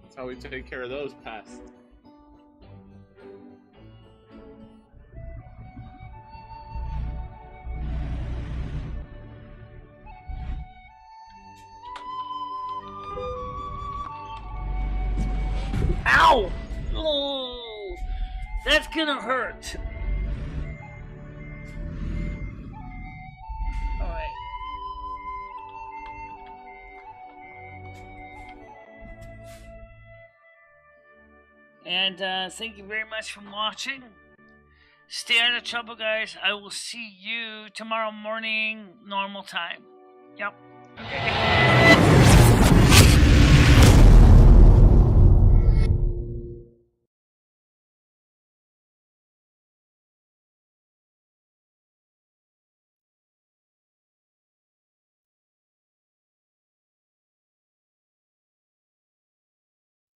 That's how we take care of those pests. Ow! Oh, that's gonna hurt. All right. And thank you very much for watching. Stay out of trouble, guys. I will see you tomorrow morning, normal time. Yep. Okay.